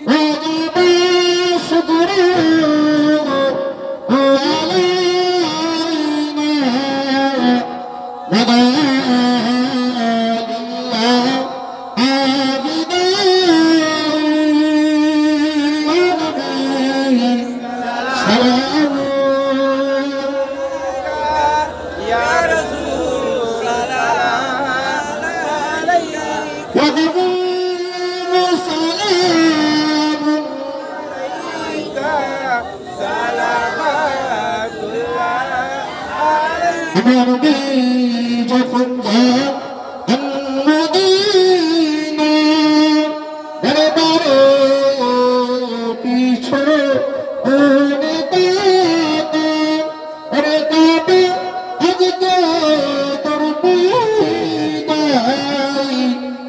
وغاب صدره علينا وضع لله عابدا سلام يا رسول سلام عليك وغضب سلام عليك، سلامات الله عليك। আমার নবী যখন যান মদিনা, বারে বারে পিছনে ওরে কাবে আজকে তোর বিদায়,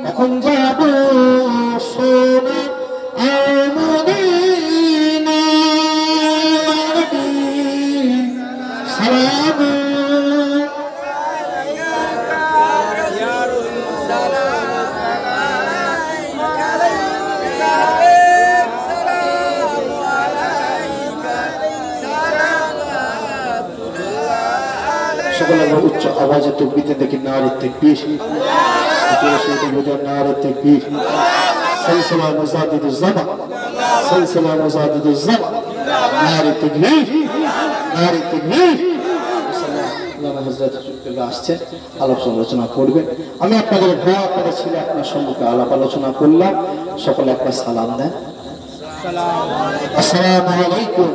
কখন যাব সোনা মদিনা, সালাম يا رسول سلام عليك، سلام عليك، سلامات الله عليك। সকলে উচ্চ আওয়াজে তাকবীর দেখি, নারে তাকবীর, নারে তাকবীর, সিলসিলা মুজাদ্দিদুজ জামান, সিলসিলা মুজাদ্দিদুজ জামান, নারে তাকবীর, নারে তাকবীর। আল্লাহ হযরত রাসূলুল্লাহ আসছেন, আলাপ আলোচনা করবেন। আমি আপনাদের ভাই, আপনাদের ছেলে, আপনার সম্মুখে আলাপ আলোচনা করলাম। সকলে একটা সালাম দেন। আসসালামু আলাইকুম।